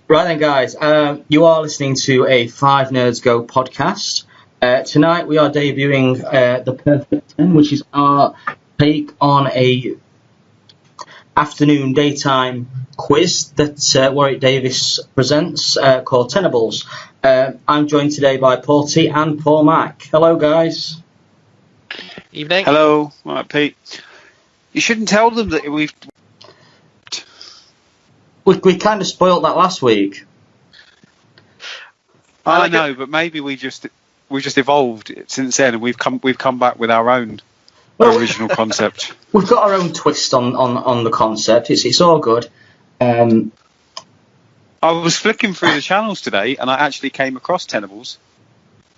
Right then, guys, you are listening to a 5nerdsgo podcast. Tonight we are debuting The Perfect 10, which is our take on a afternoon daytime quiz that Warwick Davis presents called Tenables. I'm joined today by Paul T and Paul Mack. Hello, guys. Evening. Hello. All right, Pete. You shouldn't tell them that We kind of spoilt that last week. I know, but maybe we just evolved since then, and we've come back with our own original concept. We've got our own twist on the concept. It's all good. I was flicking through the channels today, and I actually came across Tenables.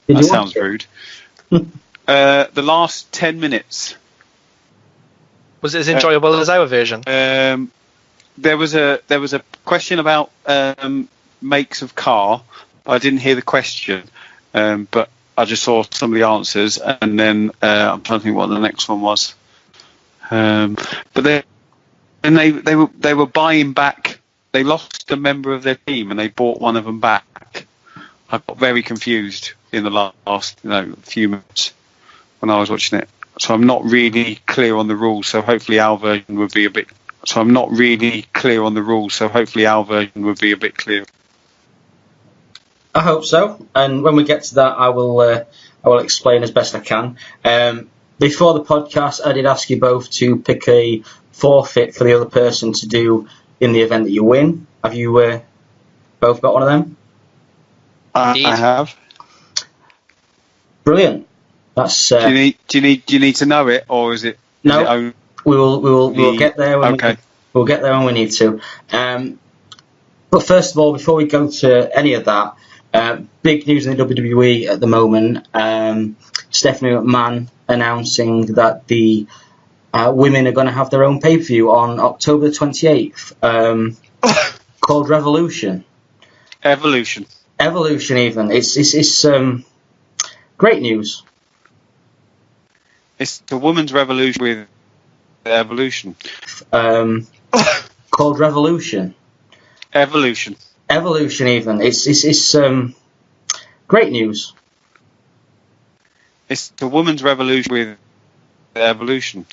That sounds rude. The last 10 minutes. Was it as enjoyable as our version? There was a question about makes of car. I didn't hear the question, but I just saw some of the answers, and then I'm trying to think what the next one was. But they were buying back. They lost a member of their team, and they bought one of them back. I got very confused in the last few minutes when I was watching it. So I'm not really clear on the rules. So hopefully our version would be a bit. So I'm not really clear on the rules. So hopefully our version would be a bit clearer. I hope so. And when we get to that, I will explain as best I can. Before the podcast, I did ask you both to pick a forfeit for the other person to do in the event that you win. Have you both got one of them? I have. Brilliant. That's. Do you need to know it, or is it? No. We'll get there when we'll get there when we need to. But first of all, before we go to any of that, big news in the WWE at the moment. Stephanie McMahon announcing that the women are going to have their own pay-per-view on October the 28th, called Revolution. Evolution even. It's great news. It's the women's revolution with evolution. Called Revolution. Evolution even. It's great news. It's the women's revolution with evolution.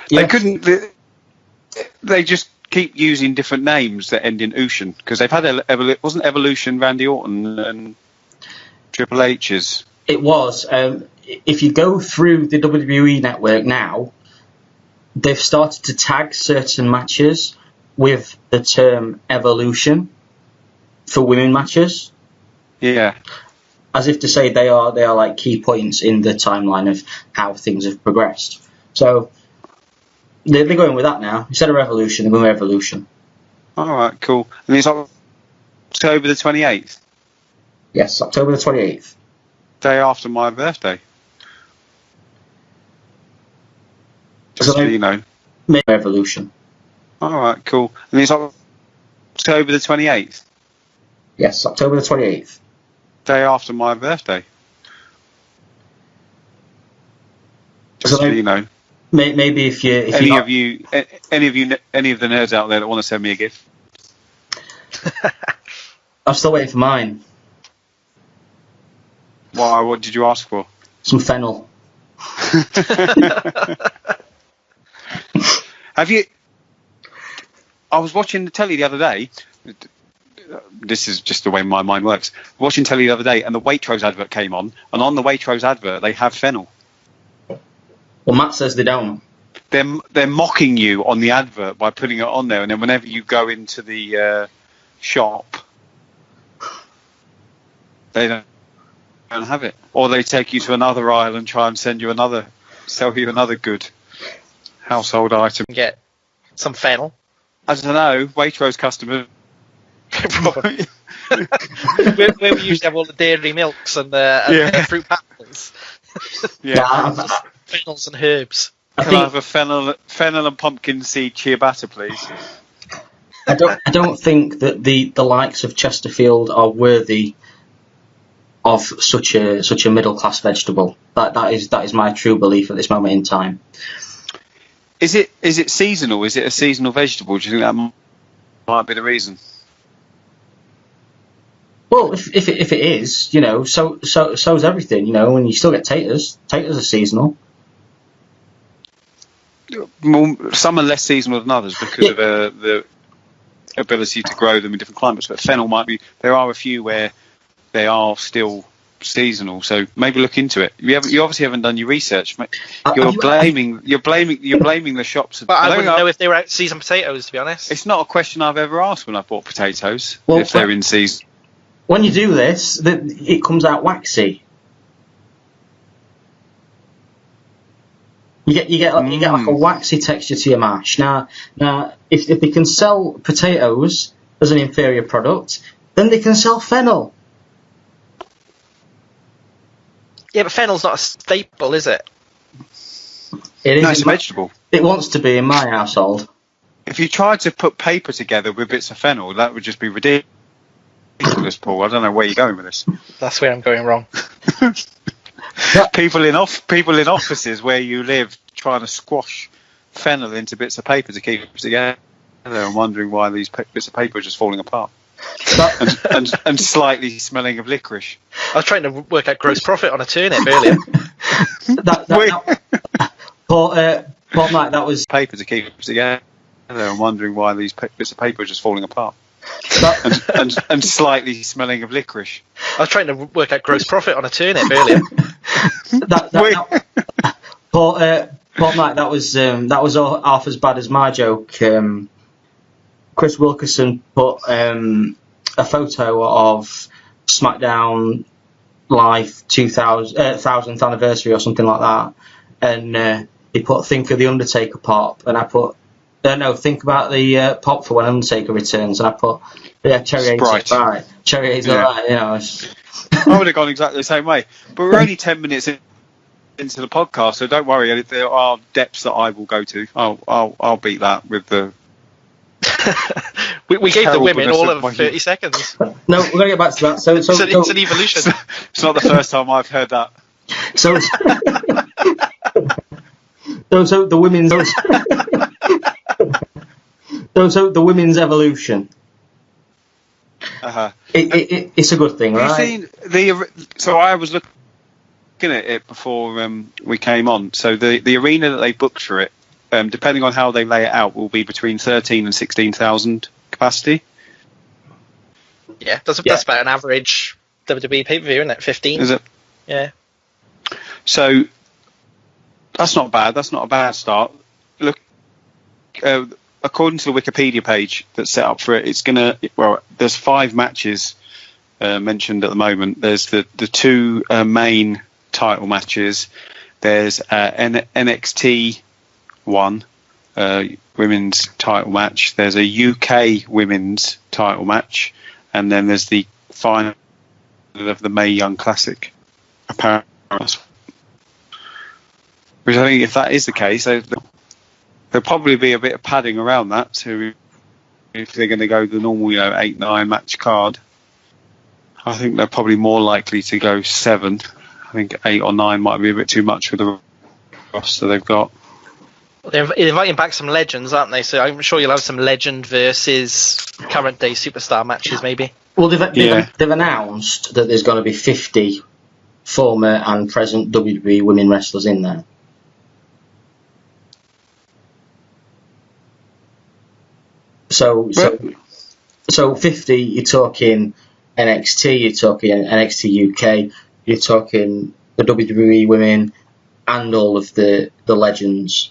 Yeah. They couldn't. They just keep using different names that end in "ocean" because they've had wasn't Evolution Randy Orton and Triple H's. It was. If you go through the WWE network now, they've started to tag certain matches with the term Evolution for women matches. Yeah. As if to say they are like key points in the timeline of how things have progressed. So they're going with that now. Instead of Revolution, they're going with Evolution. All right, cool. And it's October the 28th? Yes, October the 28th. Day after my birthday. Just so Revolution. All right, cool. And it's October the 28th? Yes, October the 28th. Day after my birthday. Just so maybe if any of the nerds out there that want to send me a gift. I'm still waiting for mine. Why? What did you ask for? Some fennel. Have you? I was watching the telly the other day. This is just the way my mind works. Watching telly the other day, and the Waitrose advert came on, and on the Waitrose advert they have fennel. Well, Matt says they don't. They're mocking you on the advert by putting it on there, and then whenever you go into the shop, they don't have it, or they take you to another aisle and try and sell you another good household item. Get some fennel. I don't know, Waitrose customers. where we used to have all the dairy milks and fruit pastilles. Fennels and herbs. Can I have a fennel and pumpkin seed ciabatta, please? I don't think that the likes of Chesterfield are worthy of such a middle class vegetable. That is my true belief at this moment in time. Is it seasonal? Is it a seasonal vegetable? Do you think that might be the reason? Well, if it is, you know, so's everything, you know, and you still get taters. Taters are seasonal. Well, some are less seasonal than others because of the ability to grow them in different climates. But fennel might be. There are a few where they are still seasonal, so maybe look into it. You obviously haven't done your research. You're blaming the shops. But I wouldn't know if they were out season potatoes, to be honest. It's not a question I've ever asked when I bought potatoes, if they're in season. When you do this, it comes out waxy. You get like a waxy texture to your mash. Now if they can sell potatoes as an inferior product, then they can sell fennel. Yeah, but fennel's not a staple, is it? It is. No, it's a vegetable. It wants to be in my household. If you tried to put paper together with bits of fennel, that would just be ridiculous, Paul. I don't know where you're going with this. That's where I'm going wrong. People in offices where you live trying to squash fennel into bits of paper to keep it together and wondering why these bits of paper are just falling apart. and slightly smelling of licorice. I was trying to work out gross profit on a turnip earlier. Paul Knight, that was paper to keep it together and wondering why these bits of paper are just falling apart. and slightly smelling of licorice. I was trying to work out gross profit on a turnip earlier. Paul Knight, that was half as bad as my joke. Chris Wilkerson put a photo of SmackDown Live 1000th anniversary or something like that, and he put "Think of the Undertaker pop," and I put think about the pop for when Undertaker returns, and I put Cherry 8's right, Cherry 8's alright, you know. I would have gone exactly the same way, but we're only 10 minutes into the podcast, so don't worry. There are depths that I will go to. I'll beat that with the. we gave the women all of 30 seconds. No, we're going to get back to that. So it's an evolution. It's not the first time I've heard that. So the women's. So the women's evolution. It's a good thing, right? So I was looking at it before we came on. So the arena that they booked for it, depending on how they lay it out, will be between 13 and 16,000 capacity. Yeah, that's about an average WWE pay-per-view, isn't it? 15. Is it? Yeah. So that's not bad. That's not a bad start. Look, according to the Wikipedia page that's set up for it, there's 5 matches mentioned at the moment. There's the 2 main title matches. There's NXT 1 women's title match. There's a UK women's title match, and then there's the final of the Mae Young Classic. Apparently, which I think, if that is the case, there'll probably be a bit of padding around that. So if they're going to go the normal, 8-9 match card, I think they're probably more likely to go 7. I think 8 or 9 might be a bit too much with the roster they've got. They're inviting back some legends, aren't they? So I'm sure you'll have some legend versus current day superstar matches, maybe. Well, they've announced that there's going to be 50 former and present WWE women wrestlers in there. So 50. You're talking NXT. You're talking NXT UK. You're talking the WWE women and all of the legends.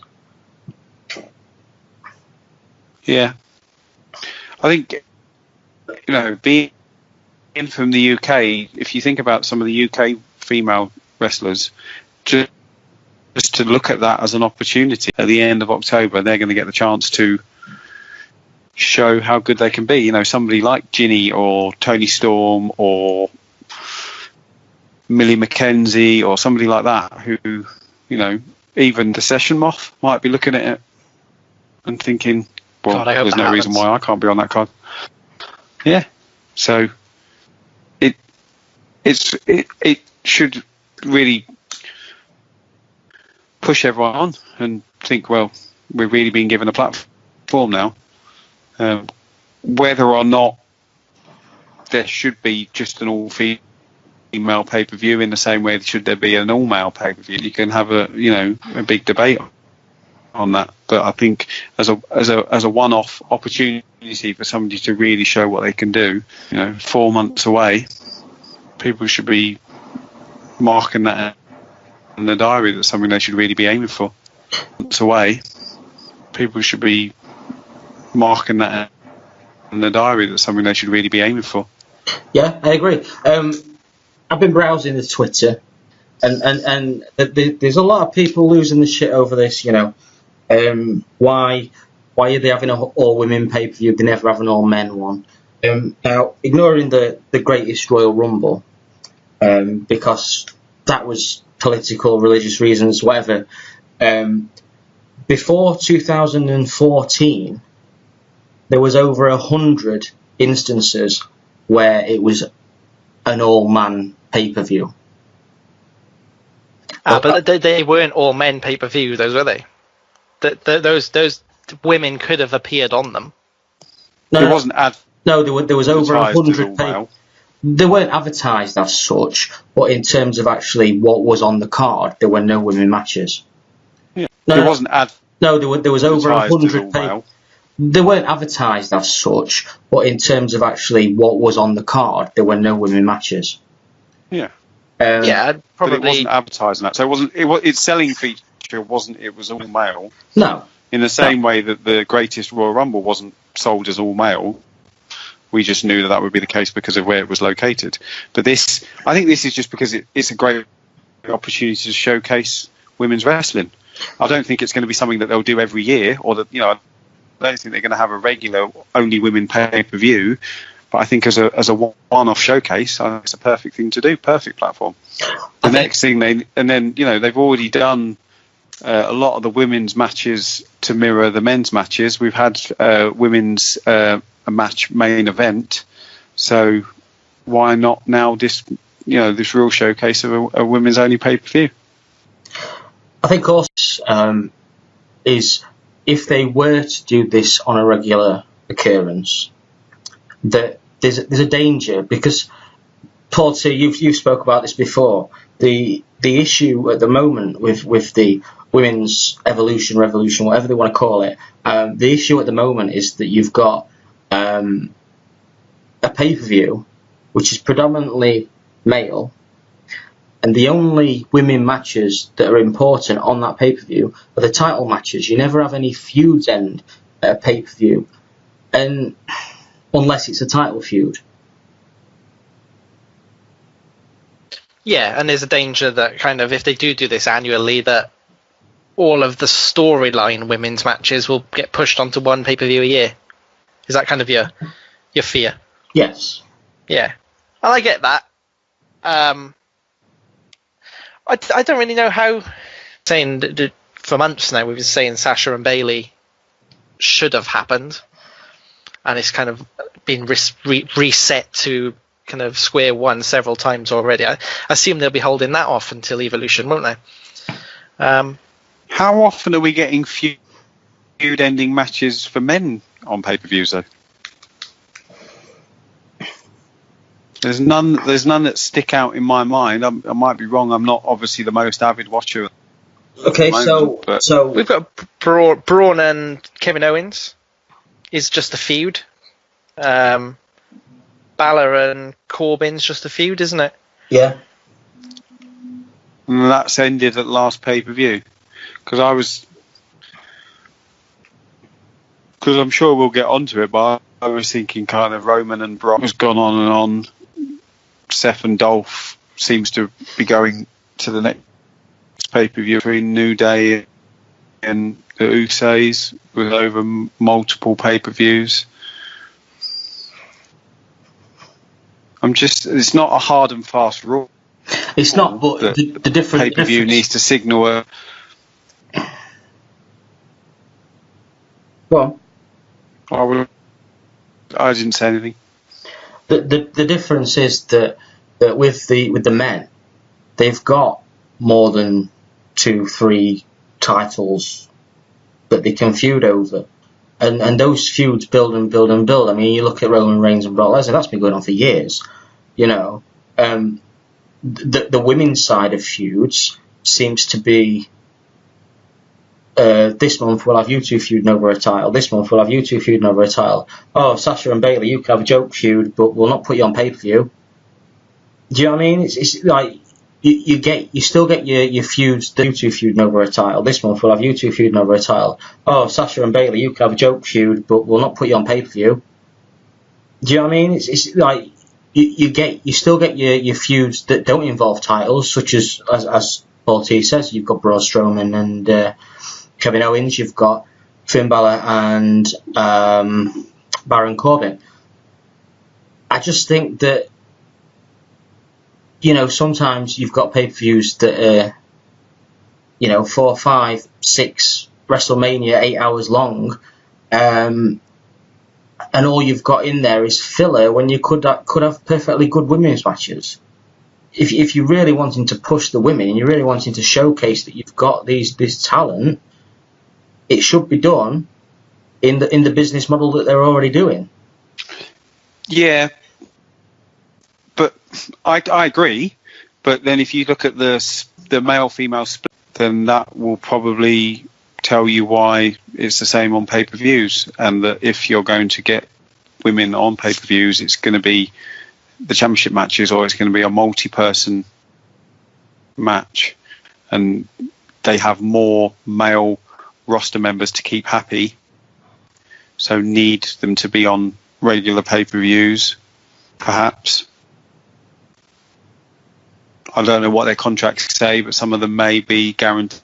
Yeah, I think being from the UK, if you think about some of the UK female wrestlers, just to look at that as an opportunity at the end of October, they're going to get the chance to show how good they can be. Somebody like Ginny or Toni Storm or Millie McKenzie or somebody like that, who, even the Session Moth might be looking at it and thinking, well, God, there's no reason why I can't be on that card. Yeah. So it should really push everyone on and think, well, we're really being given a platform now. Whether or not there should be just an all-female pay-per-view in the same way should there be an all-male pay-per-view. You can have a big debate on that, but I think as a one-off opportunity for somebody to really show what they can do, 4 months away, people should be marking that in the diary. That's something they should really be aiming for. Months away, people should be marking that in the diary. That's something they should really be aiming for. Yeah, I agree. I've been browsing the Twitter, and there's a lot of people losing the shit over this. Why are they having an all women pay per view? They never have an all men one. Now, ignoring the greatest Royal Rumble, because that was political, religious reasons, whatever. Before 2014, there was over 100 instances where it was an all-man pay-per-view. But they weren't all-men pay-per-view, those were they? Those women could have appeared on them. No, it wasn't. No, there was over 100. They weren't advertised as such, but in terms of actually what was on the card, there were no women matches. Yeah. No, it wasn't. No, there was over 100. They weren't advertised as such, but in terms of actually what was on the card, there were no women matches. Yeah. Probably. But it wasn't advertising that, so it wasn't. Its selling feature wasn't. It was all male. No. In the same way that the greatest Royal Rumble wasn't sold as all male, we just knew that would be the case because of where it was located. But I think this is just because it's a great opportunity to showcase women's wrestling. I don't think it's going to be something that they'll do every year, or that I don't think they're going to have a regular only women pay-per-view. But I think as a one-off showcase, I think it's a perfect thing to do. Perfect platform. The next thing they've already done a lot of the women's matches to mirror the men's matches. We've had women's a match main event, so why not now this real showcase of a women's only pay-per-view? I think also is if they were to do this on a regular occurrence, that there's a danger, because Paul, too, you've spoke about this before. The issue at the moment with the women's evolution, revolution, whatever they want to call it, the issue at the moment is that you've got a pay-per-view which is predominantly male, and the only women matches that are important on that pay-per-view are the title matches. You never have any feuds end at a pay-per-view, and unless it's a title feud. Yeah, and there's a danger that kind of if they do this annually, that all of the storyline women's matches will get pushed onto one pay-per-view a year. Is that kind of your fear? Yes. Yeah. And I get that. I don't really know how. Saying that for months now, we've been saying Sasha and Bayley should have happened, and it's kind of been reset to kind of square one several times already. I assume they'll be holding that off until Evolution, won't they? How often are we getting feud-ending matches for men on pay-per-views, though? There's none that stick out in my mind. I might be wrong. I'm not obviously the most avid watcher. Okay, so we've got Braun and Kevin Owens is just a feud. Balor and Corbin's just a feud, isn't it? Yeah. And that's ended at last pay-per-view. Because I'm sure we'll get onto it, but I was thinking kind of Roman and Brock has gone on and on. Seth and Dolph seems to be going to the next pay-per-view between New Day and the Usos with over multiple pay-per-views. It's not a hard and fast rule. It's not, but the different pay-per-view needs to signal a. Well, I didn't say anything. The difference is that with the men, they've got more than 2-3 titles that they can feud over. And those feuds build and build and build. I mean, you look at Roman Reigns and Brock Lesnar, that's been going on for years. You know, the women's side of feuds seems to be, this month we'll have you two feuding over a title. This month we'll have you two feuding over a title. Oh, Sasha and Bayley, you can have a joke feud, but we'll not put you on pay-per-view. Do you know what I mean? It's like you still get your feuds. You two feuding over a title. This month we'll have you two feuding over a title. Oh, Sasha and Bayley, you can have a joke feud, but we'll not put you on pay-per-view. Do you know what I mean? It's like you still get your feuds that don't involve titles, such as Paul T says, you've got Braun Strowman and Kevin Owens, you've got Finn Balor and Baron Corbin. I just think that, you know, sometimes you've got pay-per-views that are, you know, 4, 5, 6, WrestleMania, 8 hours long, and all you've got in there is filler when you could have perfectly good women's matches. If you're really wanting to push the women and you're really wanting to showcase that you've got this talent, it should be done in the business model that they're already doing. Yeah, but I agree. But then if you look at the male-female split, then that will probably tell you why it's the same on pay-per-views, and that if you're going to get women on pay-per-views, it's going to be the championship matches, or it's going to be a multi-person match, and they have more male roster members to keep happy, so need them to be on regular pay-per-views, perhaps. I don't know what their contracts say, but some of them may be guaranteed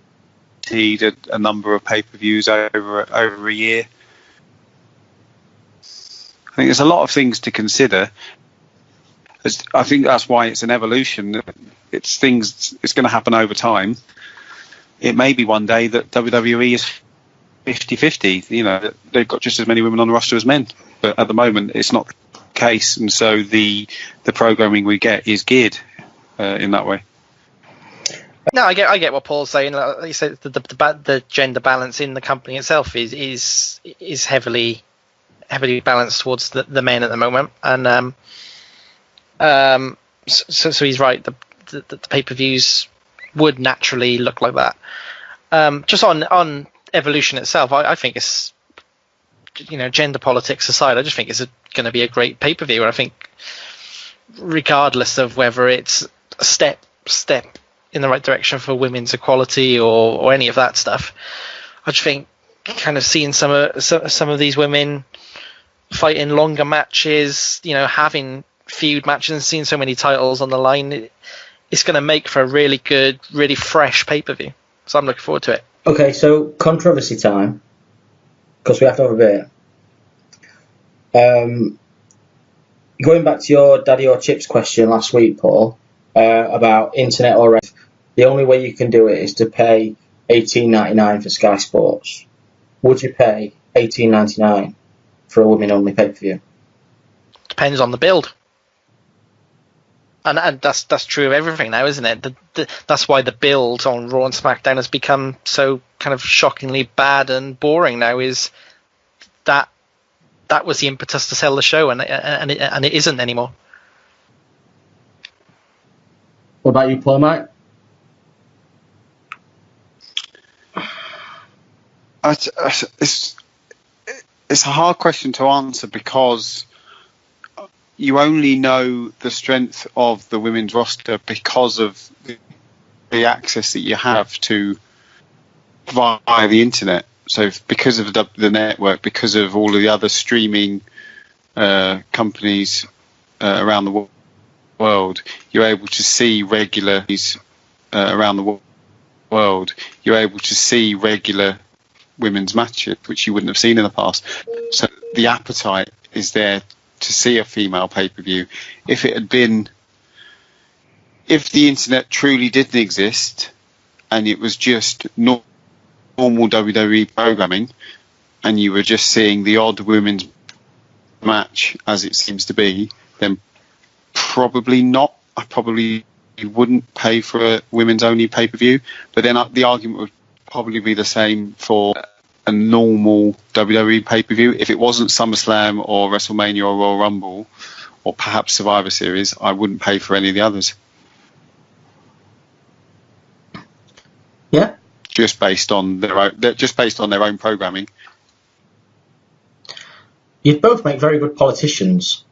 a number of pay-per-views over a year. I think there's a lot of things to consider. I think that's why it's an evolution. It's going to happen over time. It may be one day that WWE is 50-50. You know, they've got just as many women on the roster as men. But at the moment, it's not the case, and so the programming we get is geared in that way. No, I get what Paul's saying. Like you said, the gender balance in the company itself is heavily balanced towards the men at the moment, and so he's right. The pay-per-views would naturally look like that. Just on Evolution itself, I think it's, you know, gender politics aside, I just think it's going to be a great pay-per-view. And I think, regardless of whether it's a step in the right direction for women's equality or any of that stuff, I just think kind of seeing some of these women fighting longer matches, you know, having feud matches and seeing so many titles on the line, it's going to make for a really good, really fresh pay-per-view. So I'm looking forward to it. Okay, so controversy time, because we have to have a bit. Going back to your Daddy or Chips question last week, Paul, about internet or ref, the only way you can do it is to pay $18.99 for Sky Sports. Would you pay $18.99 for a women-only pay-per-view? Depends on the build. And that's true of everything now, isn't it? That's why the build on Raw and SmackDown has become so kind of shockingly bad and boring now, is that was the impetus to sell the show, and it isn't anymore. What about you, Paul, mate? It's a hard question to answer, because you only know the strength of the women's roster because of the access that you have to via the internet. So because of the network, because of all of the other streaming companies around the world, you're able to see regular around the world. You're able to see regular women's matches, which you wouldn't have seen in the past. So the appetite is there to see a female pay-per-view. If the internet truly didn't exist and it was just normal WWE programming, and you were just seeing the odd women's match as it seems to be, then probably not. I probably wouldn't pay for a women's only pay-per-view. But then the argument would probably be the same for a normal WWE pay-per-view. If it wasn't SummerSlam or WrestleMania or Royal Rumble or perhaps Survivor Series, I wouldn't pay for any of the others. Yeah. Just based on their own programming. You'd both make very good politicians.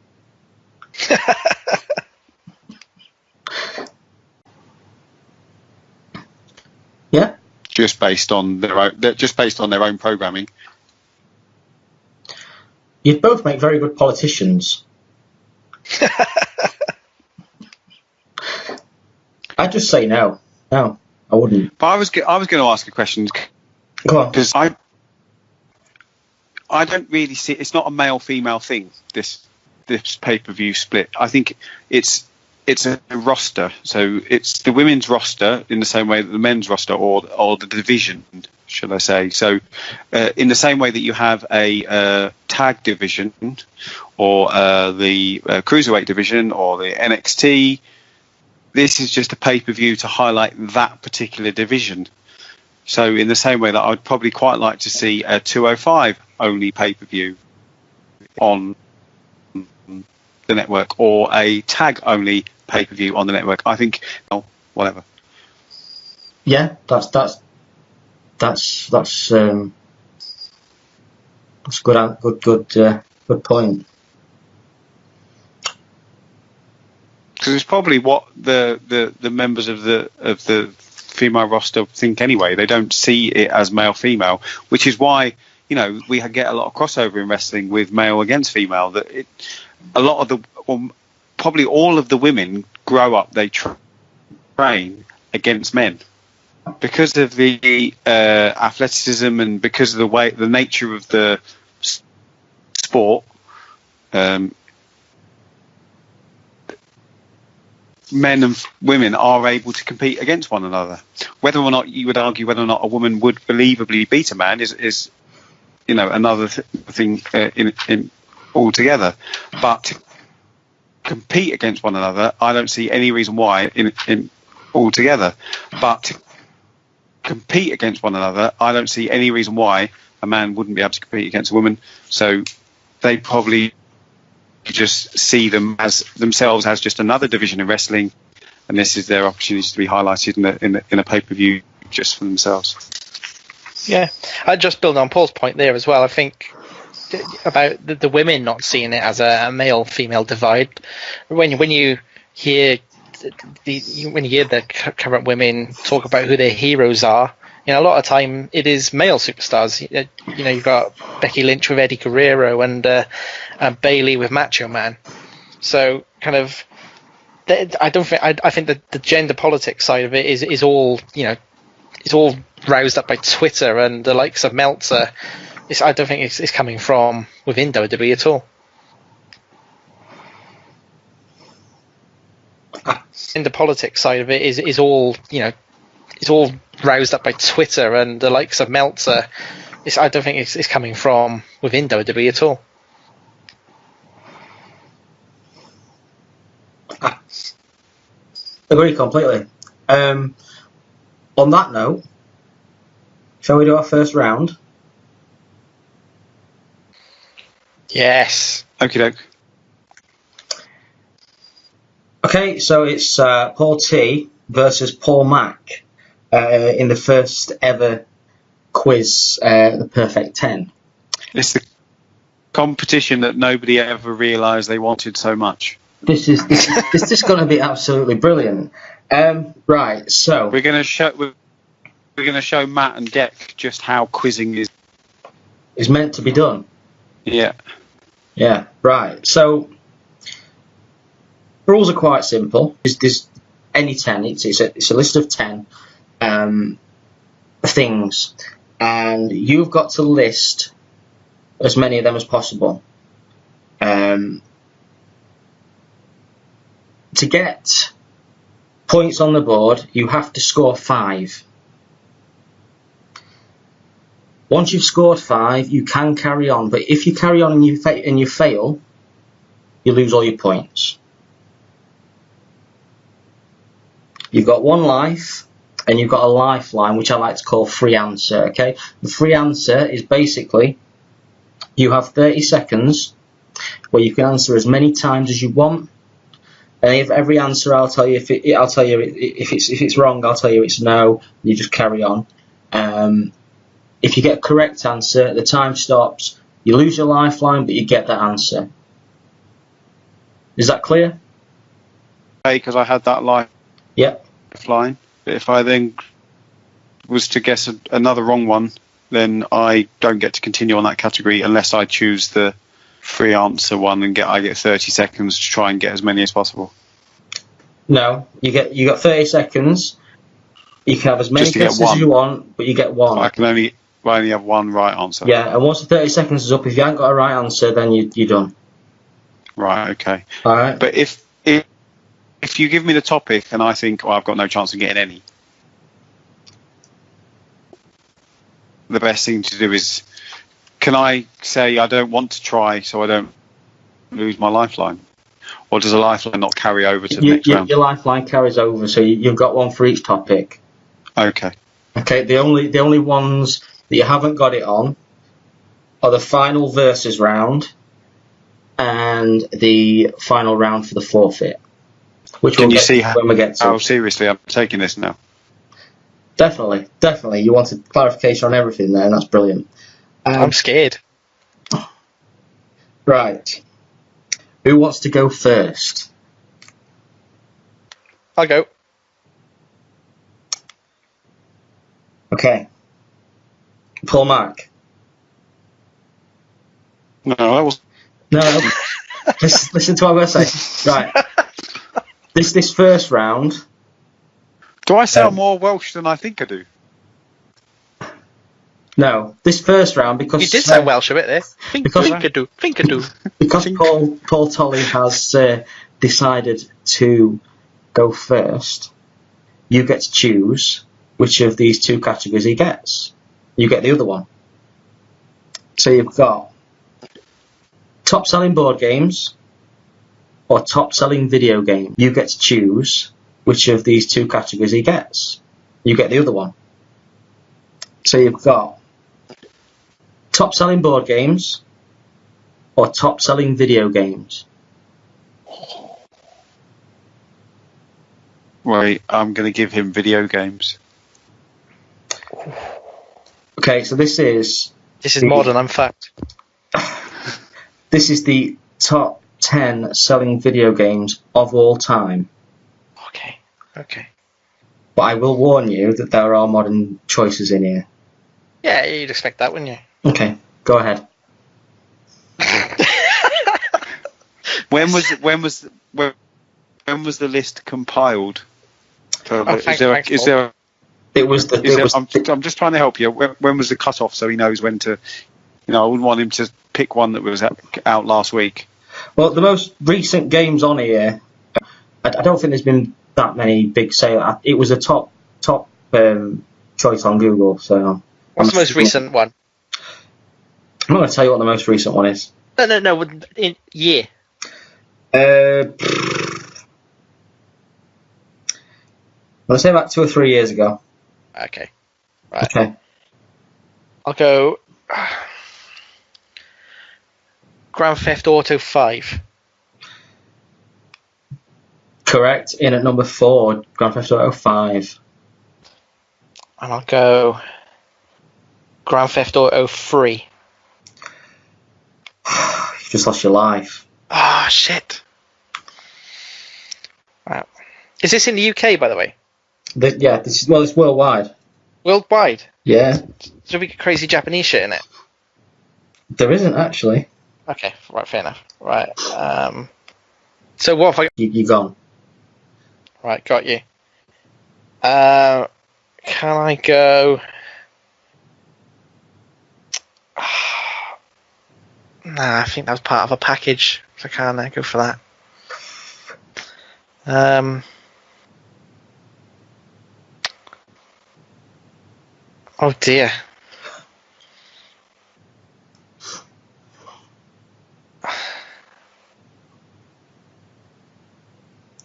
Yeah. Just based on their own programming. You'd both make very good politicians. I'd just say no. No, I wouldn't. But I was going to ask a question. Go on. Because I don't really see, it's not a male-female thing, this pay-per-view split. I think it's a roster. So it's the women's roster in the same way that the men's roster, or the division, should I say. So in the same way that you have a tag division, or the cruiserweight division, or the NXT, this is just a pay-per-view to highlight that particular division. So in the same way that I'd probably quite like to see a 205 only pay-per-view on the network, or a tag only pay-per-view on the network. I think, well, whatever. Yeah, that's good point. Because it's probably what the members of the female roster think anyway. They don't see it as male-female, which is why, you know, we get a lot of crossover in wrestling with male against female. That probably all of the women grow up, they train against men because of the athleticism, and because of the nature of the sport. Men and women are able to compete against one another. Whether or not you would argue whether or not a woman would believably beat a man is you know, another thing in altogether. But to compete against one another, I don't see any reason why in altogether. But to compete against one another, I don't see any reason why a man wouldn't be able to compete against a woman. So they probably just see themselves as just another division in wrestling, and this is their opportunity to be highlighted in a pay-per-view just for themselves. Yeah, I'd just build on Paul's point there as well. I think about the women not seeing it as a male-female divide. When you hear the current women talk about who their heroes are, you know, a lot of time it is male superstars. You know, you've got Becky Lynch with Eddie Guerrero, and Bayley with Macho Man. So kind of, I think that the gender politics side of it is all, you know, it's all roused up by Twitter and the likes of Meltzer. I don't think it's coming from within WWE at all. And the politics side of it is all, you know, it's all roused up by Twitter and the likes of Meltzer. I don't think it's coming from within WWE at all. Agree completely. On that note, shall we do our first round? Yes. Okie doke. Okay, so it's Paul T versus Paul Mac in the first ever quiz, the Perfect 10. It's the competition that nobody ever realised they wanted so much. This is going to be absolutely brilliant. Right, so we're going to show Matt and Deck just how quizzing is meant to be done. Yeah. Yeah. Right. So rules are quite simple. There's any 10. It's a list of 10 things, and you've got to list as many of them as possible. To get points on the board, you have to score 5. Once you've scored 5, you can carry on, but if you carry on and you fail, you lose all your points. You've got 1 life, and you've got a lifeline, which I like to call free answer. Okay, the free answer is basically you have 30 seconds where you can answer as many times as you want. And if every answer, I'll tell you if it's wrong. I'll tell you it's no. You just carry on. If you get a correct answer, the time stops. You lose your lifeline, but you get that answer. Is that clear? Because I had that Yep. lifeline. But if I then was to guess another wrong one, then I don't get to continue on that category unless I choose the free answer one and I get 30 seconds to try and get as many as possible. No, you got 30 seconds. You can have as many guesses as you want, but you get one. So I only have one right answer. Yeah, and once the 30 seconds is up, if you haven't got a right answer, then you're done. Right. Okay. All right. But if you give me the topic and I think, I've got no chance of getting any, the best thing to do is, can I say I don't want to try so I don't lose my lifeline? Or does a lifeline not carry over to the next round? Your lifeline carries over, so you've got one for each topic. Okay. Okay, the only ones that you haven't got it on are the final versus round and the final round for the forfeit. Which Can you see when we get to how seriously I'm taking this now? Definitely. You wanted clarification on everything there, and that's brilliant. I'm scared. Right. Who wants to go first? I'll go. Okay. Paul Mac. No, that was... No. Listen to what I'm going to say. Right. This first round... Do I sound more Welsh than I think I do? No. This first round, because... You did sound Welsh a bit there. Think-a-do. Because Paul Tolley has decided to go first, you get to choose which of these two categories he gets. You get the other one. So you've got top selling board games or top selling video game. You get to choose which of these two categories he gets. You get the other one. So you've got top selling board games or top selling video games. Right, I'm going to give him video games. Okay, so this is more than I'm fact. This is the top 10 selling video games of all time. Okay. But I will warn you that there are modern choices in here. Yeah, you'd expect that, wouldn't you? Okay, go ahead. When was the list compiled? Is there? It was the. I'm just trying to help you. When was the cut-off so he knows when to? I wouldn't want him to pick one that was out last week. Well, the most recent games on here, I don't think there's been that many big sales. It was a top choice on Google. So what's the most recent one? I'm not going to tell you what the most recent one is. No. In year. I'm going to say about 2 or 3 years ago. Okay. Right. Okay. I'll go Grand Theft Auto 5. Correct. In at number 4, Grand Theft Auto 5. And I'll go Grand Theft Auto 3. You've just lost your life. Ah, shit. Right. Is this in the UK, by the way? This is it's worldwide. Worldwide? Yeah. There's a crazy Japanese shit in it. There isn't actually. Okay, right, fair enough. Right. So what if I... You're gone. Right, got you. Can I go... Nah, I think that was part of a package, so I can't go for that. Oh dear.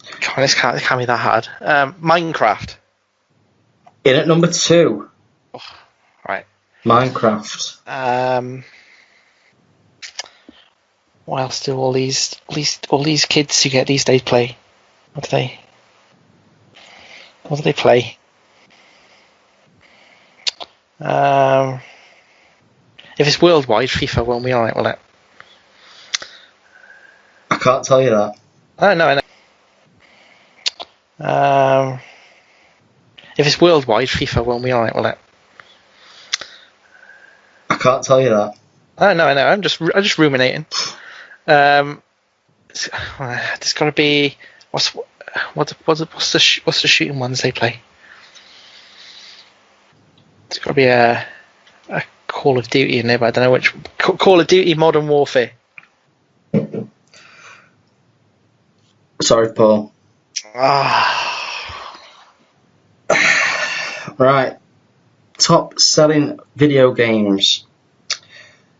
God, this can't be that hard. Minecraft. In at number 2. Oh, right. Minecraft. What else do all these kids you get these days play? What do they play? If it's worldwide, FIFA won't be alright, will it? I can't tell you that. Oh, no, I know. If it's worldwide, FIFA won't be alright, will it? I can't tell you that. Oh, no, I know. I'm just ruminating. There's got to be what's the shooting ones they play? There's got to be a Call of Duty in there, but I don't know which. Call of Duty Modern Warfare. Sorry, Paul. Right. Top selling video games.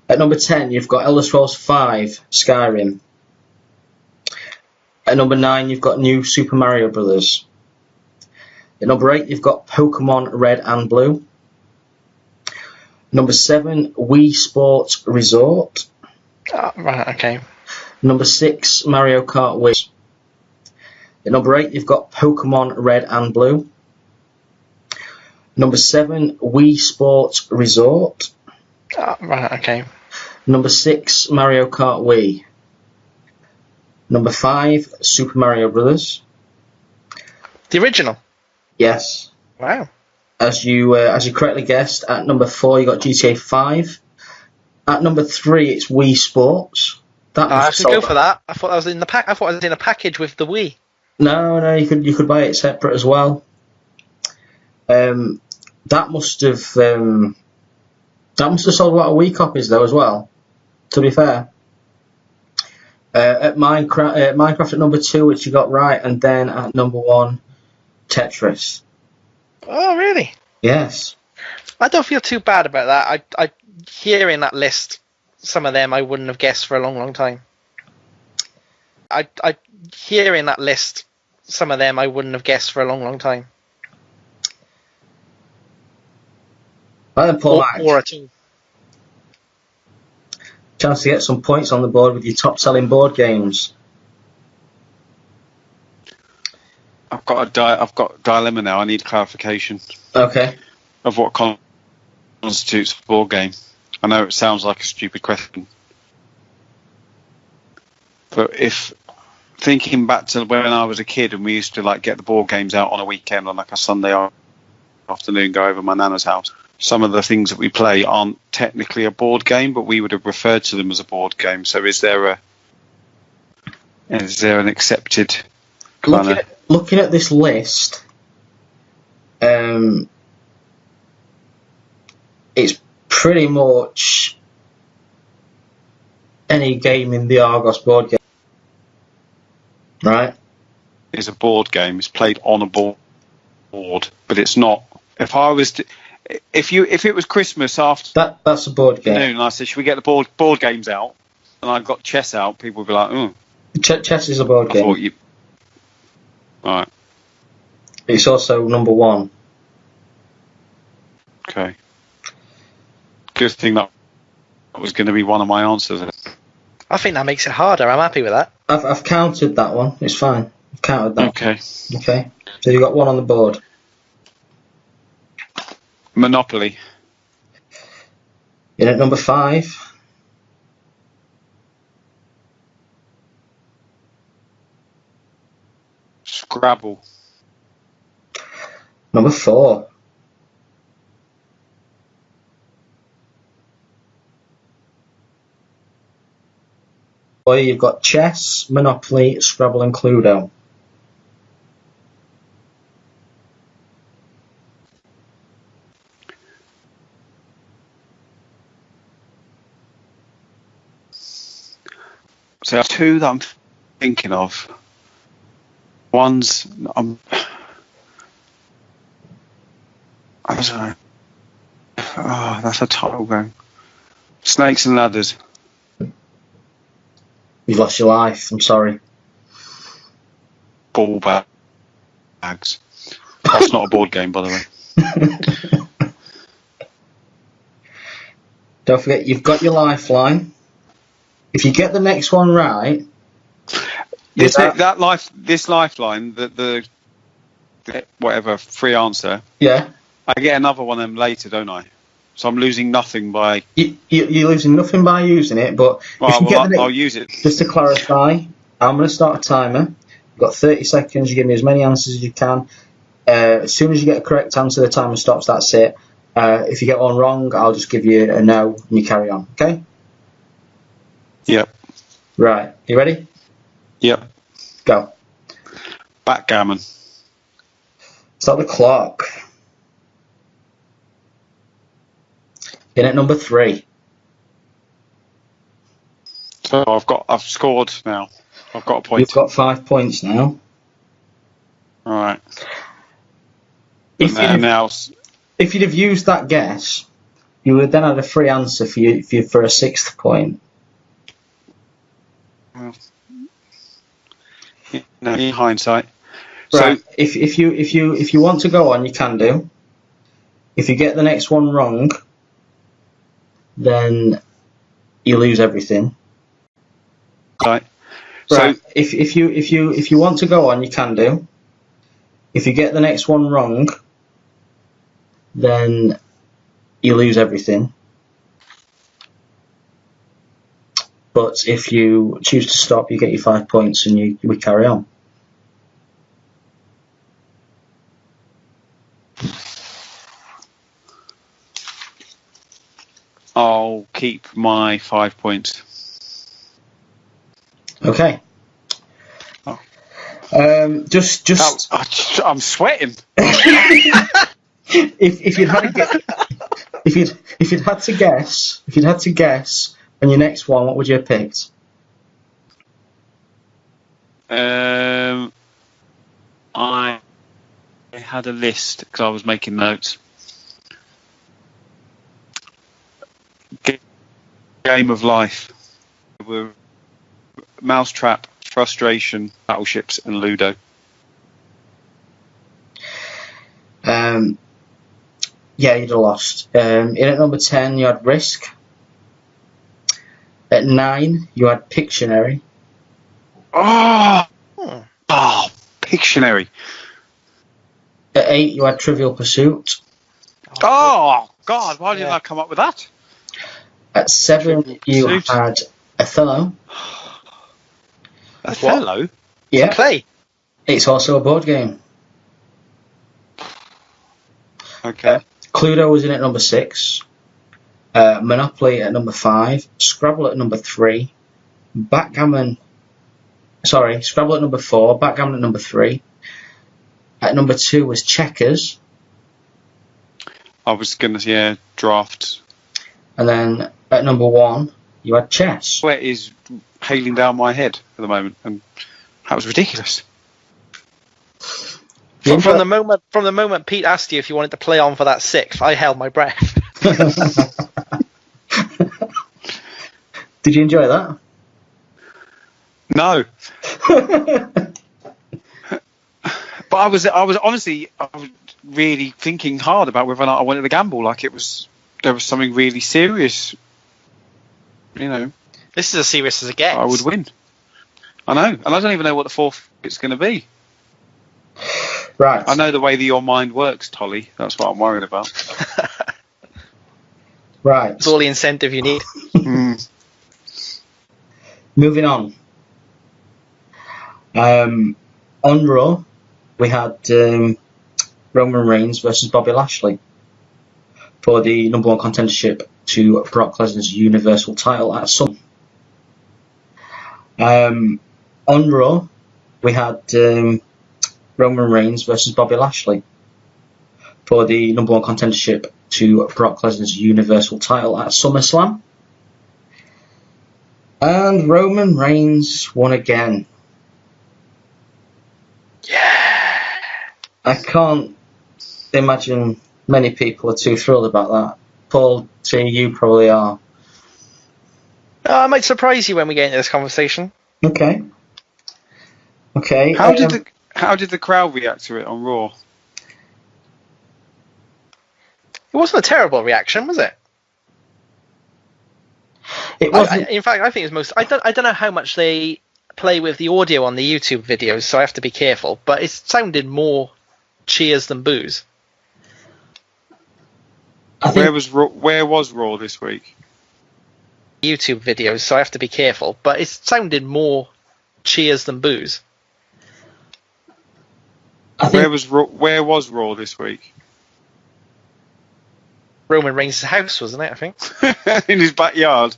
At number 10, you've got Elder Scrolls 5 Skyrim. At number 9, you've got New Super Mario Brothers. At number 8, you've got Pokemon Red and Blue. Number 7, Wii Sports Resort. Right, okay. Number 6, Mario Kart Wii. At number 8, you've got Pokemon Red and Blue. Number 7, Wii Sports Resort. Right, okay. Number 6, Mario Kart Wii. Number 5, Super Mario Brothers. The original? Yes. Wow. As you correctly guessed, at number 4 you got GTA 5. At number 3 it's Wii Sports. I should go for that. I thought that was in the pack. I thought it was in a package with the Wii. No, you could buy it separate as well. That must have sold a lot of Wii copies though as well. To be fair. At Minecraft at number 2, which you got right, and then at number 1, Tetris. Oh, really? Yes. I don't feel too bad about that. I hearing that list, some of them I wouldn't have guessed for a long, long time. I hearing that list, some of them I wouldn't have guessed for a long, long time. Paul, or at all. Chance to get some points on the board with your top selling board games. I've got a dilemma now. I need clarification. Okay. Of what constitutes a board game. I know it sounds like a stupid question, but if thinking back to when I was a kid and we used to like get the board games out on a weekend on like a Sunday afternoon, go over my nana's house. Some of the things that we play aren't technically a board game, but we would have referred to them as a board game. So is there an accepted kind of... Looking at this list, it's pretty much any game in the Argos board game, right? It's a board game. It's played on a board, but it's not. If it was Christmas after that's a board game. And I said, should we get the board games out? And I got chess out. People would be like, oh. Chess is a board game. Right. It's also number 1. Okay. Good thing that was going to be one of my answers. I think that makes it harder. I'm happy with that. I've counted that one. It's fine. I've counted that. Okay. Okay. So you got 1 on the board. Monopoly. In at number 5. Scrabble. Number 4. Boy, you've got chess, Monopoly, Scrabble, and Cluedo. So 2 that I'm thinking of. One's I don't know. Oh, that's a title game. Snakes and Ladders. You've lost your life. I'm sorry. Ball bags. That's not a board game, by the way. Don't forget, you've got your lifeline. If you get the next one right, this lifeline, the whatever free answer. Yeah. I get another one of them later, don't I? So I'm losing nothing by. You're losing nothing by using it, but I'll use it. Just to clarify, I'm going to start a timer. You've got 30 seconds. You give me as many answers as you can. As soon as you get a correct answer, the timer stops. That's it. If you get one wrong, I'll just give you a no and you carry on. Okay? Yep. Right. You ready? Yep. Go. Backgammon. Start the clock. In at number 3. So I've scored now. I've got a point. You've got 5 points now. All right. If you'd have used that guess, you would then have a free answer for a 6th point. Well, in hindsight. Right. So if you want to go on, you can do. If you get the next one wrong, then you lose everything. Right. Right. So if you want to go on, you can do. If you get the next one wrong, then you lose everything. But if you choose to stop, you get your 5 points and we carry on. I'll keep my 5 points. Okay. Oh. I'm sweating. if you'd had to guess on your next one, what would you have picked? I had a list because I was making notes. Game of Life. There were Mousetrap, Frustration, Battleships, and Ludo. Yeah, you'd have lost. In at number 10, you had Risk. At 9, you had Pictionary. Oh, Pictionary. At 8, you had Trivial Pursuit. Oh, God, why didn't I come up with that? At 7, you had Othello. Othello? Yeah. Play. It's also a board game. Okay. Cluedo was in at number 6. Monopoly at number 5. Scrabble at number 3. Scrabble at number 4. Backgammon at number 3. At number 2 was Checkers. I was going to, draft. And then at number 1, you had chess. Sweat is hailing down my head at the moment, and that was ridiculous. From the moment Pete asked you if you wanted to play on for that 6th, I held my breath. Did you enjoy that? No. But I was honestly really thinking hard about whether or not I wanted to gamble. Like there was something really serious. This is as serious as it gets. I would win. I know, and I don't even know what the 4th it's going to be. Right. I know the way that your mind works, Tolly. That's what I'm worried about. Right. It's all the incentive you need. Moving on. On Raw, we had Roman Reigns versus Bobby Lashley for the number 1 contendership to Brock Lesnar's Universal title at Summer. On Raw, we had Roman Reigns versus Bobby Lashley for the number 1 contendership to Brock Lesnar's Universal title at SummerSlam. And Roman Reigns won again. Yeah. I can't imagine many people are too thrilled about that. Paul, you probably are. I might surprise you when we get into this conversation. Okay. How did the crowd react to it on Raw? It wasn't a terrible reaction, was it? It wasn't. In fact, I think it's most. I don't know how much they play with the audio on the YouTube videos, so I have to be careful. But it sounded more cheers than boos. Where was Raw this week? YouTube videos, so I have to be careful. But it sounded more cheers than boos. Where was Raw this week? Roman Reigns' house, wasn't it? I think in his backyard.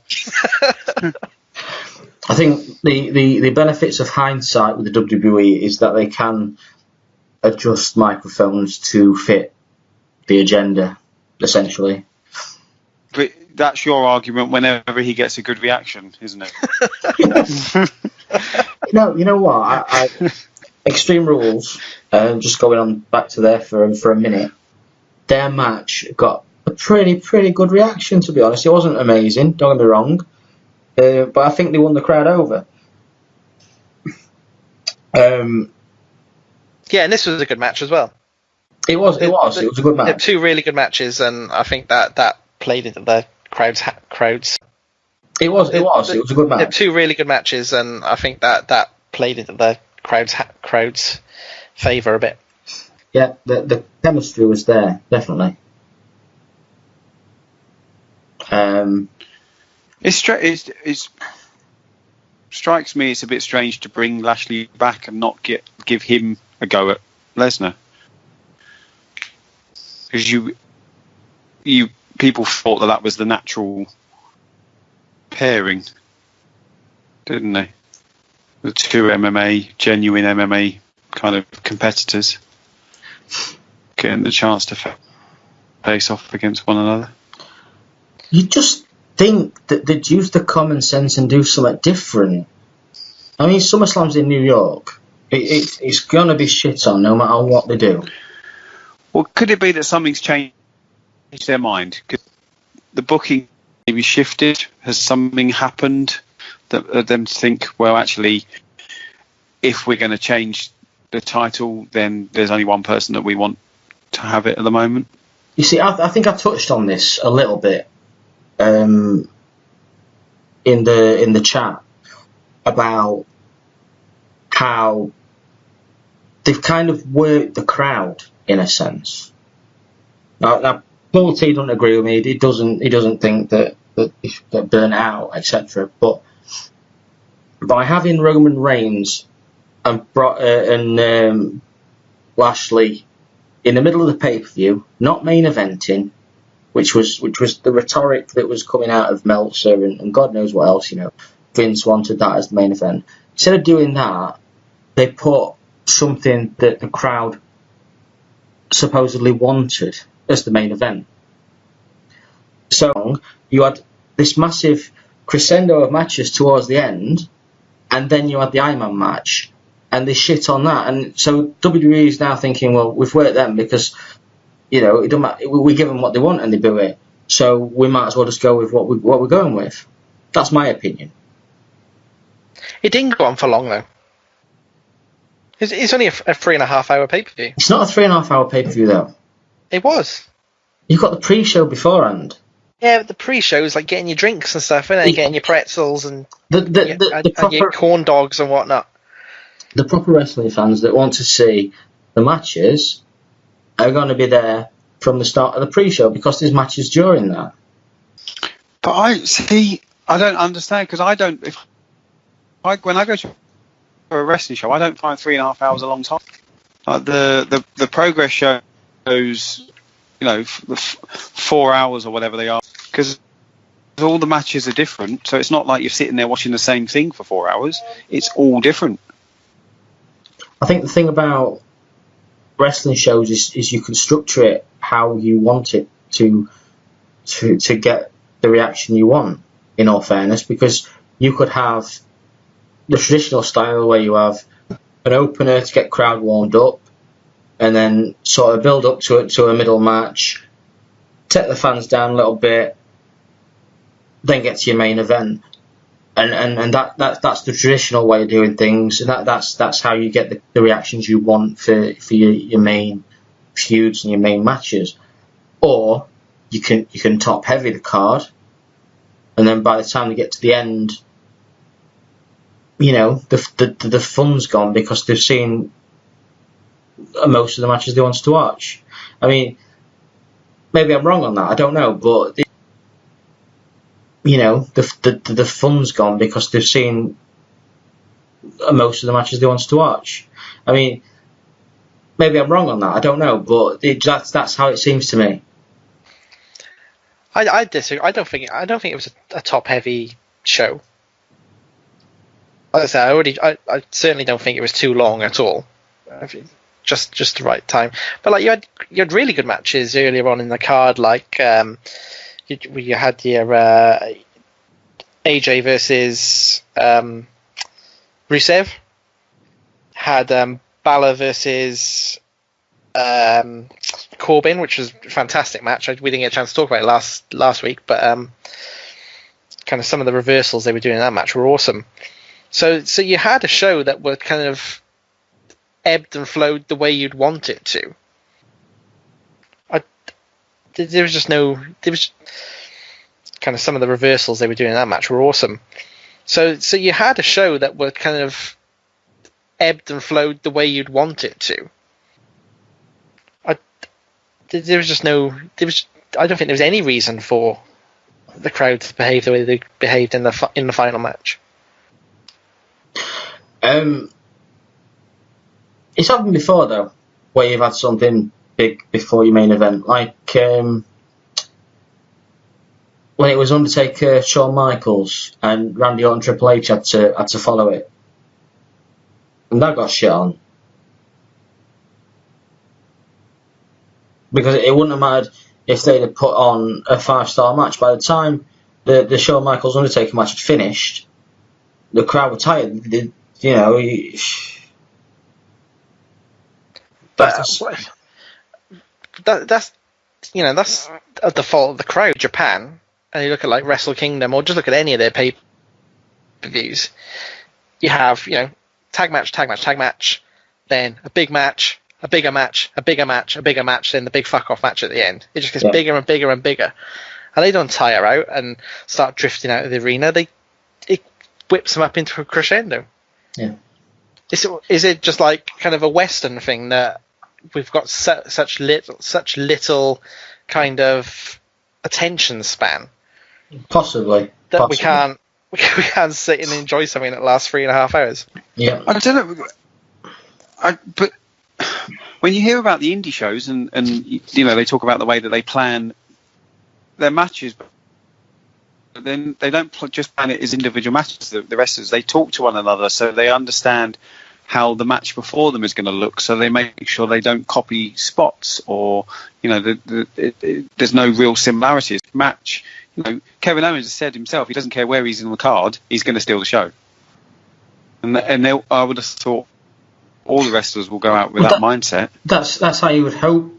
I think the benefits of hindsight with the WWE is that they can adjust microphones to fit the agenda, essentially. But that's your argument whenever he gets a good reaction, isn't it? You know what? I Extreme Rules, just going on back to there for a minute, their match got a pretty good reaction, to be honest. It wasn't amazing, don't get me wrong, but I think they won the crowd over. Yeah, and this was a good match as well. It was a good match. Two really good matches, and I think that played into the crowds. It was a good match. Two really good matches, and I think that played into the crowds' favour a bit. Yeah, the chemistry was there, definitely. It strikes me it's a bit strange to bring Lashley back and not give him a go at Lesnar, because you people thought that was the natural pairing, didn't they? The two genuine MMA kind of competitors getting the chance to face off against one another. You just think that they'd use the common sense and do something different. I mean, SummerSlam's in New York. It's going to be shit on no matter what they do. Well, could it be that something's changed their mind? Could the booking maybe shifted? Has something happened that led them to think, well, actually, if we're going to change the title, then there's only one person that we want to have it at the moment? You see, I think I touched on this a little bit in the chat about how they've kind of worked the crowd in a sense. Now Paul T doesn't agree with me. He doesn't think that they're burnt out, etc. But by having Roman Reigns and Lashley in the middle of the pay-per-view, not main eventing, which was the rhetoric that was coming out of Meltzer and God knows what else, Vince wanted that as the main event. Instead of doing that, they put something that the crowd supposedly wanted as the main event. So you had this massive crescendo of matches towards the end, and then you had the Iron Man match, and they shit on that. And so WWE is now thinking, well, we've worked them because, it don't matter, we give them what they want and they do it. So we might as well just go with what we're going with. That's my opinion. It didn't go on for long, though. It's only a 3.5 hour pay-per-view. It's not a 3.5 hour pay-per-view, though. It was. You've got the pre-show beforehand. Yeah, but the pre-show is like getting your drinks and stuff, and getting your pretzels and your corn dogs and whatnot. The proper wrestling fans that want to see the matches are going to be there from the start of the pre-show because there's matches during that. But I don't understand, because when I go to a wrestling show, I don't find 3.5 hours a long time. Like the Progress shows, 4 hours or whatever they are, because all the matches are different. So it's not like you're sitting there watching the same thing for 4 hours. It's all different. I think the thing about wrestling shows is you can structure it how you want it to get the reaction you want, in all fairness, because you could have the traditional style where you have an opener to get crowd warmed up and then sort of build up to a middle match, take the fans down a little bit, then get to your main event. And that's the traditional way of doing things, and that's how you get the reactions you want for your main feuds and your main matches. Or you can top heavy the card, and then by the time they get to the end, the fun's gone because they've seen most of the matches they wanted to watch. I mean, maybe I'm wrong on that. I don't know, but the fun's gone because they've seen most of the matches they wanted to watch. I mean, maybe I'm wrong on that. I don't know, but that's how it seems to me. I disagree. I don't think it was a top heavy show. Like I said, I certainly don't think it was too long at all. Just the right time. But like you had really good matches earlier on in the card, like you had your AJ versus Rusev, had Balor versus Corbin, which was a fantastic match. We didn't get a chance to talk about it last week, but kind of some of the reversals they were doing in that match were awesome. So you had a show that were kind of ebbed and flowed the way you'd want it to. There was kind of some of the reversals they were doing in that match were awesome. So you had a show that were kind of ebbed and flowed the way you'd want it to. I don't think there was any reason for the crowd to behave the way they behaved in the final match. It's happened before though, where you've had something big before your main event, like when it was Undertaker, Shawn Michaels, and Randy Orton, Triple H had to follow it, and that got shit on because it wouldn't have mattered if they'd have put on a 5-star match. By the time the Shawn Michaels Undertaker match had finished, the crowd were tired. That's at the fault of the crowd. Japan, and you look at like Wrestle Kingdom, or just look at any of their pay-per-views. You have tag match, then a big match, a bigger match, a bigger match, a bigger match, then the big fuck off match at the end. It just gets bigger and bigger and bigger, and they don't tire out and start drifting out of the arena. It whips them up into a crescendo. Yeah. Is it just like kind of a Western thing that we've got such little kind of attention span? Possibly. We can't sit and enjoy something that lasts 3.5 hours. Yeah. I don't know. But when you hear about the indie shows and they talk about the way that they plan their matches, but then they don't just plan it as individual matches. The wrestlers, they talk to one another, so they understand how the match before them is going to look, so they make sure they don't copy spots or there's no real similarities. Match, Kevin Owens has said himself he doesn't care where he's in the card, he's going to steal the show, and I would have thought all the wrestlers will go out with that mindset. That's how you would hope,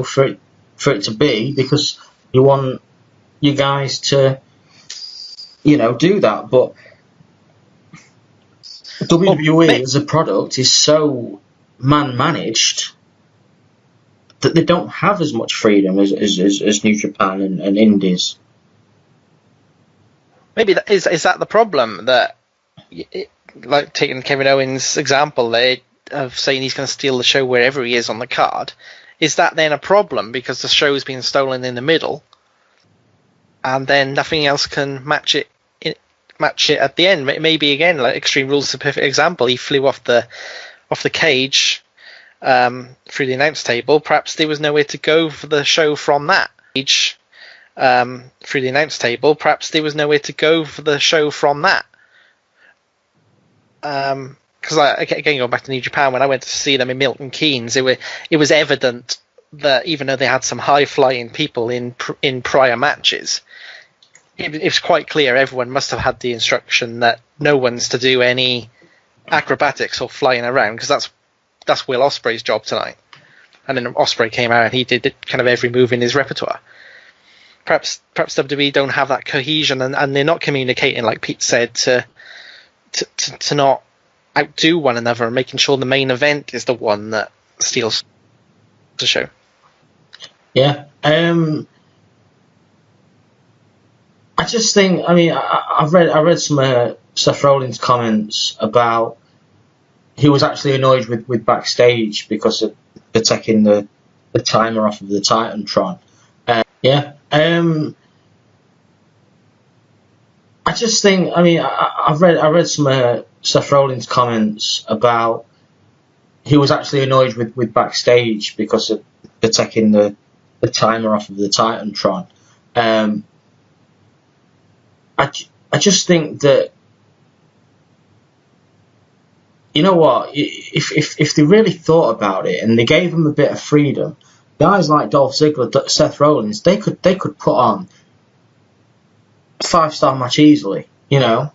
for it to be, because you want you guys to do that. But WWE as a product is so man-managed that they don't have as much freedom as New Japan and Indies. Maybe is that the problem, that like taking Kevin Owens' example of saying he's going to steal the show wherever he is on the card, is that then a problem because the show has been stolen in the middle and then nothing else can match it at the end? Maybe again, like Extreme Rules is a perfect example. He flew off the cage through the announce table. Perhaps there was nowhere to go for the show from that cage through the announce table. Perhaps there was nowhere to go for the show from that. Because again, going back to New Japan, when I went to see them in Milton Keynes, it was evident that even though they had some high flying people in prior matches, it's quite clear everyone must have had the instruction that no one's to do any acrobatics or flying around, because that's Will Ospreay's job tonight. And then Ospreay came out and he did kind of every move in his repertoire. Perhaps WWE don't have that cohesion, and they're not communicating, like Pete said, to not outdo one another and making sure the main event is the one that steals the show. Yeah. I just think. I mean, I read some Seth Rollins' comments about he was actually annoyed with backstage because of the taking the timer off of the Titantron. Yeah. I just think. I mean, I read some Seth Rollins' comments about he was actually annoyed with backstage because of the taking the timer off of the Titantron. I just think that, you know what, if they really thought about it and they gave him a bit of freedom, guys like Dolph Ziggler, Seth Rollins, they could put on a 5-star match easily. You know,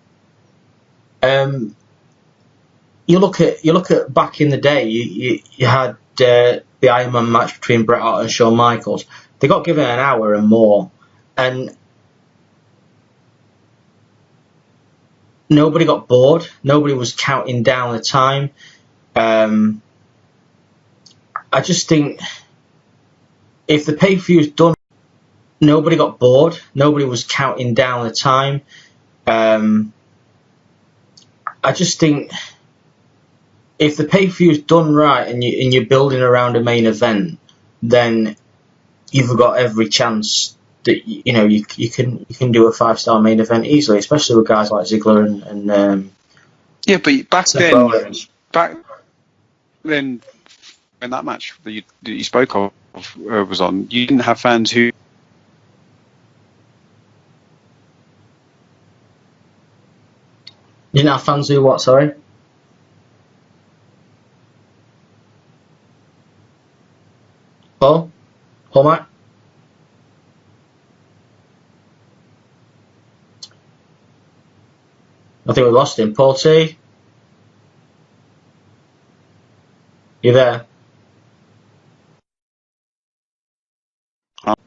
you look at back in the day, you had the Iron Man match between Bret Hart and Shawn Michaels. They got given an hour and more, and nobody got bored. Nobody was counting down the time. I just think if the pay-per-view's done, nobody got bored. Nobody was counting down the time. I just think if the pay-per-view's done right and you're building around a main event, then you've got every chance that you can do a 5-star main event easily, especially with guys like Ziggler and yeah. But back Seth then, Rollins. when that match that you spoke of was on, you didn't have fans who. You didn't have fans who what? Sorry. Paul, Matt. I think we lost him. Paul T. You there?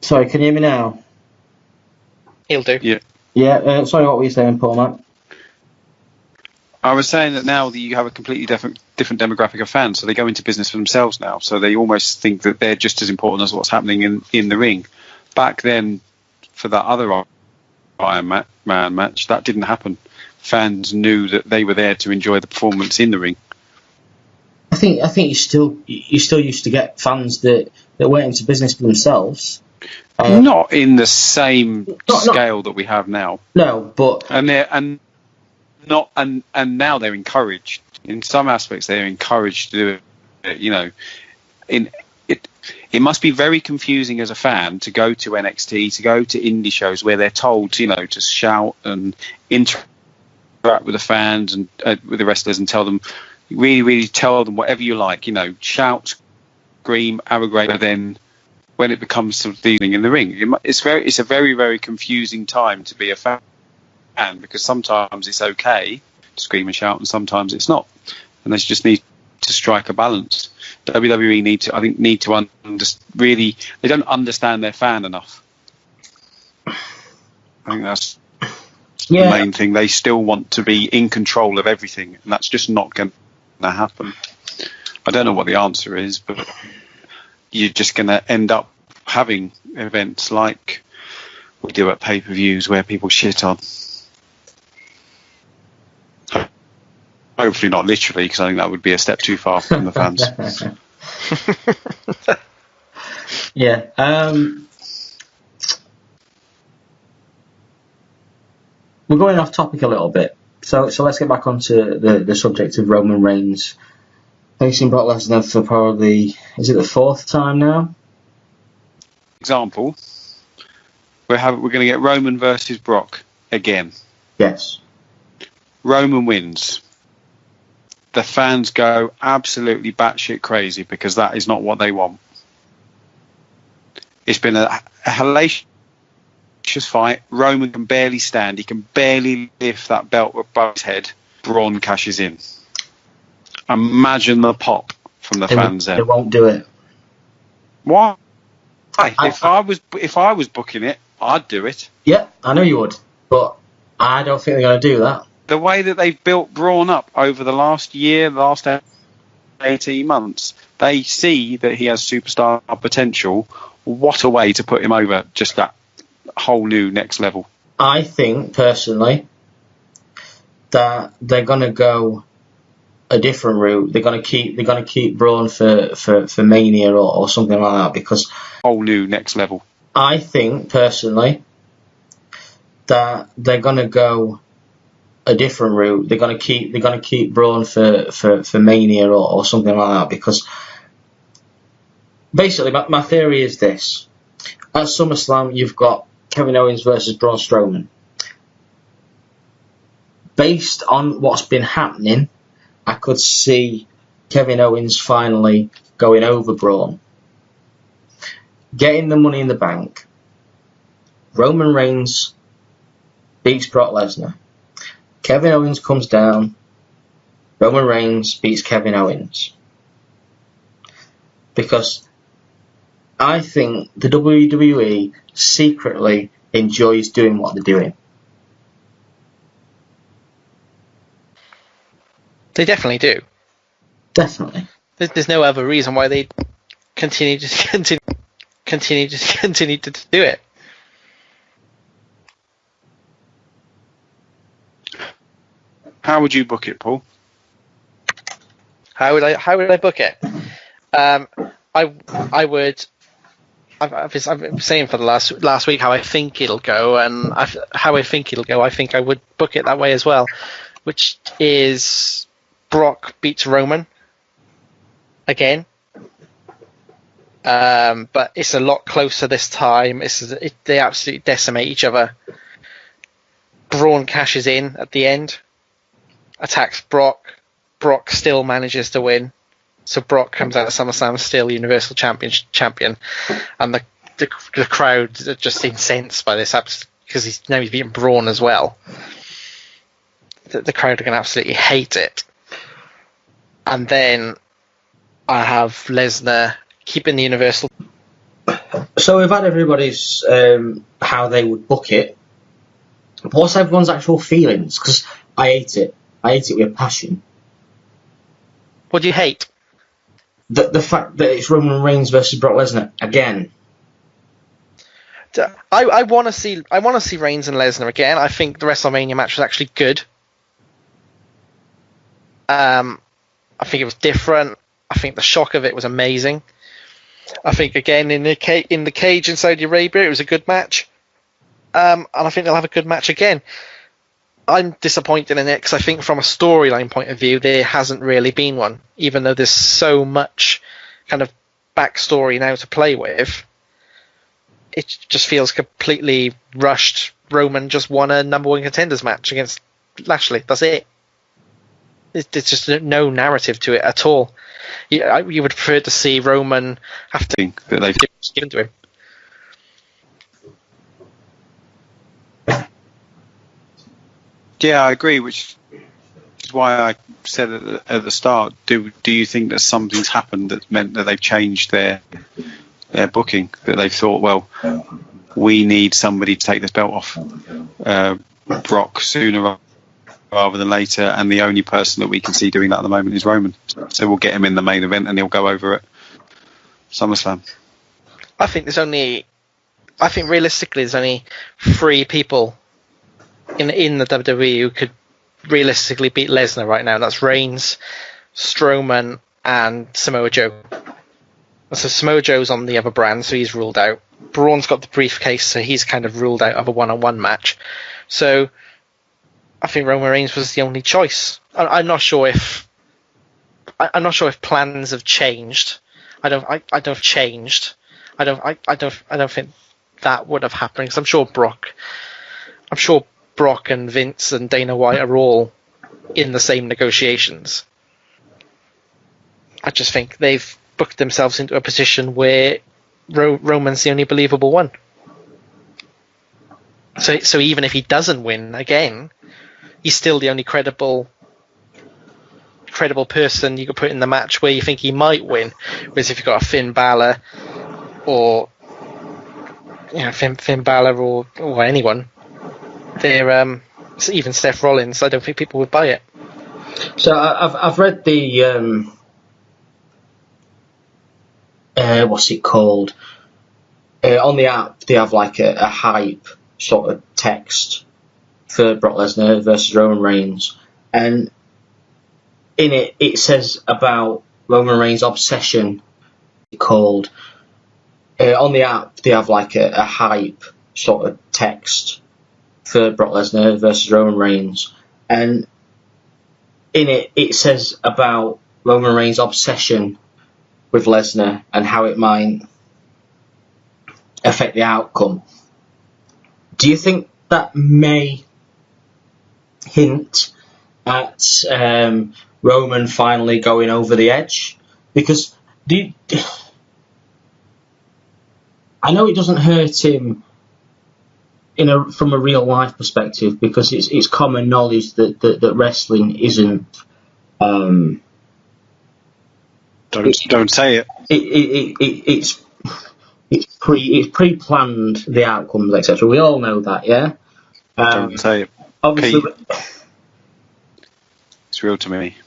Sorry, can you hear me now? He'll do. Yeah. Yeah. Sorry, what were you saying, Paul, Matt? I was saying that now that you have a completely different demographic of fans, so they go into business for themselves now. So they almost think that they're just as important as what's happening in the ring. Back then, for that other Iron Man match, that didn't happen. Fans knew that they were there to enjoy the performance in the ring. I think you still used to get fans that went into business for themselves. Not in the same scale that we have now. No, but and now they're encouraged. In some aspects, they're encouraged to do it. You know, it must be very confusing as a fan to go to NXT, to go to indie shows where they're told, to shout and interact with the fans and with the wrestlers and tell them, really tell them whatever you like. Shout, scream, arrogate. But then when it becomes something in the ring, it's a very, very confusing time to be a fan. Because sometimes it's okay to scream and shout, and sometimes it's not, and they just need to strike a balance. WWE need to really. They don't understand their fan enough. I think that's the main thing. They still want to be in control of everything, and that's just not going to happen. I don't know what the answer is, but you're just going to end up having events like we do at pay-per-views where people shit on. Hopefully not literally, because I think that would be a step too far from the fans. Yeah. We're going off topic a little bit, so let's get back onto the subject of Roman Reigns facing Brock Lesnar for probably, is it the 4th time now? Example, we're going to get Roman versus Brock again. Yes. Roman wins. The fans go absolutely batshit crazy because that is not what they want. It's been a hellacious fight. Roman can barely stand. He can barely lift that belt above his head. Braun cashes in. Imagine the pop from the fans there. They won't do it. Why? If I was booking it, I'd do it. Yeah, I know you would, but I don't think they're going to do that. The way that they've built Braun up over the last 18 months, they see that he has superstar potential what a way to put him over, just that whole new next level. I think personally that they're going to go a different route. They're going to keep Braun for Mania or something like that, because whole new next level. I think personally that they're going to go a different route. They're going to keep Braun for Mania or something like that, because basically my theory is this: at SummerSlam you've got Kevin Owens versus Braun Strowman. Based on what's been happening, I could see Kevin Owens finally going over Braun, getting the Money in the Bank. Roman Reigns beats Brock Lesnar. Kevin Owens comes down. Roman Reigns beats Kevin Owens. Because I think the WWE secretly enjoys doing what they're doing. They definitely do. Definitely. There's no other reason why they continue to do it. How would you book it, Paul? How would I book it? I would. I've been saying for the last week how I think it'll go, and how I think it'll go. I think I would book it that way as well, which is Brock beats Roman again, but it's a lot closer this time. They absolutely decimate each other. Braun cashes in at the end, attacks Brock. Brock still manages to win, so Brock comes out of SummerSlam still Universal Champion, and the crowd are just incensed by this because he's beaten Braun as well. The crowd are going to absolutely hate it. And then I have Lesnar keeping the Universal. So we've had everybody's how they would book it. What's everyone's actual feelings? Because I hate it. I hate it with passion. What do you hate? The fact that it's Roman Reigns versus Brock Lesnar again. I want to see Reigns and Lesnar again. I think the WrestleMania match was actually good. I think it was different. I think the shock of it was amazing. I think again in the cage in Saudi Arabia it was a good match, and I think they'll have a good match again. I'm disappointed in it because I think from a storyline point of view there hasn't really been one, even though there's so much kind of backstory now to play with. It just feels completely rushed. Roman just won a number one contenders match against Lashley. That's it. There's just no narrative to it at all. You would prefer to see Roman have to that they've given to him. Yeah, I agree, which is why I said at the start, do you think that something's happened that meant that they've changed their booking, that they've thought, well, we need somebody to take this belt off Brock sooner rather than later, and the only person that we can see doing that at the moment is Roman. So we'll get him in the main event and he'll go over at SummerSlam. I think realistically there's only 3 people in the WWE who could realistically beat Lesnar right now, and that's Reigns, Strowman, and Samoa Joe. So Samoa Joe's on the other brand, so he's ruled out. Braun's got the briefcase, so he's kind of ruled out of a one-on-one match. So I think Roman Reigns was the only choice. I'm not sure if plans have changed. I don't think that would have happened, because I'm sure Brock and Vince and Dana White are all in the same negotiations. I just think they've booked themselves into a position where Roman's the only believable one. So even if he doesn't win again, he's still the only credible person you could put in the match where you think he might win. Whereas if you've got a Finn Balor or Finn Balor or anyone, they're even Seth Rollins, I don't think people would buy it. So I've read the what's it called? on the app they have like a hype sort of text for Brock Lesnar versus Roman Reigns, and in it says about Roman Reigns' obsession. Called on the app they have like a hype sort of text for Brock Lesnar versus Roman Reigns, and in it says about Roman Reigns' obsession with Lesnar and how it might affect the outcome. Do you think that may hint at Roman finally going over the edge? Because I know it doesn't hurt him from a real life perspective, because it's common knowledge that wrestling isn't. Don't say it. It's pre-planned, the outcomes, etc. We all know that, yeah. Don't say it. Obviously, it's real to me.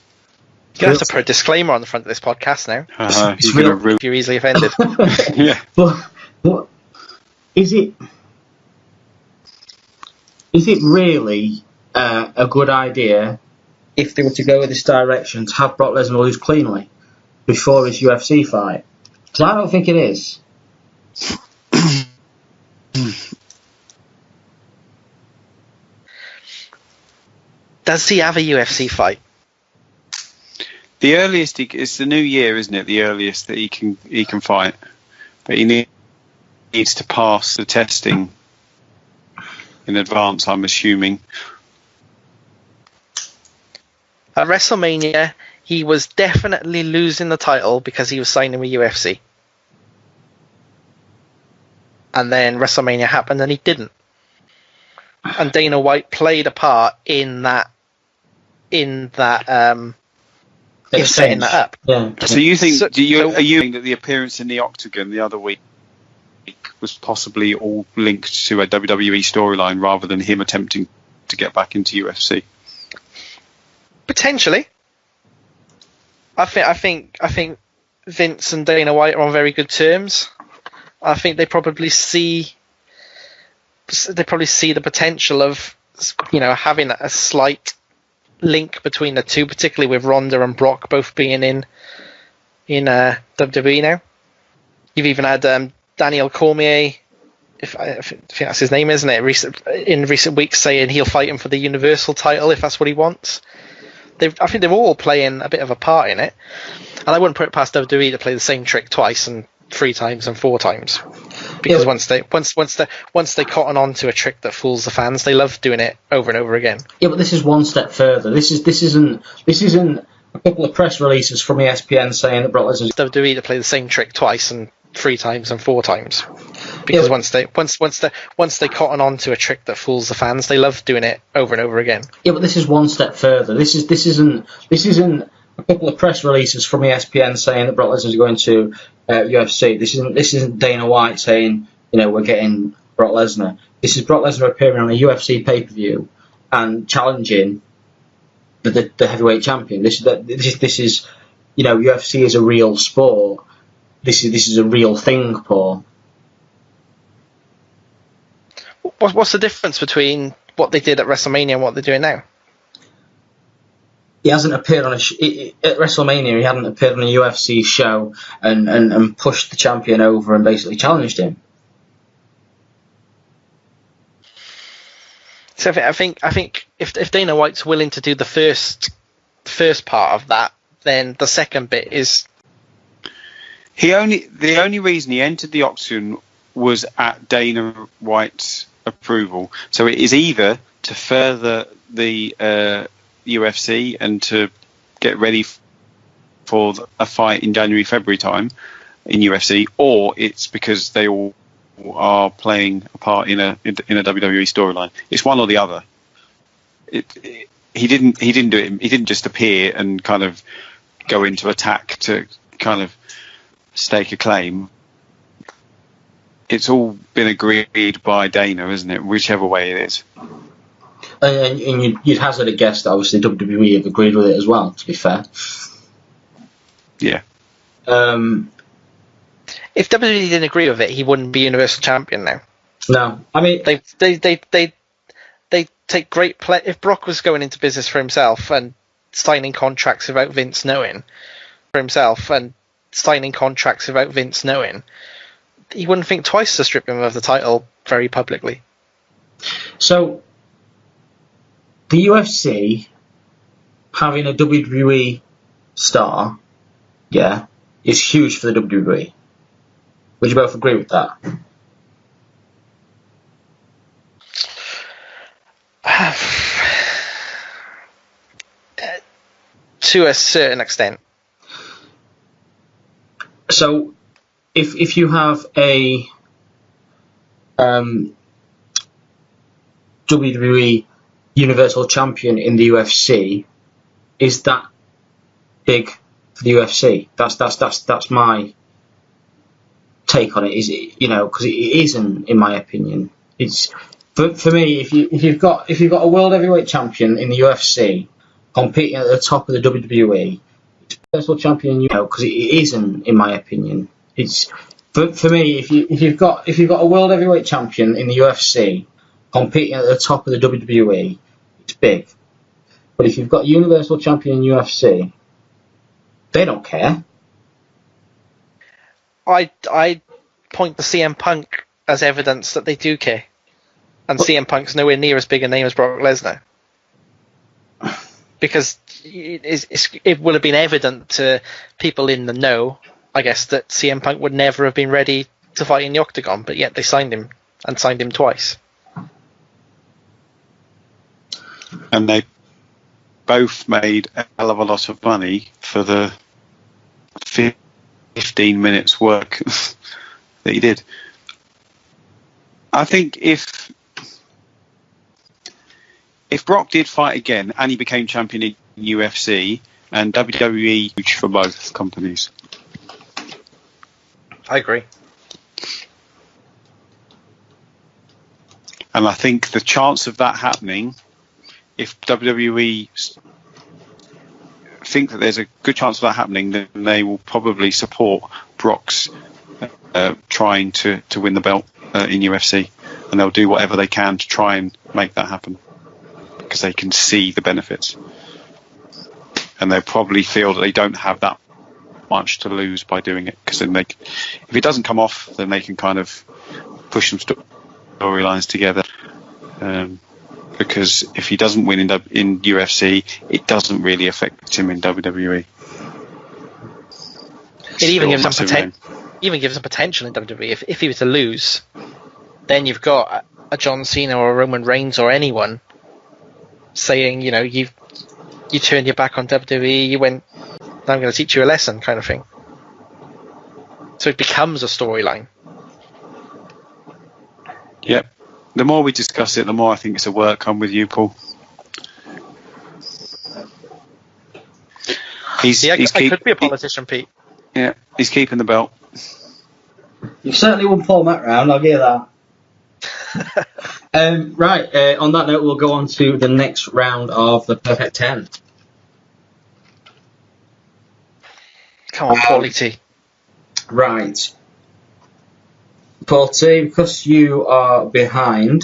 You're going to have to put a disclaimer on the front of this podcast now. If you're easily offended. Yeah. But is it really a good idea, if they were to go with this direction, to have Brock Lesnar lose cleanly before his UFC fight? Because I don't think it is. Does he have a UFC fight? The earliest it's the new year, isn't it? The earliest that he can fight, but he needs to pass the testing in advance, I'm assuming. At WrestleMania, he was definitely losing the title because he was signing with UFC. And then WrestleMania happened and he didn't. And Dana White played a part in setting that up. Yeah. So you think are you think that the appearance in the Octagon the other week was possibly all linked to a WWE storyline rather than him attempting to get back into UFC? Potentially. I think Vince and Dana White are on very good terms. I think they probably see the potential of, having a slight link between the two, particularly with Ronda and Brock both being in WWE now. You've even had Daniel Cormier, I think that's his name, isn't it? In recent weeks, saying he'll fight him for the Universal title if that's what he wants. I think they're all playing a bit of a part in it, and I wouldn't put it past WWE to play the same trick twice and 3 times and 4 times, because once they cotton on to a trick that fools the fans, they love doing it over and over again. Yeah, but this is one step further. This isn't a couple of press releases from ESPN saying that Brock Lesnar WWE to play the same trick twice and 3 times and 4 times, because once they cotton on to a trick that fools the fans, they love doing it over and over again. Yeah, but this is one step further. This isn't a couple of press releases from ESPN saying that Brock Lesnar is going to UFC. This isn't Dana White saying, we're getting Brock Lesnar. This is Brock Lesnar appearing on a UFC pay-per-view and challenging the heavyweight champion. This is UFC is a real sport. This is a real thing, Paul. What's the difference between what they did at WrestleMania and what they're doing now? He hasn't appeared on at WrestleMania. He hadn't appeared on a UFC show and pushed the champion over and basically challenged him. So I think if Dana White's willing to do the first part of that, then the second bit is. The only reason he entered the Octagon was at Dana White's approval. So it is either to further the UFC and to get ready for a fight in January, February time in UFC, or it's because they all are playing a part in a WWE storyline. It's one or the other. He didn't do it. He didn't just appear and kind of go into attack to kind of stake a claim. It's all been agreed by Dana, isn't it? Whichever way it is. And you'd hazard a guess that obviously WWE have agreed with it as well, to be fair. Yeah. If WWE didn't agree with it, he wouldn't be Universal Champion now. No, I mean they take great play. If Brock was going into business for himself and signing contracts without Vince knowing, he wouldn't think twice to strip him of the title very publicly. So the UFC having a WWE star, yeah, is huge for the WWE. Would you both agree with that? To a certain extent. So, if you have a WWE Universal Champion in the UFC, is that big for the UFC? That's my take on it. Is it, because it isn't, in my opinion. It's for me. If you've got a world heavyweight champion in the UFC competing at the top of the WWE, it's Universal Champion, because it isn't, in my opinion. It's for me. If you've got a world heavyweight champion in the UFC competing at the top of the WWE, it's big. But if you've got a Universal Champion in UFC, they don't care. I point to CM Punk as evidence that they do care. And CM Punk's nowhere near as big a name as Brock Lesnar. Because it would have been evident to people in the know, I guess, that CM Punk would never have been ready to fight in the Octagon, but yet they signed him, and signed him twice. And they both made a hell of a lot of money for the 15 minutes work that he did. I think if Brock did fight again and he became champion in UFC, and WWE huge for both companies. I agree. And I think the chance of that happening, if WWE think that there's a good chance of that happening, then they will probably support Brock's trying to win the belt in UFC, and they'll do whatever they can to try and make that happen because they can see the benefits, and they probably feel that they don't have that much to lose by doing it, because then if it doesn't come off, then they can kind of push some storylines together. Because if he doesn't win in UFC, it doesn't really affect him in WWE. It even gives him potential in WWE. If he was to lose, then you've got a John Cena or a Roman Reigns or anyone saying, you turned your back on WWE, you went, I'm going to teach you a lesson, kind of thing. So it becomes a storyline. Yep. The more we discuss it, the more I think it's a work. I'm with you, Paul. I could be a politician, Pete. Yeah, he's keeping the belt. You've certainly won Paul Matt round, I'll give that. Right, on that note, we'll go on to the next round of the Perfect 10. Come on, Paulie T. Right. Paul T, because you are behind,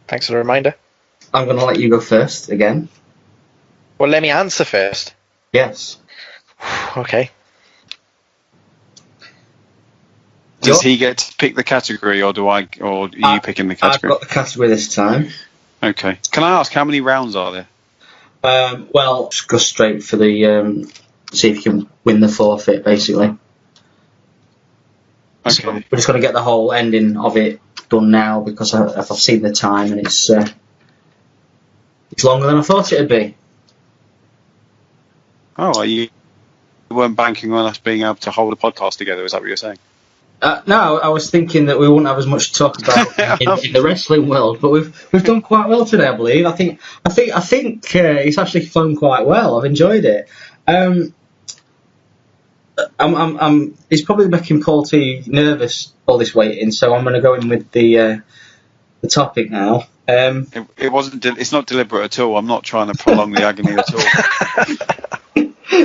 thanks for the reminder. I'm going to let you go first again. Well, let me answer first. Yes. Okay. Does he get to pick the category, or are you picking the category? I've got the category this time. Okay. Can I ask, how many rounds are there? Well, just go straight for the see if you can win the forfeit, basically. Okay. So we're just going to get the whole ending of it done now, because I've seen the time and it's longer than I thought it'd be. Oh, you weren't banking on us being able to hold a podcast together? Is that what you're saying? No, I was thinking that we wouldn't have as much to talk about in the wrestling world, but we've done quite well today, I believe. I think it's actually flown quite well. I've enjoyed it. It's probably making Paul T nervous, all this waiting, so I'm going to go in with the topic now. It wasn't. It's not deliberate at all. I'm not trying to prolong the agony at all.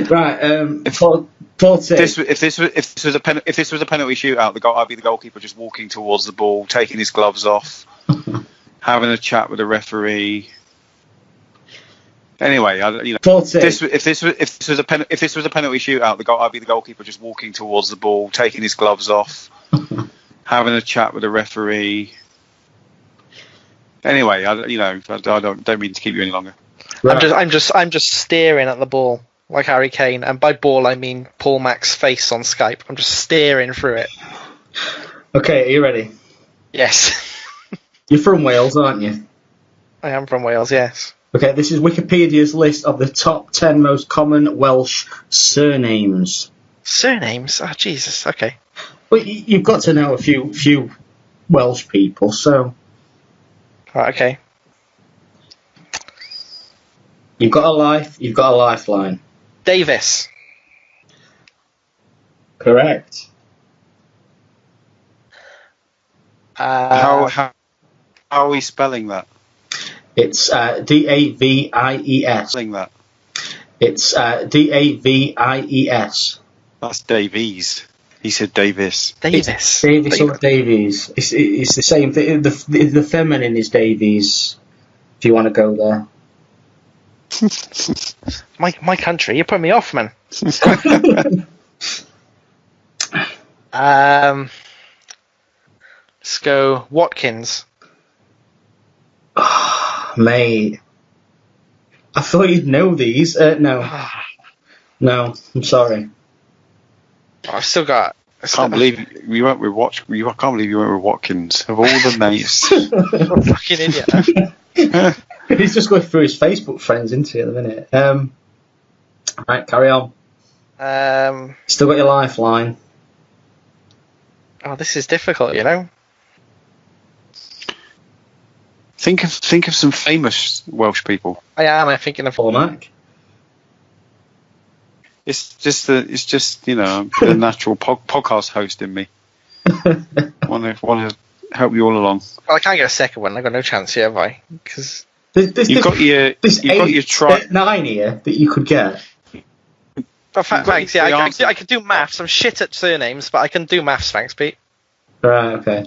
Right, 40. If this was a penalty shootout, I'd be the goalkeeper just walking towards the ball, taking his gloves off, having a chat with the referee. Anyway, 40. If this was a penalty shootout, I'd be the goalkeeper just walking towards the ball, taking his gloves off, having a chat with the referee. Anyway, I don't mean to keep you any longer. Right. I'm just staring at the ball like Harry Kane, and by ball I mean Paul Mack's face on Skype. I'm just staring through it. Okay, are you ready? Yes. You're from Wales, aren't you? I am from Wales, yes. Okay, this is Wikipedia's list of the top 10 most common Welsh surnames. Surnames? Oh, Jesus, okay. Well, you've got to know a few Welsh people, so... Right, okay. You've got a lifeline. Davis. Correct. How are we spelling that? It's Davies. Spelling that. It's Davies. That's Davies. He said Davis. Davis. Davis or Davies. It's the same thing. The feminine is Davies. If you want to go there. My country, you put me off, man. Let's go Watkins. Mate, I thought you'd know these. No, I'm sorry. I've still got. I can't believe you went with Watkins of all the names. Fucking idiot. He's just going through his Facebook friends, isn't he, at the minute? Right, carry on. Still got your lifeline. Oh, this is difficult, you know. Think of some famous Welsh people. I'm thinking of Paul Mack. It's just the natural podcast host in me. Want to help you all along. Well, I can't get a second one. I've got no chance here, have I? Because you've got your try 9 here that you could get. But thanks, yeah, I can do maths. I'm shit at surnames, but I can do maths. Thanks, Pete. Right, okay.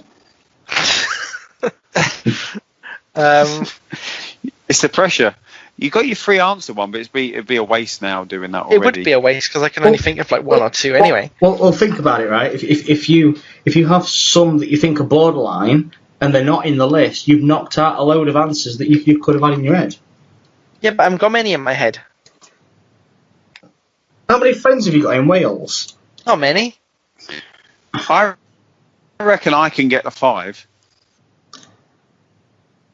It's the pressure. You got your free answer one, but it'd be a waste now doing that already. It would be a waste because I can only think of like one or two anyway. Well, think about it, right? If you have some that you think are borderline and they're not in the list, you've knocked out a load of answers that you could have had in your head. Yeah, but I've got many in my head. How many friends have you got in Wales? Not many. I reckon I can get the 5.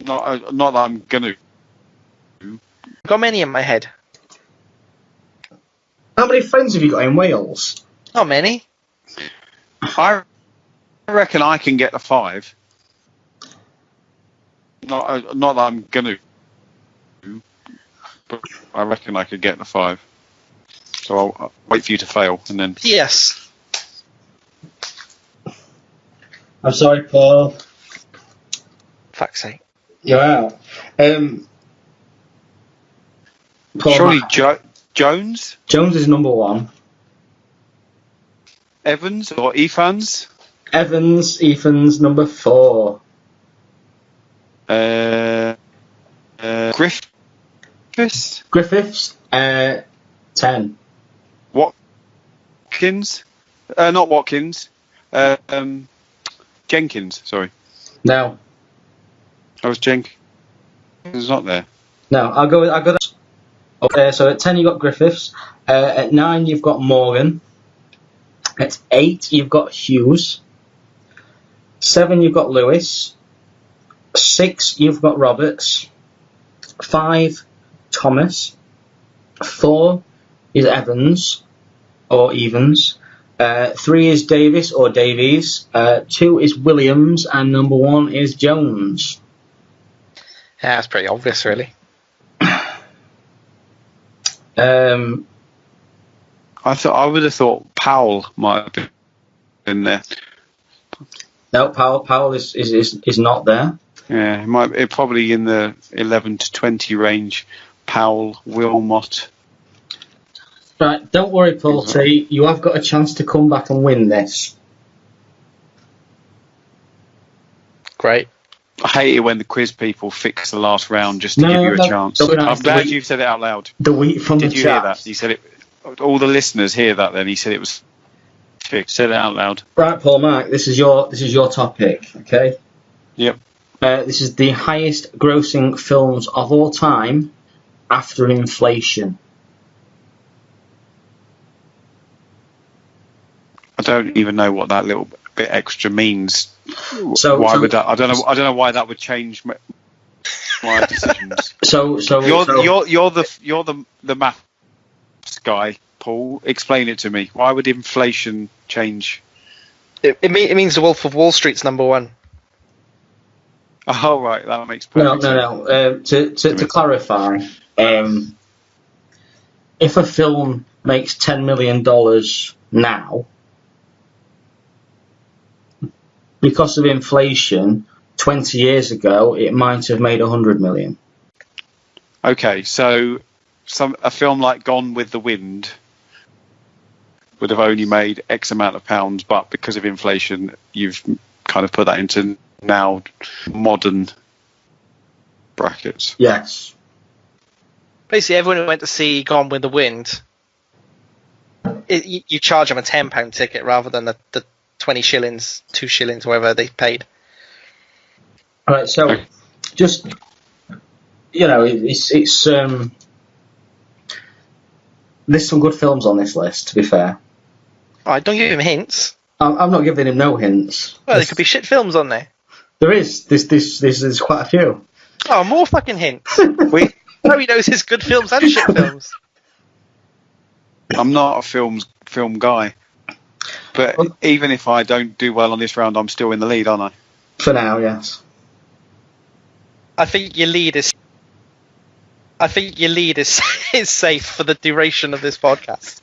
Not that I'm gonna. Got many in my head. How many friends have you got in Wales? Not many. I reckon I can get the 5. Not that I'm gonna. But I reckon I could get the 5. So I'll wait for you to fail and then. Yes. I'm sorry, Paul. Fuck's sake. You're out. Paul Surely Jones? Jones is number 1. Evans or Evans? Ethan's number 4. Griffiths? 10. Watkins? Not Watkins. Jenkins, sorry. No. I was Jenkins. It's not there. No, I'll go. Okay, so at 10 you've got Griffiths. At 9 you've got Morgan. At 8 you've got Hughes. 7 you've got Lewis. 6 you've got Roberts. 5 Thomas. 4 is Evans or Evans. 3 is Davis or Davies. 2 is Williams, and number 1 is Jones. Yeah, that's pretty obvious, really. I would have thought Powell might have been there. No, Powell is not there. Yeah, it probably in the 11 to 20 range. Powell, Wilmot. Right, don't worry, Paul T. You have got a chance to come back and win this. Great. I hate it when the quiz people fix the last round just to give you a chance. I'm glad you said it out loud. The wheat from Did the you chat. hear that? He said it. All the listeners hear that. Then he said it was fixed. Said it out loud. Right, Paul, Mark. This is your topic. Okay. Yep. This is the highest grossing films of all time after inflation. I don't even know what that little bit extra means. So would that? I don't know why that would change my decisions. So you're the maths guy, Paul. Explain it to me. Why would inflation change? It means The Wolf of Wall Street's number one. Oh right, that makes perfect sense. No. To clarify, if a film makes $10 million now, because of inflation, 20 years ago, it might have made 100 million. Okay, so a film like Gone with the Wind would have only made X amount of pounds, but because of inflation, you've kind of put that into now modern brackets. Yes. Basically, everyone who went to see Gone with the Wind, you charge them a £10 ticket rather than the 20 shillings, 2 shillings, whatever they paid. All right, so just, it's there's some good films on this list, to be fair. All right, don't give him hints. I'm not giving him no hints. Well, there could be shit films on there. There is. There's quite a few. Oh, more fucking hints. Nobody knows his good films and shit films. I'm not a film guy. But even if I don't do well on this round, I'm still in the lead, aren't I? For now, yes. I think your lead is is safe for the duration of this podcast.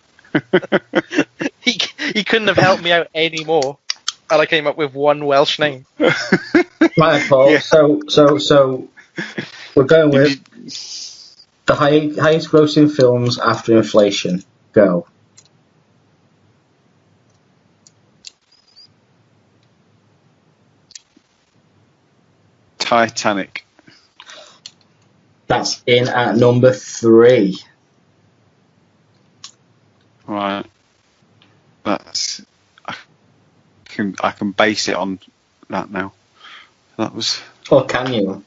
He couldn't have helped me out any more, and I came up with one Welsh name. Right, Paul. Yeah. So we're going with the highest grossing films after inflation. Go. Titanic. That's in at number 3. Right. That's I can base it on that now. That was. Or can you?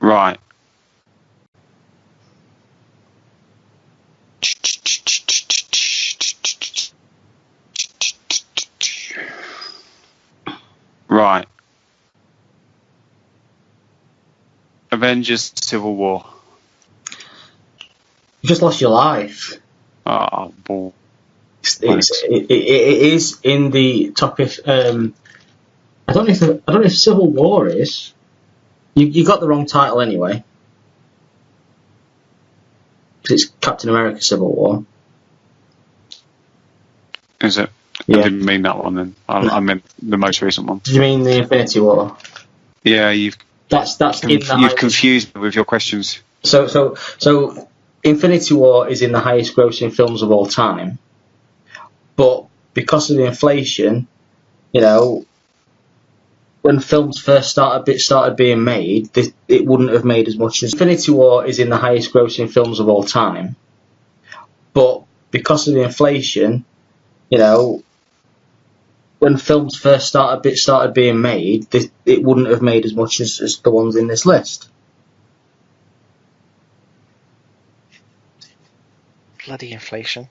Right. Right. Avengers Civil War. You just lost your life. Oh, bull. It is in the top. I don't know if Civil War is. You got the wrong title anyway. Because it's Captain America Civil War. Is it? Yeah. I didn't mean that one then. I meant the most recent one. Did you mean the Infinity War? Yeah, you've confused me with your questions. So Infinity War is in the highest grossing films of all time. But because of the inflation, when films first started being made, it wouldn't have made as much as Infinity War is in the highest grossing films of all time. But because of the inflation, when films first started being made, it wouldn't have made as much as the ones in this list. Bloody inflation.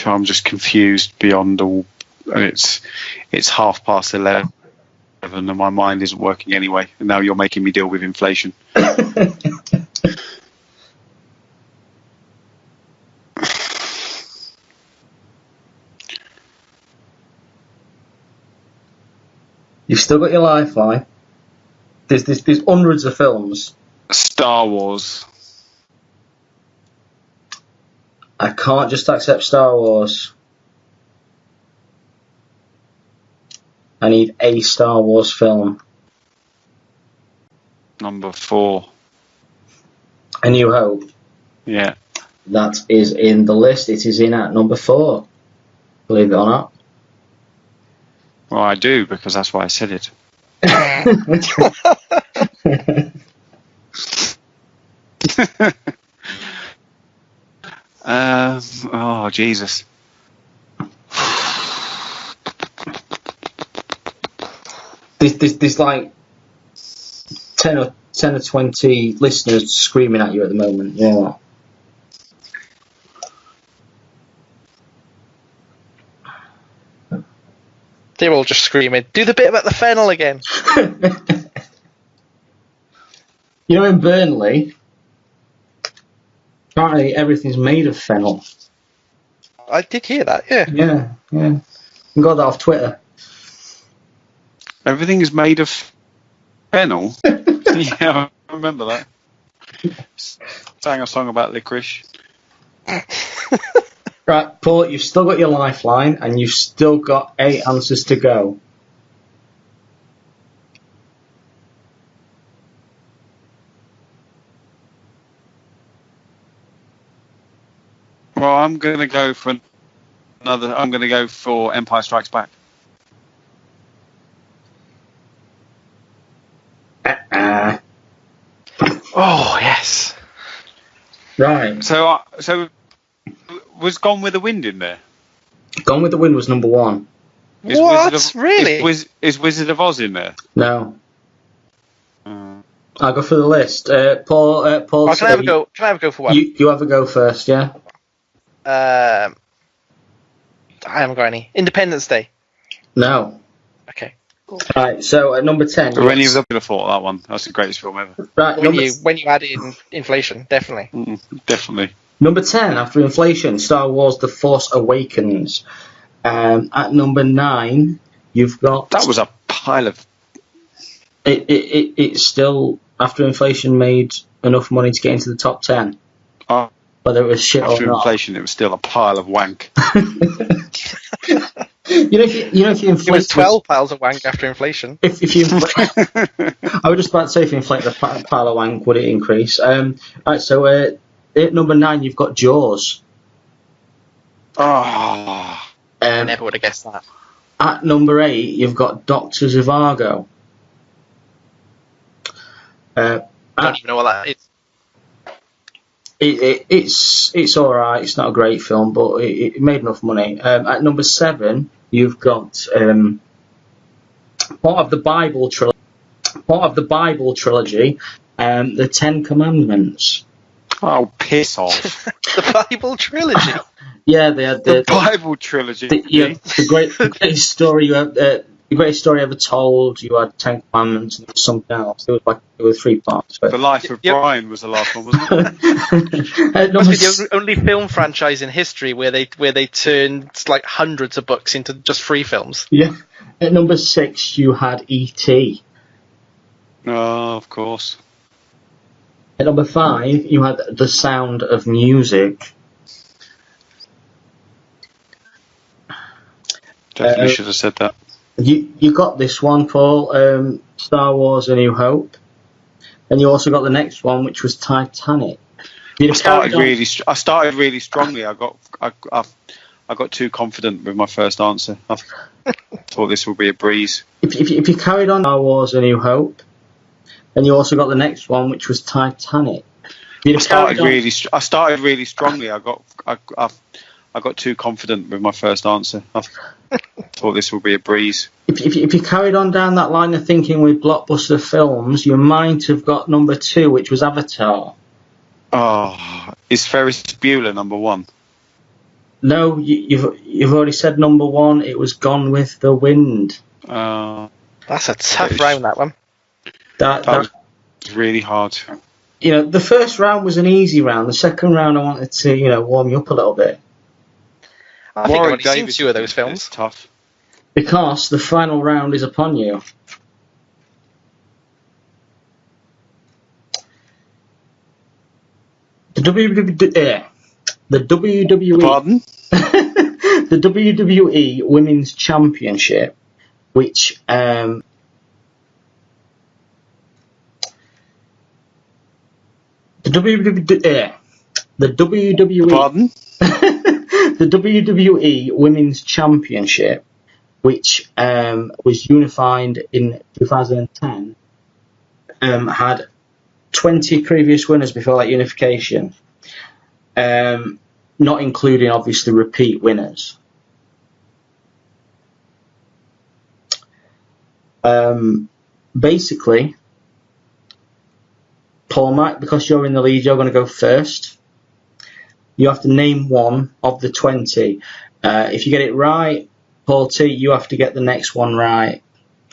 I'm just confused beyond all. And it's 11:30, and my mind isn't working anyway. And now you're making me deal with inflation. You've still got your lifeline. There's hundreds of films. Star Wars. I can't just accept Star Wars. I need a Star Wars film. Number 4. A New Hope. Yeah. That is in the list. It is in at number 4. Believe it or not. Well, I do, because that's why I said it. Oh, Jesus. There's like 10 or 20 listeners screaming at you at the moment. Yeah. They're all just screaming, do the bit about the fennel again. You know, in Burnley, apparently everything's made of fennel. I did hear that, yeah. Yeah. You got that off Twitter. Everything is made of fennel? Yeah, I remember that. Sang a song about licorice. Right, Paul, you've still got your lifeline, and you've still got 8 answers to go. Well, I'm going to go for another. I'm going to go for Empire Strikes Back. Oh, yes. Right. So was Gone with the Wind in there? Gone with the Wind was number 1. What? Really? Is Wizard of Oz in there? No. I'll go for the list. Paul. Can I have a go? Can I have a go for one? You have a go first, yeah. I haven't got any. Independence Day. No. Okay. Cool. Right. So at number 10. Or any of them would have thought that one. That's the greatest film ever. Right. When you add in inflation, definitely. Definitely. Number 10, after inflation, Star Wars: The Force Awakens. At number 9, you've got. That was a pile of. It's still, after inflation, made enough money to get into the top 10. Whether it was shit or not. After inflation, it was still a pile of wank. If you inflate. It was 12 piles of wank after inflation. If you, I was just about to say, if you inflate the pile of wank, would it increase? Right. So at number 9, you've got Jaws. Oh. I never would have guessed that. At number 8, you've got Dr. Zhivago. I don't even know what that is. It's all right. It's not a great film, but it made enough money. At number 7, you've got part of the Bible trilogy, the 10 Commandments. Oh, piss off! The Bible trilogy. Yeah, they had the Bible trilogy. The greatest story you have. The greatest story ever told. You had 10 Commandments and there was something else. There were 3 parts. But The Life of Brian was the last one, wasn't it? It must be the only film franchise in history where they turned like hundreds of books into just 3 films. Yeah. At number 6, you had E.T. Oh, of course. At number 5, you had The Sound of Music. Definitely should have said that. You got this one, Paul. Star Wars: A New Hope, and you also got the next one, which was Titanic. I started really strongly. I got too confident with my first answer. I thought this would be a breeze. If you carried on Star Wars: A New Hope, and you also got the next one, which was Titanic. I started really strongly. I got too confident with my first answer. I thought this would be a breeze. If you carried on down that line of thinking with blockbuster films, you might have got number 2, which was Avatar. Oh, is Ferris Bueller number 1? No, you've already said number 1. It was Gone with the Wind. That's a tough round, that one. That was really hard. The first round was an easy round. The second round, I wanted to, warm you up a little bit. I think I've only seen 2 of those films. It's tough. Because the final round is upon you. The The WWE. Pardon? The WWE Women's Championship, which the WWE. Pardon? The WWE Women's Championship, which was unified in 2010, had 20 previous winners before that unification, not including obviously repeat winners. Basically, Paul, Mike, because you're in the lead, you're going to go first. You have to name one of the 20. If you get it right, Paul T, you have to get the next one right,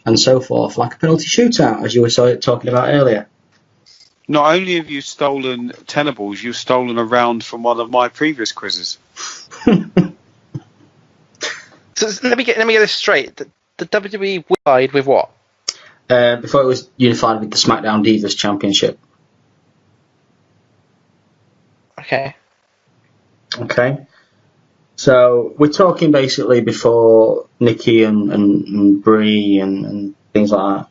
and so forth, like a penalty shootout, as you were talking about earlier. Not only have you stolen tenables, you've stolen a round from one of my previous quizzes. So let me get this straight. The WWE unified with what? Before it was unified with the SmackDown Divas Championship. Okay. So we're talking basically before Nikki and Brie and things like that.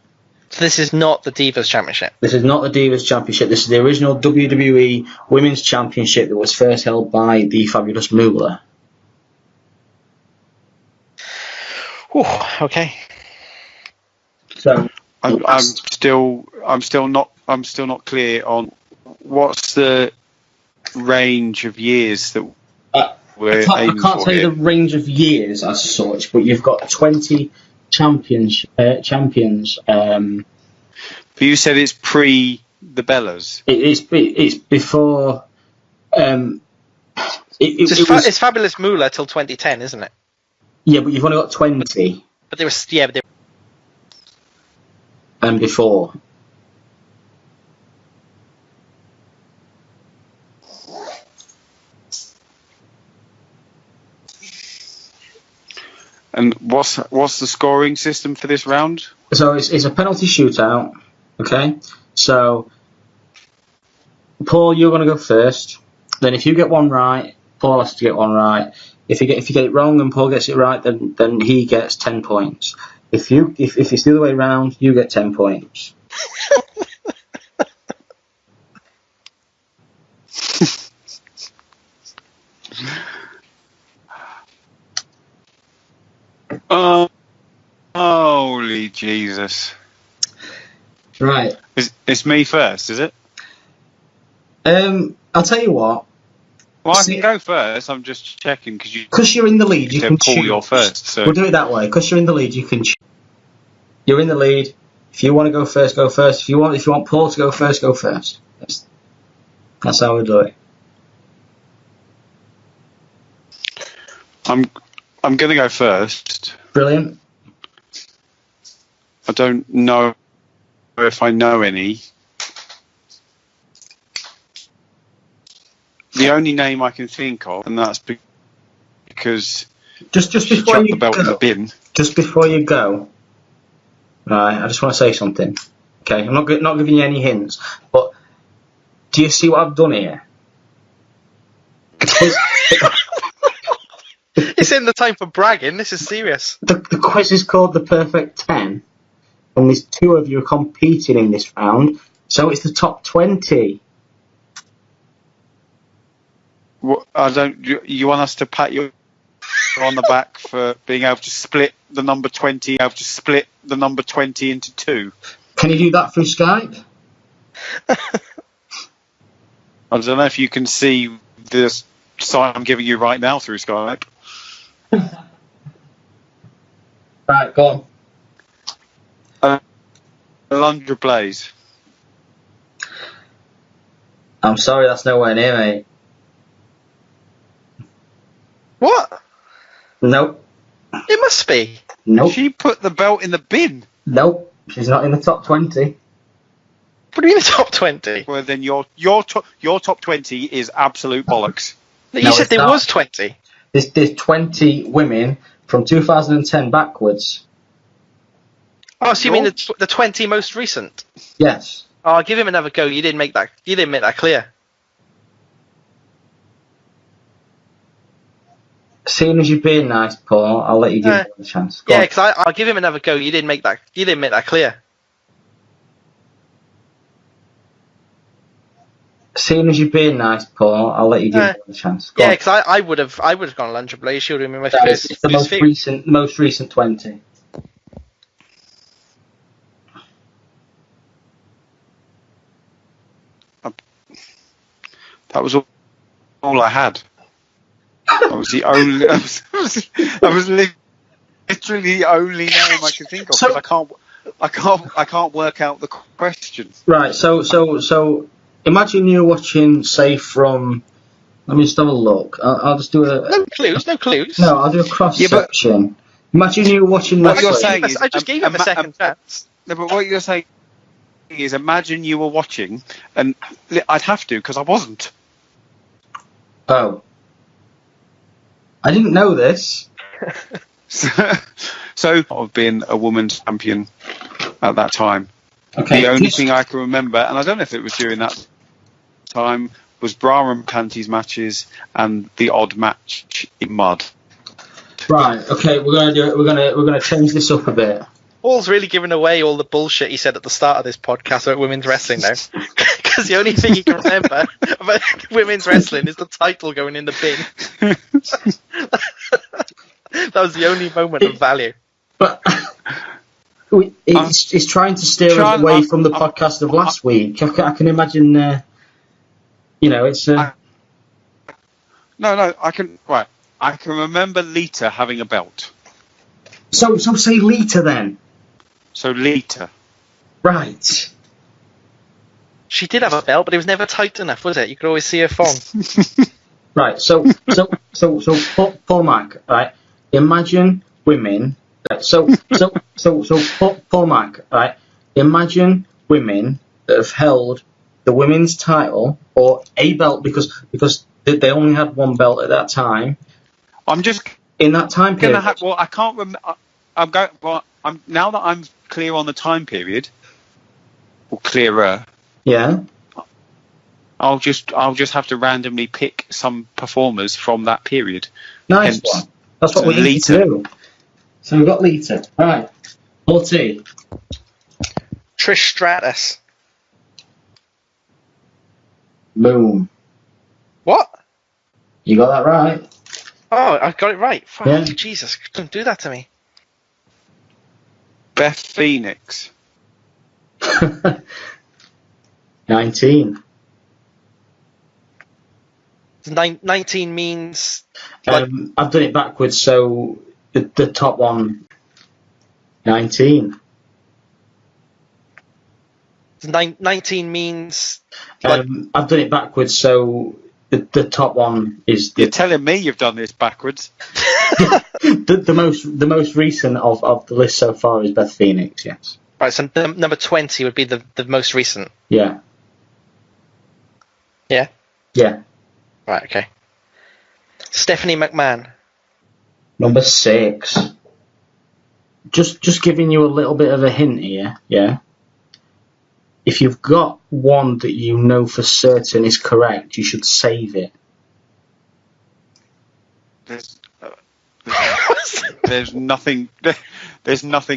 So this is not the Divas Championship? This is not the Divas Championship. This is the original WWE Women's Championship that was first held by the fabulous Moolah. Okay. So I'm still not clear on what's the range of years that we're aiming for. I can't tell you the range of years as such, but you've got 20 champions. But you said it's pre the Bellas. It's before. It's Fabulous Moolah till 2010, isn't it? Yeah, but you've only got 20. But there was And before. And what's the scoring system for this round? So it's a penalty shootout. Okay. So Paul, you're going to go first. Then if you get one right, Paul has to get one right. If you get it wrong and Paul gets it right, then he gets 10 points. If it's the other way around, you get 10 points. Oh, holy Jesus! Right. It's me first, is it? I'll tell you what. Well, I can go first. I'm just checking because you're in the lead. You can Paul, choose. you're first. So we'll do it that way. Because you're in the lead, you can choose. You're in the lead. If you want to go first, go first. If you want Paul to go first, go first. That's how we do it. I'm going to go first. Brilliant. I don't know if I know any. The only name I can think of, and that's because just before you the belt in the bin. Just before you go, right? I just want to say something. Okay, I'm not giving you any hints, but do you see what I've done here? It's in the time for bragging. This is serious. The quiz is called the Perfect 10, and there's 2 of you competing in this round, so it's the top 20. Well, you want us to pat you on the back for being able to split the number 20 into 2? Can you do that through Skype? I don't know if you can see this sign I'm giving you right now through Skype. Right, go on. Alundra Blaze. I'm sorry, that's nowhere near, mate. What? Nope. It must be. Nope. She put the belt in the bin. Nope. She's not in the top 20. What do you mean the top 20? Well, then your top 20 is absolute bollocks. You said there was 20. There's 20 women from 2010 backwards. Oh, so you mean the 20 most recent? Yes. Oh, give him another go. You didn't make that clear. Seeing as you're being nice, Paul, I'll let you give him a chance. Go on. because I'll give him another go. You didn't make that. You didn't make that clear. Seeing as you're being nice, Paul, I'll let you give him a chance. Go on. Because I would have gone Lunch Blade. She would have been my It's first. the most recent 20. That was all I had. That was the only. That was literally the only name I could think of. So- I can't work out the question. Right. So imagine you're watching, say, from. Let me just have a look. I'll just do a. No clues. No, I'll do a cross section. Imagine you were watching What wrestling. you're saying is, I just gave him a second chance. No, but what you're saying is, imagine you were watching, and I'd have to because I wasn't. Oh. I didn't know this. So of being a women's champion at that time. Okay. The only thing I can remember, and I don't know if it was during that time, was bra and panties matches and the odd match in mud. Right. Okay. We're gonna do it. We're gonna change this up a bit. Paul's really giving away all the bullshit he said at the start of this podcast about women's wrestling now. Because the only thing he can remember about women's wrestling is the title going in the bin. That was the only moment of value. But it's trying to steer us away from the podcast of last week. I can imagine. It's. No, I can. Right, I can remember Lita having a belt. So say Lita then. So Lita. Right. She did have a belt, but it was never tight enough, was it? You could always see her thong. Right. So Paul Mac. Right. Imagine women. Right, so Paul Mac. Right. Imagine women that have held the women's title or a belt because they only had one belt at that time. I'm just in that time period. I can't remember. I'm going. Well, now that I'm clear on the time period, or clearer. Yeah. I'll just have to randomly pick some performers from that period. Nice one. That's what we need to do. So we've got Lita. All right. 14. Trish Stratus. Boom. What? You got that right. Oh, I got it right. Fuck, yeah. Jesus, don't do that to me. Beth Phoenix. 19. 19 means... I've done it backwards, so the top one... 19. 19 means... I've done it backwards, so the top one is... You're telling me you've done this backwards? the most recent of the list so far is Beth Phoenix, yes. Right, so number 20 would be the most recent. Yeah. Yeah? Yeah. Right, okay. Stephanie McMahon. Number 6. Just giving you a little bit of a hint here, yeah? If you've got one that you know for certain is correct, you should save it. There's nothing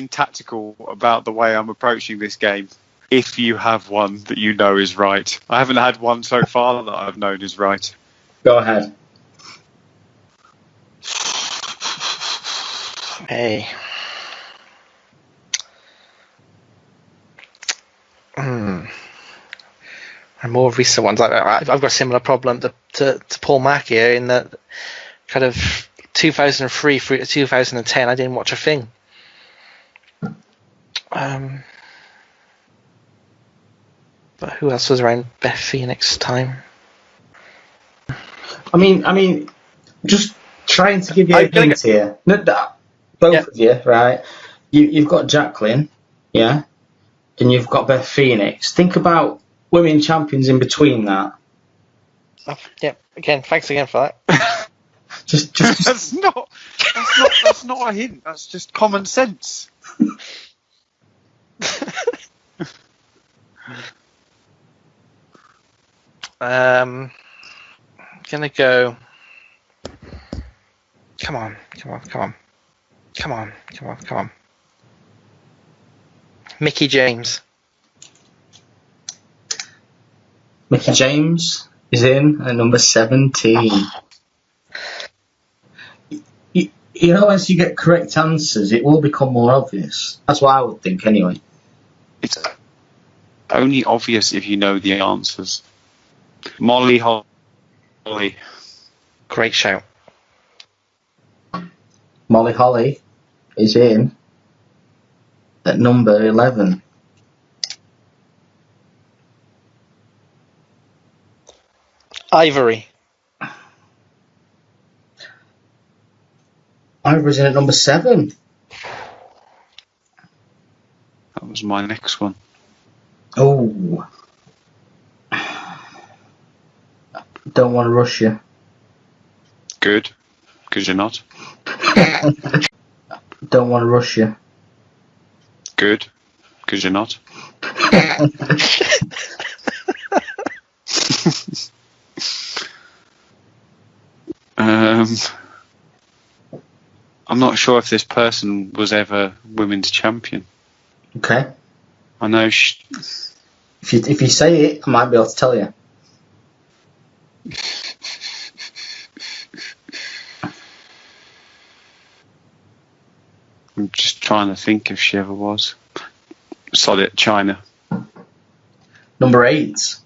tactical about the way I'm approaching this game. If you have one that you know is right. I haven't had one so far that I've known is right. Go ahead. Hey. And more recent ones. I've got a similar problem to Paul Mack here in that kind of 2003 through to 2010 I didn't watch a thing. But who else was around Beth Phoenix time? I mean, just trying to give you a hint here. Both of you, right? You've got Jacqueline, yeah, and you've got Beth Phoenix. Think about women champions in between that. Yeah. Again, thanks again for that. just that's not a hint. That's just common sense. Gonna go Come on. Mickey James. Mickey James is in at number 17. You know, as you get correct answers, it will become more obvious. That's what I would think, anyway. It's only obvious if you know the answers. Molly Holly. Great shout. Molly Holly is in at number 11. Ivory. Ivory's in at number 7. That was my next one. Oh. Don't want to rush you. Good, because you're not. Don't want to rush you. Good, because you're not. I'm not sure if this person was ever women's champion. Okay. I know. If you say it, I might be able to tell you. I'm just trying to think if she ever was. Solid China. Number 8.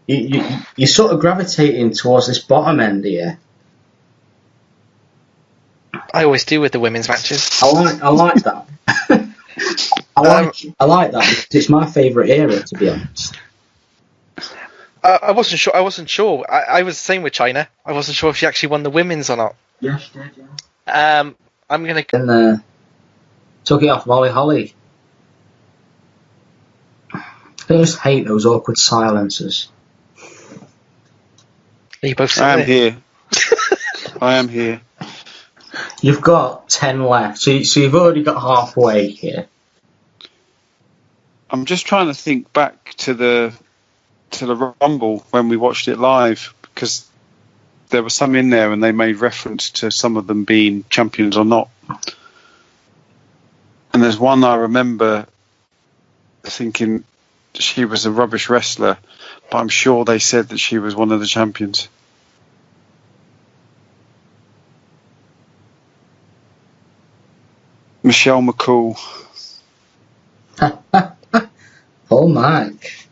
You're sort of gravitating towards this bottom end here. I always do with the women's matches. I like that. I like that because it's my favourite era, to be honest. I wasn't sure. I was the same with China. I wasn't sure if she actually won the women's or not. Yeah, she did. Yeah. I'm gonna. And took it off Molly Holly. I just hate those awkward silences. Are you both? I am here. I am here. You've got 10 left, so you've already got halfway here. I'm just trying to think back to the Rumble when we watched it live, because there was some in there and they made reference to some of them being champions or not. And there's one I remember thinking she was a rubbish wrestler, but I'm sure they said that she was one of the champions. Michelle McCool. Paul Mac.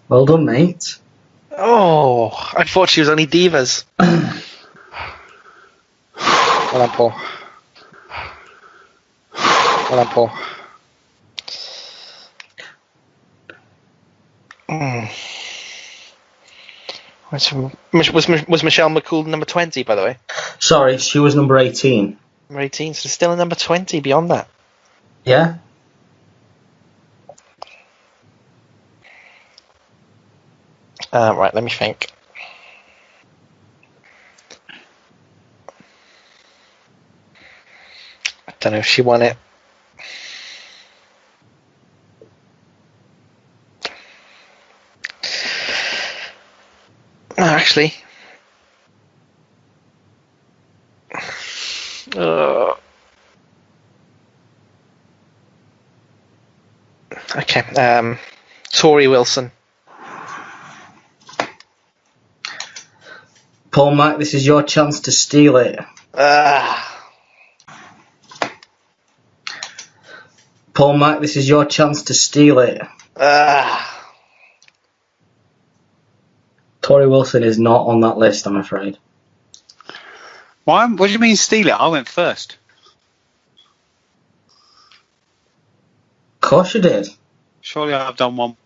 Well done, mate. Oh, I thought she was only divas. Well done, Paul. Well done, Paul. Was Michelle McCool number 20, by the way? Sorry, she was number 18. Number 18, so still a number 20 beyond that. Yeah? Right, let me think. I don't know if she won it. No, actually. Okay. Tori Wilson. Paul Mac, this is your chance to steal it. Paul Mac, this is your chance to steal it. Tori Wilson is not on that list, I'm afraid. Why? What do you mean steal it? I went first. Of course you did. Surely I've done one.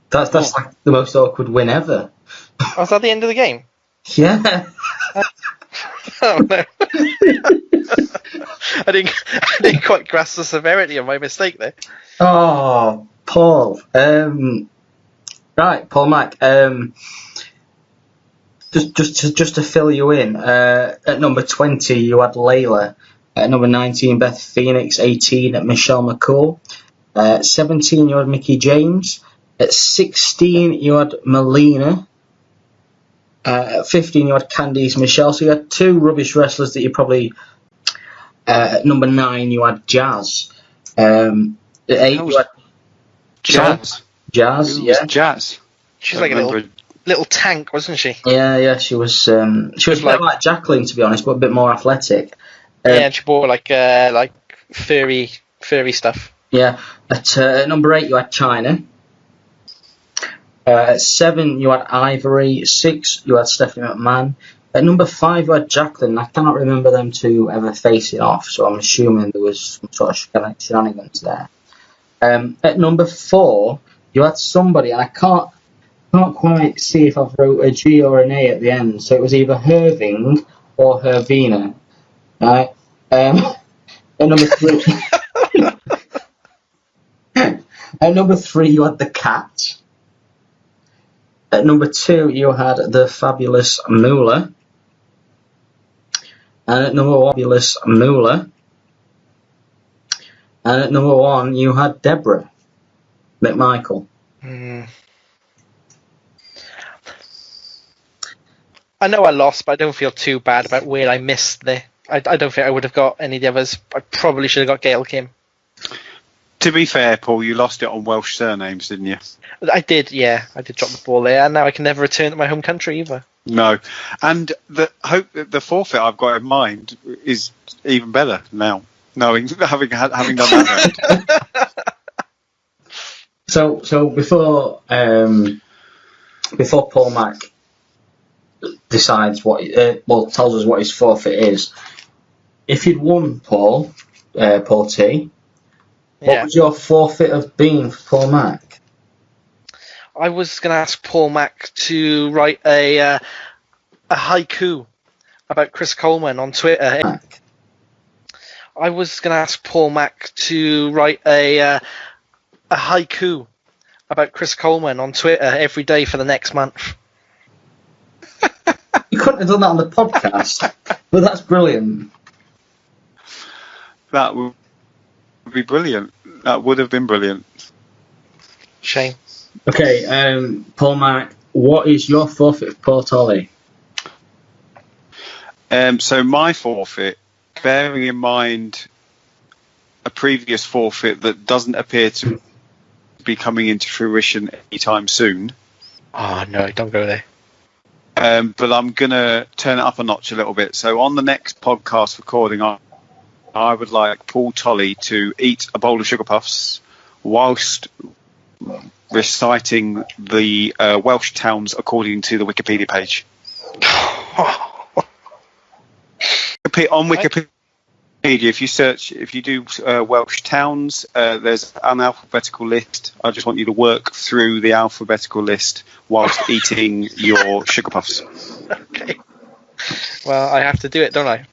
That's like the most awkward win ever. Was that the end of the game? Yeah. Oh no. I didn't quite grasp the severity of my mistake there. Oh, Paul. Right, Paul Mac. Just to fill you in, at number 20 you had Layla. At number 19 Beth Phoenix. 18 at Michelle McCool. 17 you had Mickey James. At 16 you had Melina. At 15, you had Candice Michelle. So you had two rubbish wrestlers that you probably... at number 9, you had Jazz. At 8, you had... Jazz. Jazz, yeah. Jazz. She's like a little tank, wasn't she? Yeah, she was a bit like Jacqueline, to be honest, but a bit more athletic. And she wore like furry stuff. Yeah. At number 8, you had China. At 7, you had Ivory. 6, you had Stephanie McMahon. At number 5, you had Jacqueline. I cannot remember them two ever facing off, so I'm assuming there was some sort of shenanigans there. At number 4, you had somebody, and I can't quite see if I've wrote a G or an A at the end, so it was either Herving or Hervina. Right? At number 3... At number 3, you had the Cat. At number 2, you had the Fabulous Moolah. And at number 1, Fabulous Moolah. And at number 1, you had Deborah McMichael. I know I lost, but I don't feel too bad about where I missed there. I don't think I would have got any of the others. I probably should have got Gail Kim. To be fair, Paul, you lost it on Welsh surnames, didn't you? I did, yeah. I did drop the ball there, and now I can never return to my home country either. No. And the forfeit I've got in mind is even better now, having done that. So before Paul Mac decides tells us what his forfeit is, if you'd won, Paul T, what would your forfeit have been for Paul Mac? I was going to ask Paul Mac to write a haiku about Chris Coleman on Twitter. I was going to ask Paul Mac to write a haiku about Chris Coleman on Twitter every day for the next month. You couldn't have done that on the podcast, but that's brilliant. That would be brilliant. That would have been brilliant. Shame. Okay, Paul Mac, what is your forfeit for Paul Tolley? So my forfeit, bearing in mind a previous forfeit that doesn't appear to be coming into fruition anytime soon. Oh no, don't go there. But I'm going to turn it up a notch a little bit. So on the next podcast recording, I would like Paul Tolley to eat a bowl of Sugar Puffs whilst reciting the Welsh towns according to the Wikipedia page. On Wikipedia, if you do Welsh towns, there's an alphabetical list. I just want you to work through the alphabetical list whilst eating your Sugar Puffs. Okay. Well, I have to do it, don't I?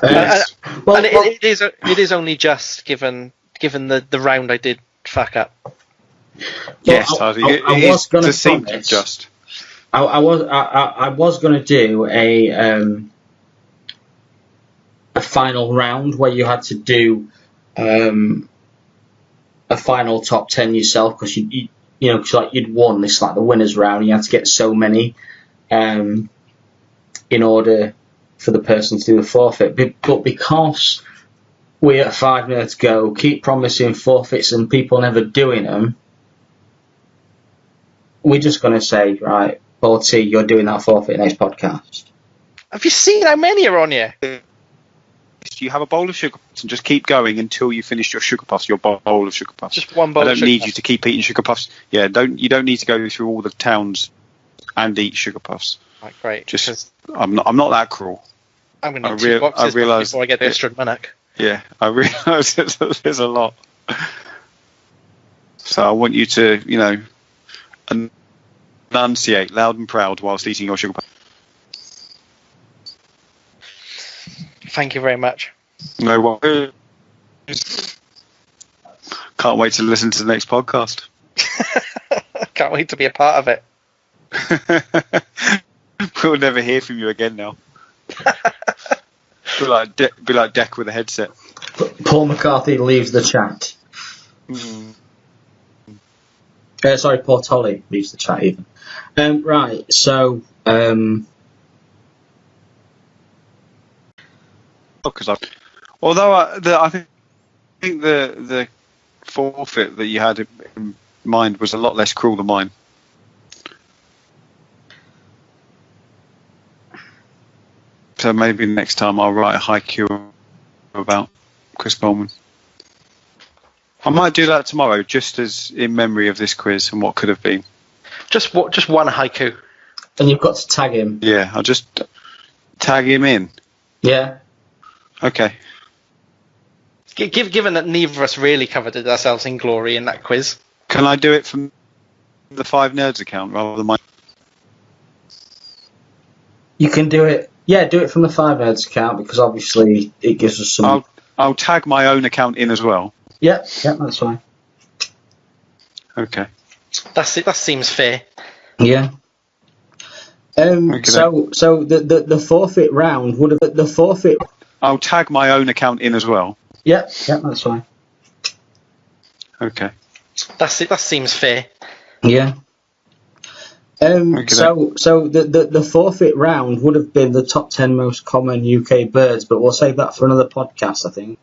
It is only just given the round I did fuck up. Yes, I was going to promise. Just. I was going to do a final round where you had to do a final top 10 yourself, because you'd won this, like the winners round. You had to get so many in order for the person to do the forfeit. But because we at 5nerdsgo keep promising forfeits and people never doing them, we're just going to say, right, Paul T, you're doing that forfeit next podcast. Have you seen how many are on here? You have a bowl of Sugar Puffs and just keep going until you finish your Sugar Puffs, your bowl of Sugar Puffs. Just one bowl of Sugar Puffs. I don't need you to keep eating Sugar Puffs. Yeah, you don't need to go through all the towns and eat Sugar Puffs. Right, great. Just, I'm not that cruel. I'm going to eat 2 boxes before I get the extra Munich. Yeah, I realise there's a lot. So I want you to, enunciate loud and proud whilst eating your Sugar Puffs. Thank you very much. No worries. Can't wait to listen to the next podcast. Can't wait to be a part of it. We'll never hear from you again now. Be like Deck with a headset. Paul McCarthy leaves the chat. Sorry, Paul Tolley leaves the chat even. Right. So. Although I think the forfeit that you had in mind was a lot less cruel than mine. So maybe next time I'll write a haiku about Chris Coleman. I might do that tomorrow, just as in memory of this quiz and what could have been. Just one haiku. And you've got to tag him. Yeah, I'll just tag him in. Yeah. Okay. Given that neither of us really covered ourselves in glory in that quiz. Can I do it from the 5nerds account rather than mine? You can do it. Yeah, do it from the 5nerds account because obviously it gives us some. I'll tag my own account in as well. Yeah, that's fine. Okay. That seems fair. Yeah. Okay, so the forfeit round would have the forfeit. I'll tag my own account in as well. Yeah, that's fine. Okay. That seems fair. Yeah. Okay, so the forfeit round would have been the top 10 most common UK birds, but we'll save that for another podcast, I think.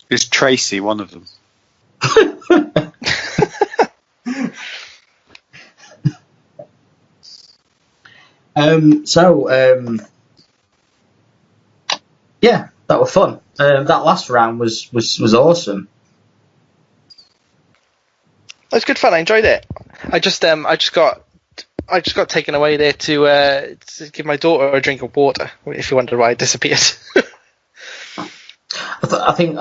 Is Tracy one of them? Yeah, that was fun. That last round was awesome. It was good fun. I enjoyed it. I just got taken away there to give my daughter a drink of water. If you wondered why I disappeared. I think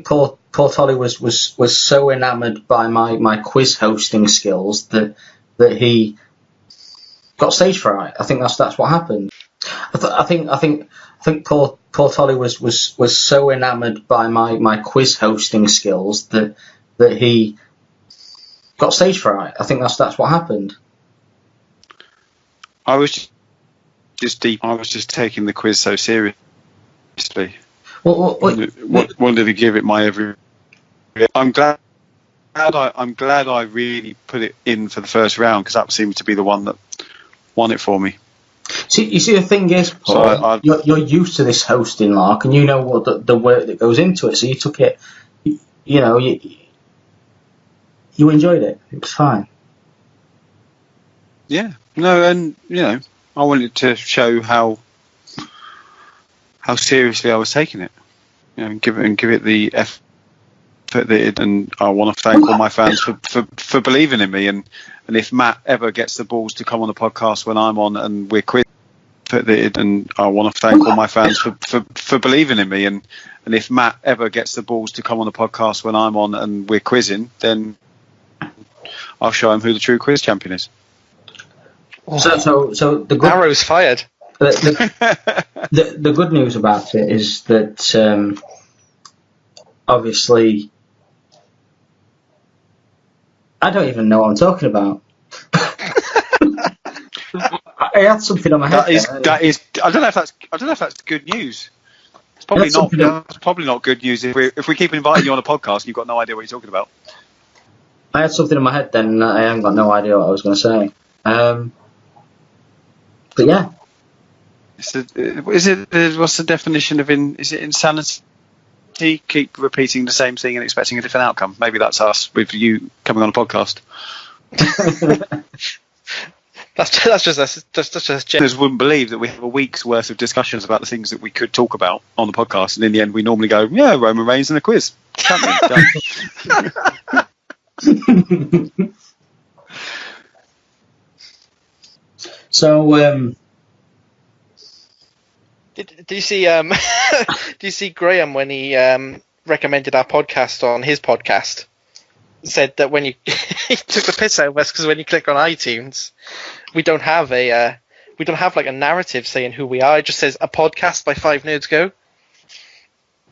Paul Tolley was so enamoured by my quiz hosting skills that he got stage fright. I think that's what happened. I think Paul Tolley was so enamoured by my quiz hosting skills that he got stage fright. I think that's what happened. I was just taking the quiz so seriously. Wanted to give it my every. I'm glad I really put it in for the first round because that seemed to be the one that won it for me. You see, the thing is, Paul, you're used to this hosting lark, and you know what the work that goes into it. So you took it, you enjoyed it. It was fine. Yeah, no, and I wanted to show how seriously I was taking it. Give it the effort that it, and I want to thank all my fans for believing in me. And if Matt ever gets the balls to come on the podcast when I'm on and we're quizzing, and I want to thank all my fans for believing in me. And if Matt ever gets the balls to come on the podcast when I'm on and we're quizzing, then I'll show him who the true quiz champion is. So the good arrow's fired. The good news about it is that obviously I don't even know what I'm talking about. I had something on my head. That is. I don't know if that's good news. It's probably not. That's probably not good news if we keep inviting you on a podcast and you've got no idea what you're talking about. I had something in my head then, and I haven't got no idea what I was going to say. But yeah. What's the definition of is it insanity? Keep repeating the same thing and expecting a different outcome. Maybe that's us with you coming on a podcast. that's just us. Just listeners wouldn't believe that we have a week's worth of discussions about the things that we could talk about on the podcast, and in the end, we normally go, "Yeah, Roman Reigns in a quiz." So, did you see? Do you see Graham when he recommended our podcast on his podcast? Said that when he took the piss out of us because when you click on iTunes, we don't have like a narrative saying who we are. It just says a podcast by 5nerdsgo.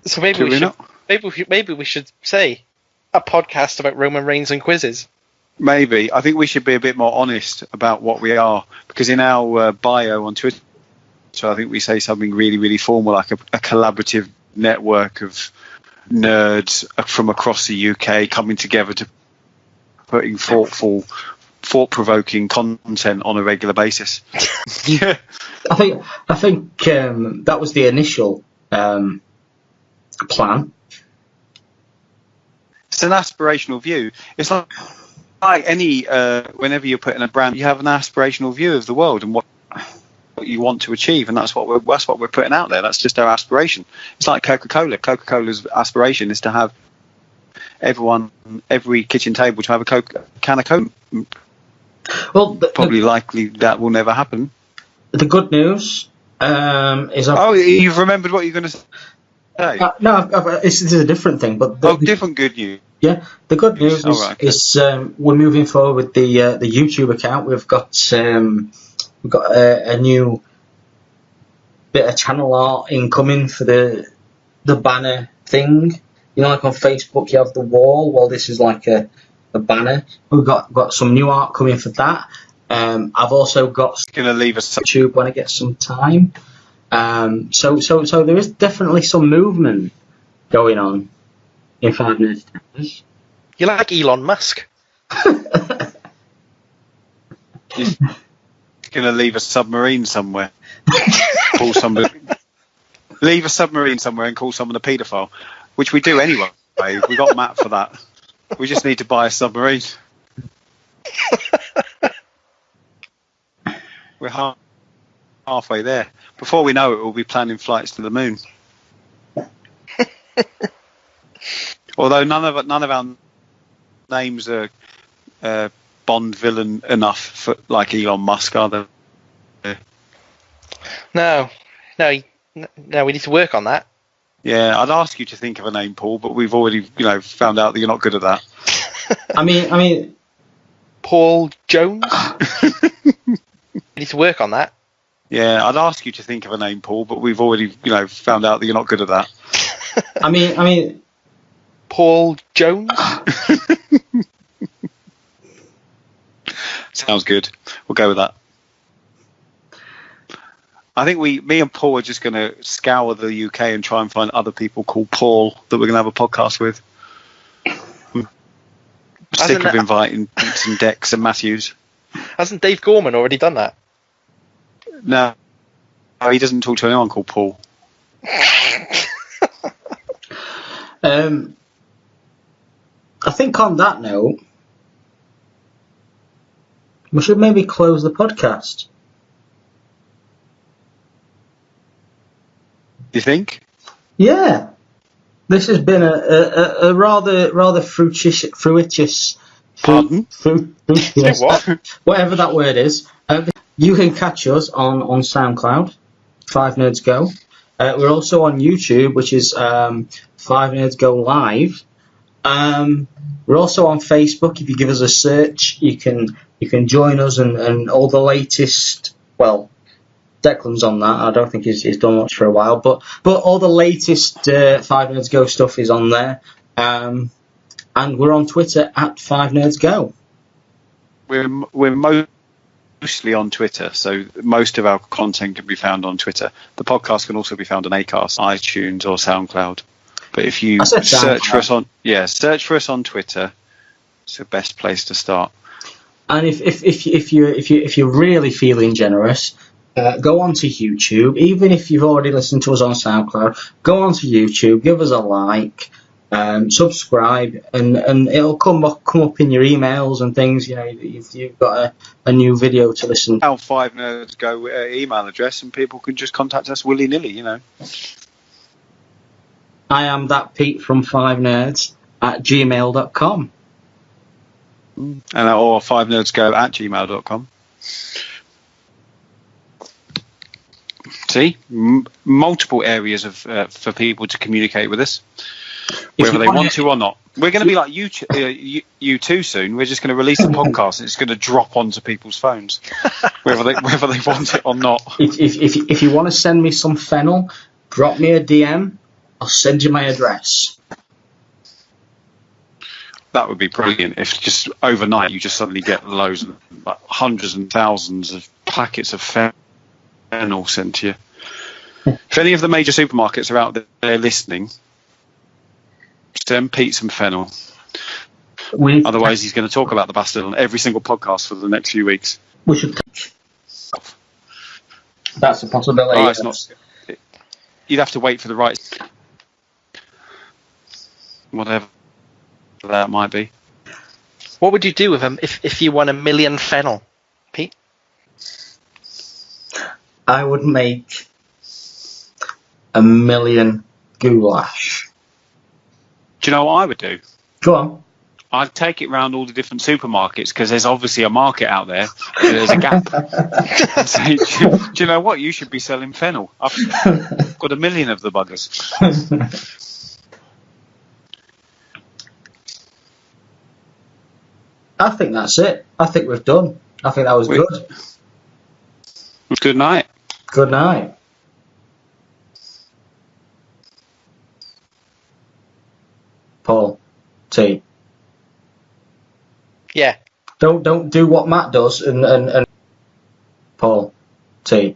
So maybe we should say a podcast about Roman Reigns and quizzes. Maybe. I think we should be a bit more honest about what we are, because in our bio on Twitter, I think we say something really, really formal, like a collaborative network of nerds from across the UK coming together to putting thoughtful thought-provoking content on a regular basis. Yeah. I think that was the initial plan. It's an aspirational view. It's like any whenever you're putting a brand, you have an aspirational view of the world and what you want to achieve, and that's what we're putting out there. That's just our aspiration. It's like Coca-Cola. Coca-Cola's aspiration is to have every kitchen table to have a can of Coke. Well, likely that will never happen. The good news is... you've remembered what you're going to say? No, this is a different thing. But different good news. Yeah, the good news is we're moving forward with the YouTube account. We've got a new bit of channel art incoming for the banner thing. You know, like on Facebook, you have the wall. Well, this is like a banner. We've got some new art coming for that. I've also got gonna leave us YouTube when I get some time. So there is definitely some movement going on in 5 Nerds. You like Elon Musk? He's gonna leave a submarine somewhere. Call somebody. Leave a submarine somewhere and call someone a paedophile, which we do anyway. We got Matt for that. We just need to buy a submarine. We're halfway there. Before we know it, we'll be planning flights to the moon. Although none of our names are Bond villain enough for like Elon Musk, are they? No, we need to work on that. Yeah, I'd ask you to think of a name, Paul, but we've already, found out that you're not good at that. I mean, Paul Jones. We need to work on that. Yeah, I'd ask you to think of a name, Paul, but we've already, found out that you're not good at that. I mean, Paul Jones. Sounds good. We'll go with that. I think me and Paul are just going to scour the UK and try and find other people called Paul that we're going to have a podcast with. I'm sick of inviting Pete and Dex and Matthews. Hasn't Dave Gorman already done that? No, he doesn't talk to anyone called Paul. I think on that note, we should maybe close the podcast. You think? Yeah. This has been a rather fruitous. Pardon? Fruitous. Whatever that word is. You can catch us on SoundCloud, 5nerdsgo. We're also on YouTube, which is 5nerdsgo live. We're also on Facebook. If you give us a search, you can join us and all the latest. Well, Declan's on that. I don't think he's done much for a while, but all the latest 5nerdsgo stuff is on there. And we're on Twitter at 5nerdsgo. We're mostly on Twitter, so most of our content can be found on Twitter. The podcast can also be found on Acast, iTunes, or SoundCloud. But if you search for us on Twitter, it's the best place to start. And if you're really feeling generous, go onto YouTube. Even if you've already listened to us on SoundCloud, go onto YouTube, give us a like, subscribe, and it'll come up in your emails and things. If you've got a new video to listen. Our 5nerdsgo email address, and people can just contact us willy nilly. I am that Pete from 5nerds at gmail.com. And or 5nerdsgo at gmail.com. See, multiple areas of for people to communicate with us, whether they want to or not. We're going to be like you two soon. We're just going to release the podcast, and it's going to drop onto people's phones, whether they want it or not. If you want to send me some fennel, drop me a DM. I'll send you my address. That would be brilliant if just overnight you just suddenly get loads, hundreds and thousands of packets of fennel sent to you. If any of the major supermarkets are out there listening, send Pete some fennel. Otherwise, he's going to talk about the bastard on every single podcast for the next few weeks. We should. That's a possibility. Oh, it's not. You'd have to wait for the right. Whatever that might be. What would you do with him if you won 1 million fennel, Pete? I would make 1 million goulash. Do you know what I would do? Go on. I'd take it round all the different supermarkets because there's obviously a market out there. So there's a gap. And say, do you know what? You should be selling fennel. I've got 1 million of the buggers. I think that's it. I think we've done. I think that was good. Good night. Good night. Paul T. Yeah. Don't do what Matt does and Paul T.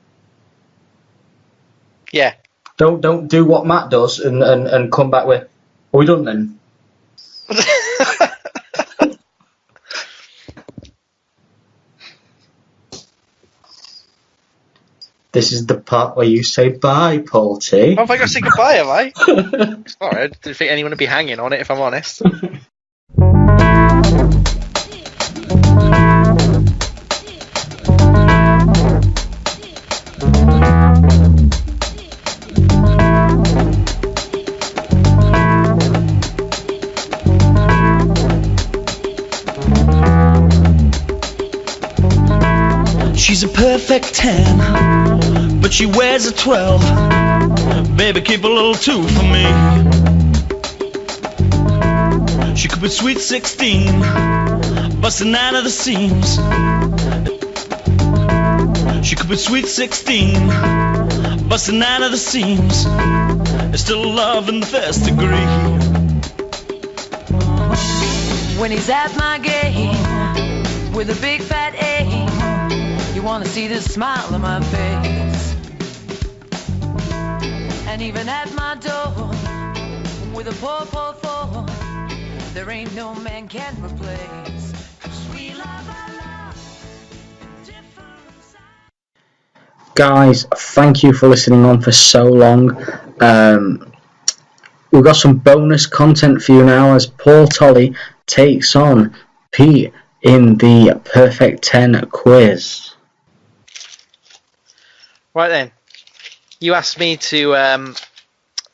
Yeah. Don't do what Matt does and come back with, are we done then? This is the part where you say bye, Paul T. Oh, have I got to say goodbye, have I? Sorry, I didn't think anyone would be hanging on it, if I'm honest. She's a perfect 10, but she wears a 12. Baby, keep a little 2 for me. She could be sweet 16, busting out of the seams. She could be sweet 16, busting out of the seams. There's still love in the first degree. When he's at my game with a big fat A, you wanna see the smile on my face. And even at my door with a poor 4, there ain't no man can replace. 'Cause we love our love different sides. Guys, thank you for listening on for so long. We've got some bonus content for you now as Paul Tolley takes on Pete in the Perfect 10 quiz. Right then, you asked me to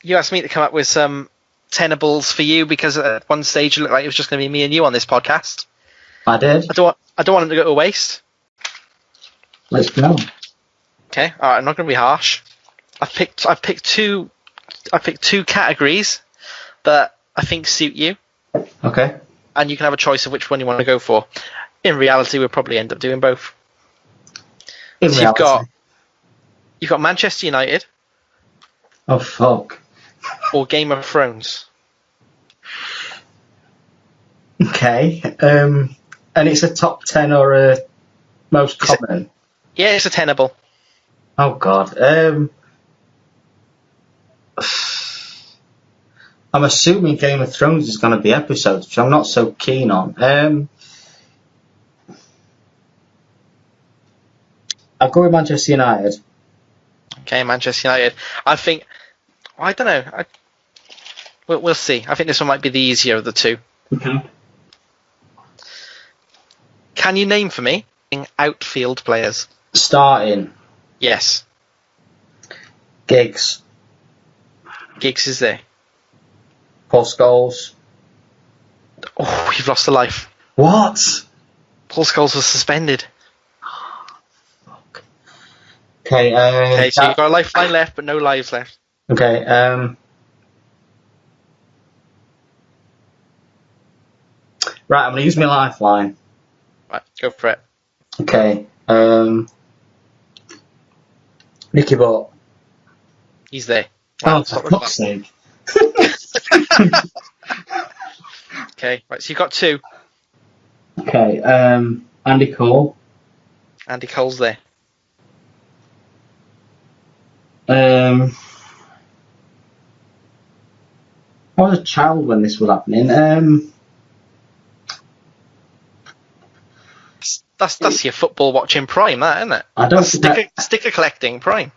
come up with some tenables for you because at one stage it looked like it was just going to be me and you on this podcast. I did. I don't want them to go to waste. Let's go. Okay, all right. I'm not going to be harsh. I've picked two categories that I think suit you. Okay. And you can have a choice of which one you want to go for. In reality, we'll probably end up doing both. You've got Manchester United. Oh fuck. Or Game of Thrones. Okay. And it's a top 10 or a most common? Yeah, it's a tenable. Oh god. I'm assuming Game of Thrones is going to be episodes, which I'm not so keen on. I'll go with Manchester United. Okay, Manchester United. I don't know. We'll see. I think this one might be the easier of the two. Okay. Can you name for me outfield players? Starting. Yes. Giggs. Giggs is there. Paul Scholes. Oh, you've lost a life. What? Paul Scholes was suspended. Okay. Okay, so you've got a lifeline left, but no lives left. Okay. Right, I'm going to use my lifeline. Right, go for it. Okay. Nicky Butt. He's there. Oh, Right, for fuck's sake. Okay, right, so you've got two. Okay. Andy Cole. Andy Cole's there. I was a child when this was happening. That's your football watching prime, that, isn't it? I don't That's sticker collecting prime.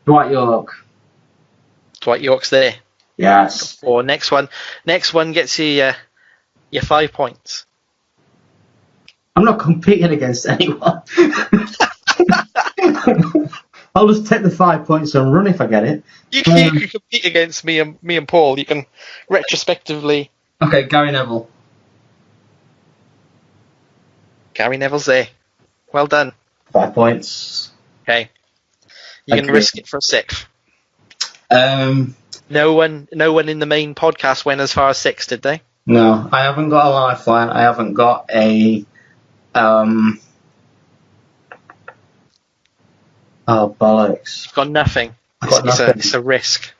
Dwight York. Dwight York's there. Yes. Or next one gets you your 5 points. I'm not competing against anyone. I'll just take the 5 points and run if I get it. You can compete against me and Paul. You can retrospectively. Okay, Gary Neville. Gary Neville's there. Well done. 5 points. Okay. You can risk it for a 6th. No one in the main podcast went as far as 6, did they? No, I haven't got a lifeline. I haven't got a. Oh, bollocks. You've got nothing. It's a risk.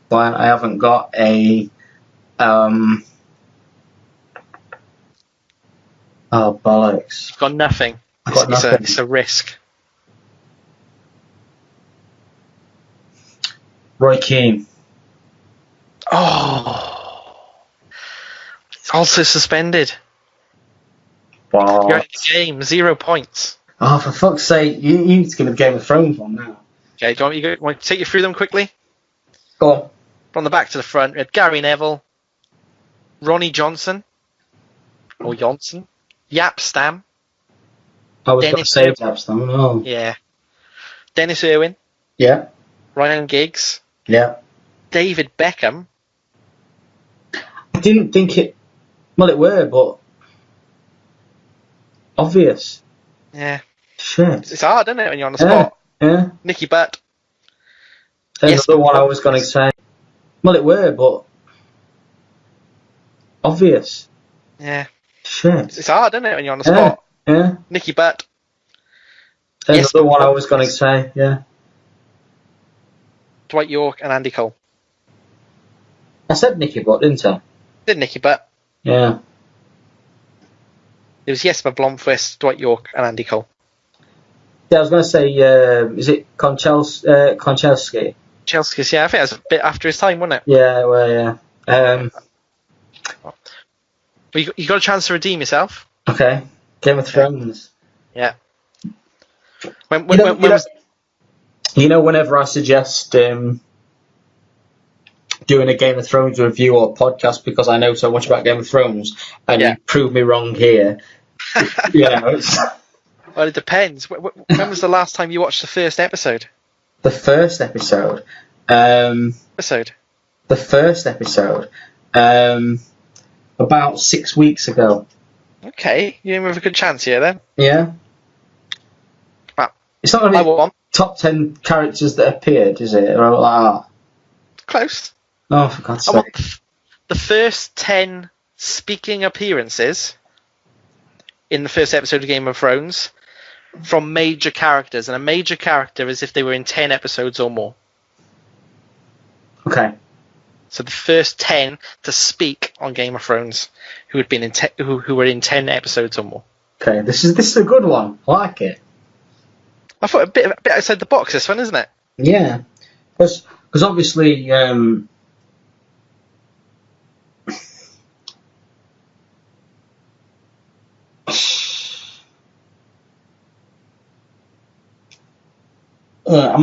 Fine, I haven't got a. Oh, bollocks. You've got nothing. It's a risk. Roy Keane. Oh. He's also suspended. Wow. You're out of the game. 0 points. Oh, for fuck's sake. You need to give me the Game of Thrones one now. Okay, do you want me to take you through them quickly? Go on. From the back to the front, we had Gary Neville, Ronnie Johnson, or Johnson, Yap Stam. I was going to say Tapstone. No. Yeah. Dennis Irwin. Yeah. Ryan Giggs. Yeah. David Beckham. I didn't think it. Well, it were, but obvious. Yeah. Shit. It's hard, isn't it, when you're on the spot? Yeah. Nicky Butt. That's the one I was going to say. Well, it were, but obvious. Yeah. Shit. It's hard, isn't it, when you're on the spot? Yeah. Nicky Butt. That's the one I was going to say. Yeah. Dwight York and Andy Cole. I said Nicky Butt, didn't I? Did Nicky Butt. Yeah. It was Jesper Blomqvist, Dwight York and Andy Cole. Yeah, I was going to say, is it Konchelski? Chelsea's, yeah, I think that was a bit after his time, wasn't it? Yeah, well, yeah. Well, you got a chance to redeem yourself. Okay. Game of Thrones. Yeah. Whenever I suggest doing a Game of Thrones review or podcast because I know so much about Game of Thrones, and you prove me wrong here. Well, it depends. When was the last time you watched the first episode? The first episode. The first episode. About 6 weeks ago. Okay, you have a good chance here then. Yeah. Well, it's not going to be top 10 characters that appeared, is it? Or like that? Close. Oh, for God's sake. I want the first 10 speaking appearances in the first episode of Game of Thrones from major characters. And a major character is if they were in 10 episodes or more. Okay. So the first 10 to speak on Game of Thrones who had been in who were in 10 episodes or more. Okay, this is a good one. I like it. I thought a bit outside the box, this one, isn't it? Yeah. Because obviously... I'm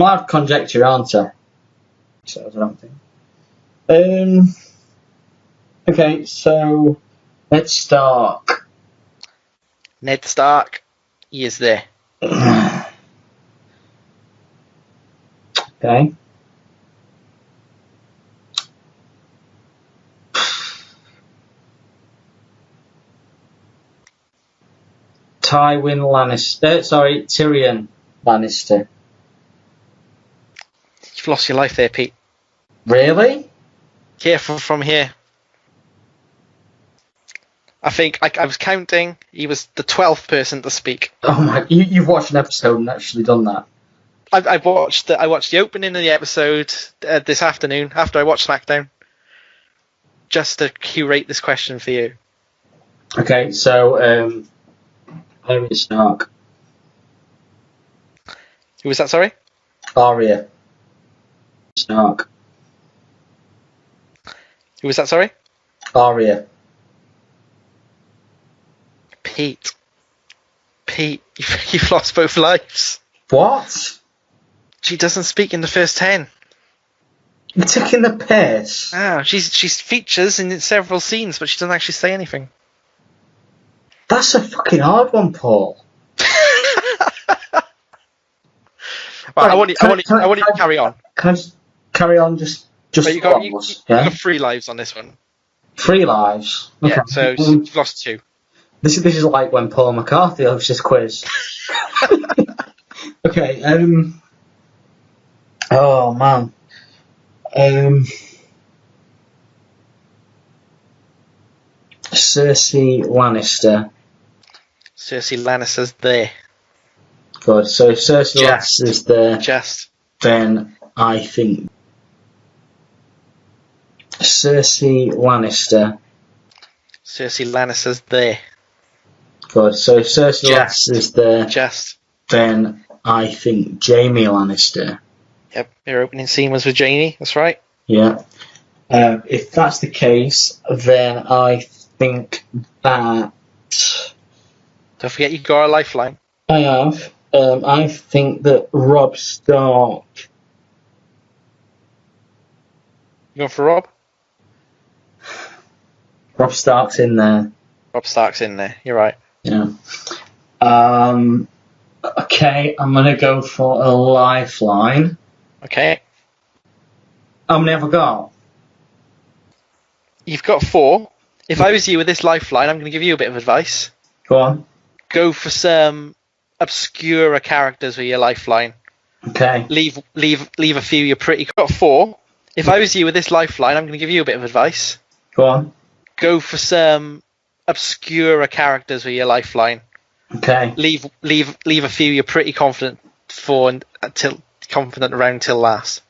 allowed to conjecture, aren't I? So I don't think. Okay, so Ned Stark. Ned Stark, he is there. Okay. Tyrion Lannister. You've lost your life there, Pete. Really? Careful from here. I think I was counting. He was the 12th person to speak. Oh my! You've watched an episode and actually done that. I watched the opening of the episode this afternoon after I watched SmackDown, just to curate this question for you. Okay, so Arya Stark. Who was that? Sorry. Arya Stark. Who was that, sorry? Arya. Pete, you've lost both lives. What? She doesn't speak in the first 10. You're taking the piss. Ah, she's features in several scenes, but she doesn't actually say anything. That's a fucking hard one, Paul. Well, I want you to carry on. Can I just carry on? Just But you got yeah? 3 lives on this one. 3 lives. Okay. Yeah, so you've lost 2. This is like when Paul McCarthy hosts this quiz. Okay. Oh man. Cersei Lannister. Cersei Lannister's there. Good. So if Cersei Lannister's there, then I think Cersei Lannister. Cersei Lannister's there. Good. So if Cersei Lannister's there, then I think Jaime Lannister. Yep, your opening scene was with Jaime, that's right. Yeah. If that's the case, then I think that... Don't forget you got a lifeline. I have. I think that Robb Stark... You going for Robb? Robb Stark's in there. Robb Stark's in there, you're right. Yeah. Okay, I'm going to go for a lifeline. Okay. How many have I got? You've got 4. If I was you with this lifeline, I'm going to give you a bit of advice. Go on. Go for some obscure characters with your lifeline. Okay. Leave a few you're pretty... You've got 4. If I was you with this lifeline, I'm going to give you a bit of advice. Go on. Go for some obscure characters with your lifeline. Okay. Leave a few you're pretty confident around till last.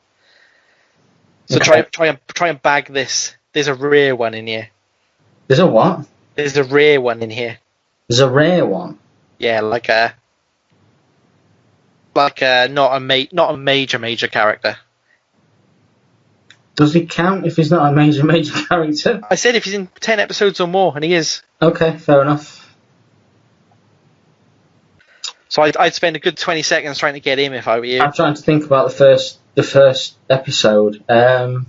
So Okay. try and bag this. There's a rare one in here. There's a what? There's a rare one in here. There's a rare one. Yeah, not a major character. Does he count if he's not a major character? I said if he's in 10 episodes or more, and he is. Okay, fair enough. So I'd spend a good 20 seconds trying to get him if I were you. I'm trying to think about the first episode. I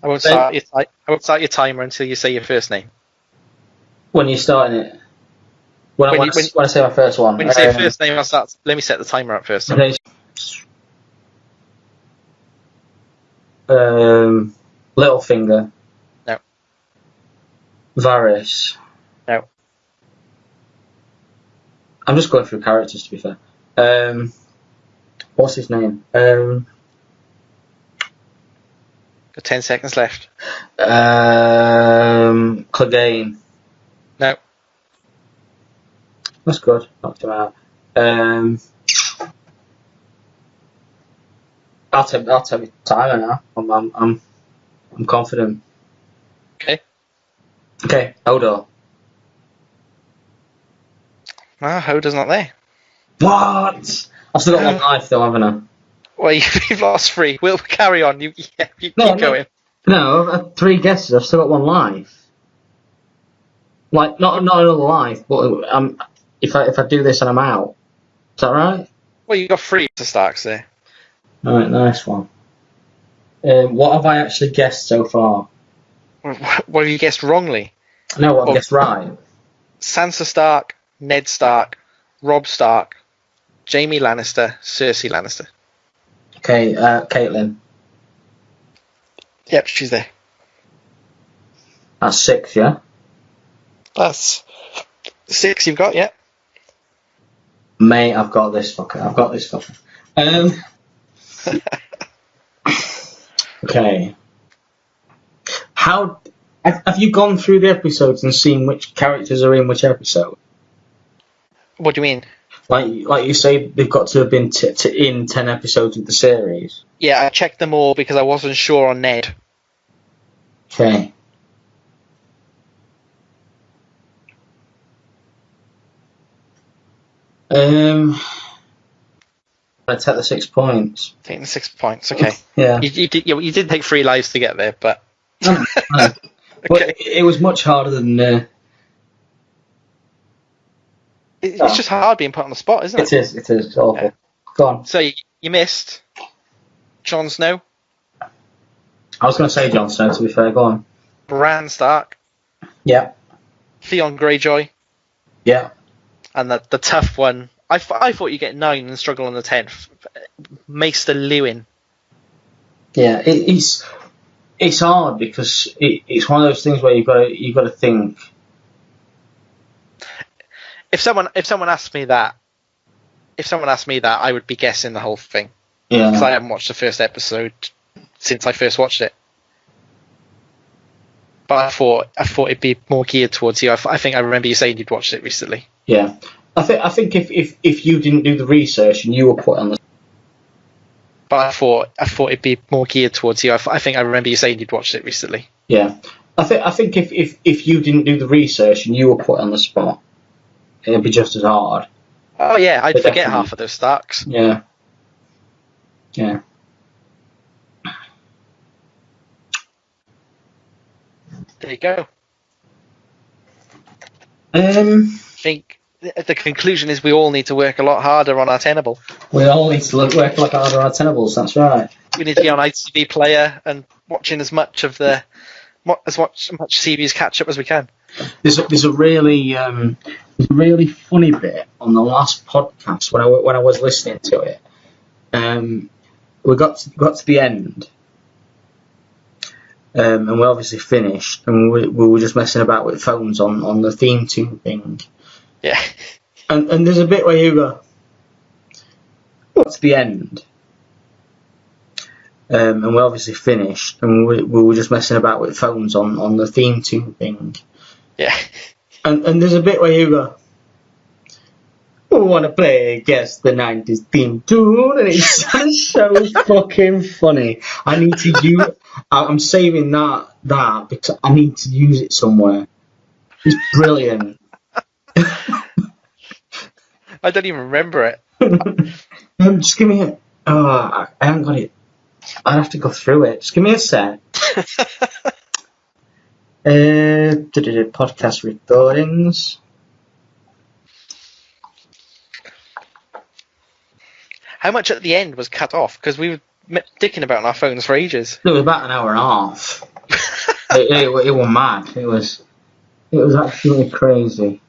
won't start your timer until you say your first name. When you're starting it? When I say my first one. When you say your first name, I'll start. Let me set the timer up first. Okay. Littlefinger. No. Varys. No. I'm just going through characters, to be fair. What's his name? Got 10 seconds left. Clegane. No. That's good. Knocked him out. I'll take my timer now. I'm confident. Okay. Okay, Hodor. Hodor's not there. What? I've still got one life though, haven't I? Well, you've lost 3. We'll carry on. You keep going. No, I've had 3 guesses. I've still got one life. Like not another life, but if I do this and I'm out, is that right? Well, you got 3 to Starks there. All right, nice one. What have I actually guessed so far? What have you guessed wrongly? No, what I've guessed right. Sansa Stark, Ned Stark, Robb Stark, Jaime Lannister, Cersei Lannister. Okay, Caitlin. Yep, she's there. That's 6, yeah? That's 6 you've got, yeah. Mate, I've got this fucker. Okay. How have you gone through the episodes and seen which characters are in which episode? What do you mean? Like you say, they've got to have been in 10 episodes of the series. Yeah, I checked them all because I wasn't sure on Ned. Okay. I take the 6 points. Taking the 6 points, okay. Yeah. You did take 3 lives to get there, but... I know. But it was much harder than... It's just hard being put on the spot, isn't it? It is. It's awful. Yeah. Go on. So you missed Jon Snow, I was going to say Jon Snow, to be fair. Go on. Bran Stark, Yeah. Theon Greyjoy, Yeah. and the tough one. I thought you'd get 9 and struggle on the 10th. Maester Lewin. Yeah. It's hard because it's one of those things where you've got to think. If someone asked me that, I would be guessing the whole thing. Yeah. Because I haven't watched the first episode since I first watched it. But I thought it'd be more geared towards you. I think I remember you saying you'd watched it recently. Yeah. I think if you didn't do the research and you were put on the... But I thought it'd be more geared towards you. I think I remember you saying you'd watched it recently. Yeah. I think if you didn't do the research and you were put on the spot, it'd be just as hard. Oh yeah, I'd But forget definitely. half of those Starks. Yeah. Yeah. There you go. Um, I think the conclusion is we all need to work a lot harder on our Tenable. we all need to work like harder on our tenables. That's right. We need to get on ITV Player and watching as much CB's catch up as we can. There's a really funny bit on the last podcast when I was listening to it. We got to the end, and we obviously finished, and we were just messing about with phones on the theme tune thing. Yeah. And there's a bit where you go, "What's the end?" And we obviously finished, and we were just messing about with phones on the theme tune thing. Yeah. And there's a bit where you go, "We want to play Guess the 90s theme tune," and it's so fucking funny. I need to use. I'm saving that because I need to use it somewhere. It's brilliant. I don't even remember it. Just give me a... Oh, I haven't got it. I'd have to go through it. Just give me a sec. Podcast recordings. How much at the end was cut off? Because we were dicking about on our phones for ages. It was about an hour and a half. it was mad. It was absolutely crazy.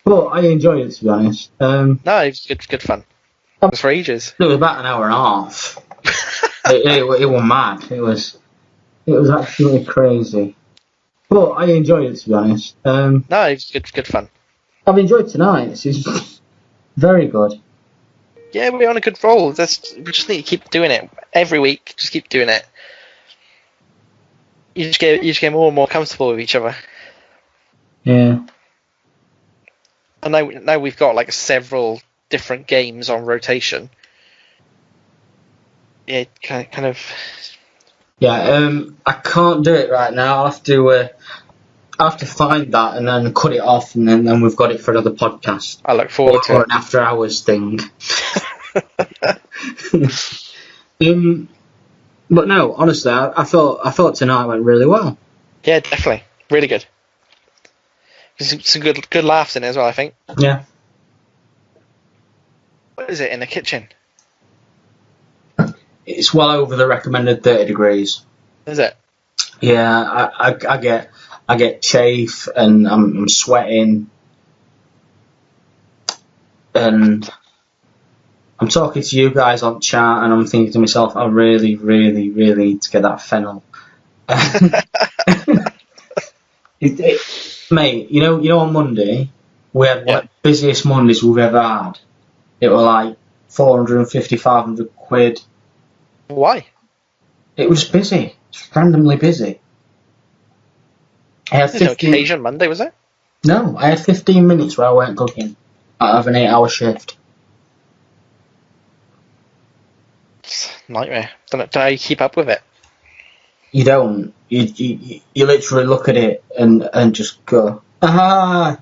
But I enjoyed it, to be honest. No, it was good fun. It was for ages. It was about an hour and a half. it was mad. It was absolutely crazy. But I enjoyed it, to be honest. No, it was good fun. I've enjoyed tonight. It's very good. Yeah, we're on a good roll. We just need to keep doing it every week. Just keep doing it. You just get more and more comfortable with each other. Yeah. And now we've got like several different games on rotation. Yeah, kind of. Yeah. I can't do it right now. I'll have to find that and then cut it off, and then we've got it for another podcast. I look forward to or it. an after hours thing. But no, honestly, I thought tonight went really well. Yeah, definitely, really good. There's some good laughs in it as well, I think. Yeah. What is it in the kitchen? It's well over the recommended 30 degrees. Is it? Yeah, I get chafe and I'm sweating, and I'm talking to you guys on chat, and I'm thinking to myself, I really, really, really need to get that fennel. Mate, you know, on Monday we had one of the busiest Mondays we've ever had. It was like 450, 500 quid. Why? It was busy. It's randomly busy. I had There's no occasion Monday, was it? No, I had 15 minutes where I weren't cooking out of an 8-hour shift. It's a nightmare. Don't know how you keep up with it. You don't. You literally look at it and just go, aha!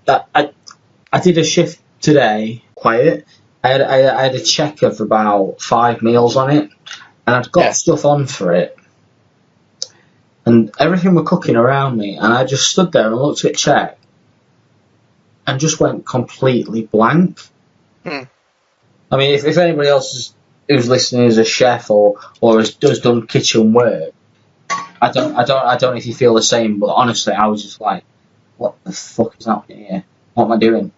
I did a shift today, quiet, I had a checker for about 5 meals on it, and I'd got stuff on for it, and everything were cooking around me, and I just stood there and looked at check, and just went completely blank. I mean, if anybody else who's listening is a chef or has done kitchen work, I don't know if you feel the same, but honestly, I was just like, what the fuck is happening here? What am I doing?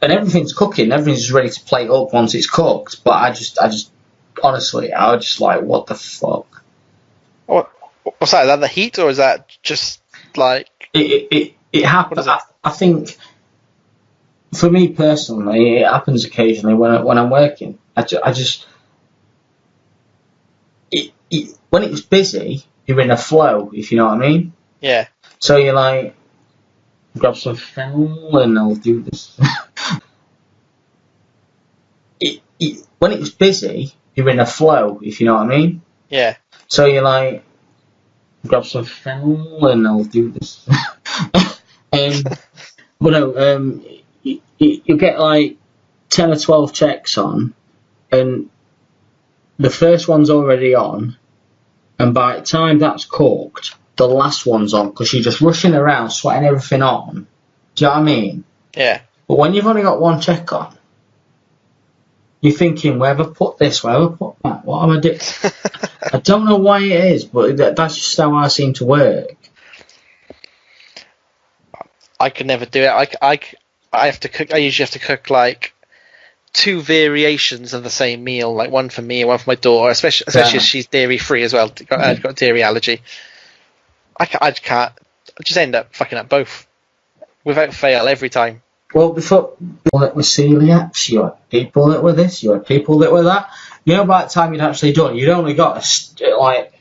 And everything's cooking, everything's just ready to plate up once it's cooked, but I just honestly, I was just like, what the fuck? What's that? Is that the heat, or is that just like it happens? I think for me personally, it happens occasionally when I'm working. I just when it's busy, you're in a flow, if you know what I mean. Yeah. So you're like, grab some fennel and I'll do this. When it's busy, you're in a flow, if you know what I mean. Yeah. So you're like, grab some fennel and I'll do this. But no, you get like 10 or 12 checks on, and the first one's already on, and by the time that's cooked, the last one's on, because you're just rushing around, sweating everything on. Do you know what I mean? Yeah. But when you've only got one check on, you're thinking, where have I put this? Where have I put that? What am I doing? I don't know why it is, but that's just how I seem to work. I could never do it. I have to cook. I usually have to cook like 2 variations of the same meal, like one for me and one for my daughter, especially if she's dairy free as well. I've got a dairy allergy. I can't. I just end up fucking up both without fail every time. Well, before people that were celiacs, you had people that were this, you had people that were that. You know, by the time you'd actually done, you'd only got like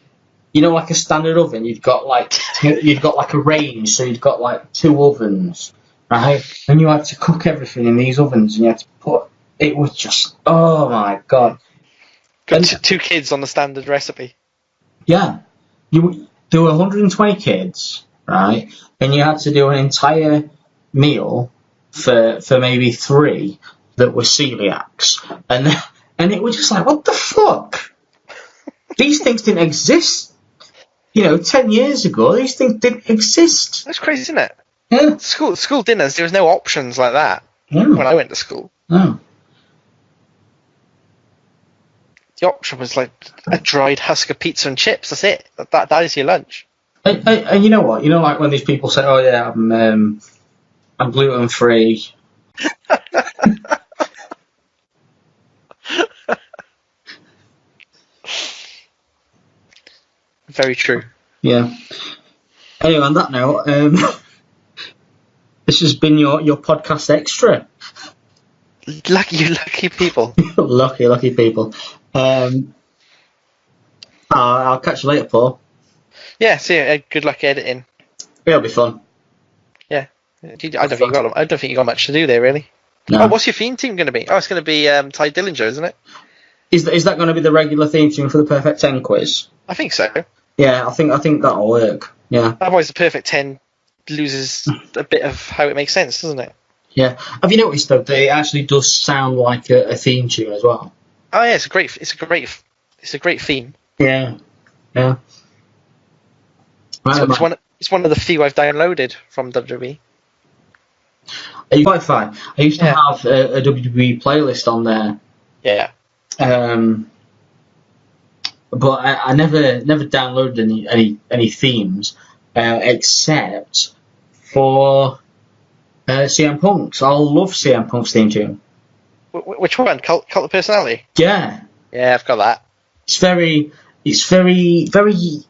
a standard oven. You'd got like a range, so you'd got like 2 ovens, right? And you had to cook everything in these ovens, and you had to put. It was just, oh my god. Got 2 kids on the standard recipe. Yeah, there were 120 kids, right? And you had to do an entire meal for maybe 3 that were celiacs, and it was just like, what the fuck? These things didn't exist. 10 years ago, these things didn't exist. That's crazy, isn't it? Yeah. School dinners, there was no options like that when I went to school. No. The option was like a dried husk of pizza and chips. That's it. That is your lunch. And you know what? Like when these people say, "Oh yeah, I'm gluten free." Very true. Yeah. Anyway, on that note, this has been your podcast extra. Lucky people. lucky people. I'll catch you later, Paul. Yeah. See you. Good luck editing. It'll be fun. Yeah. I don't think you got much to do there, really. No. Oh, what's your theme team going to be? Oh, it's going to be Ty Dillinger, isn't it? Is that going to be the regular theme tune for the Perfect 10 quiz? I think so. Yeah, I think that'll work. Yeah. Otherwise, the Perfect 10 loses a bit of how it makes sense, doesn't it? Yeah. Have you noticed though that it actually does sound like a theme tune as well? Oh yeah, it's a great theme. Yeah. Yeah. So it's one of the few I've downloaded from WWE. Are you quite fine? I used to have a WWE playlist on there. Yeah. But I never downloaded any themes except for CM Punk's. I love CM Punk's theme tune. Which one? Cult of Personality? Yeah. Yeah, I've got that. It's very 80s,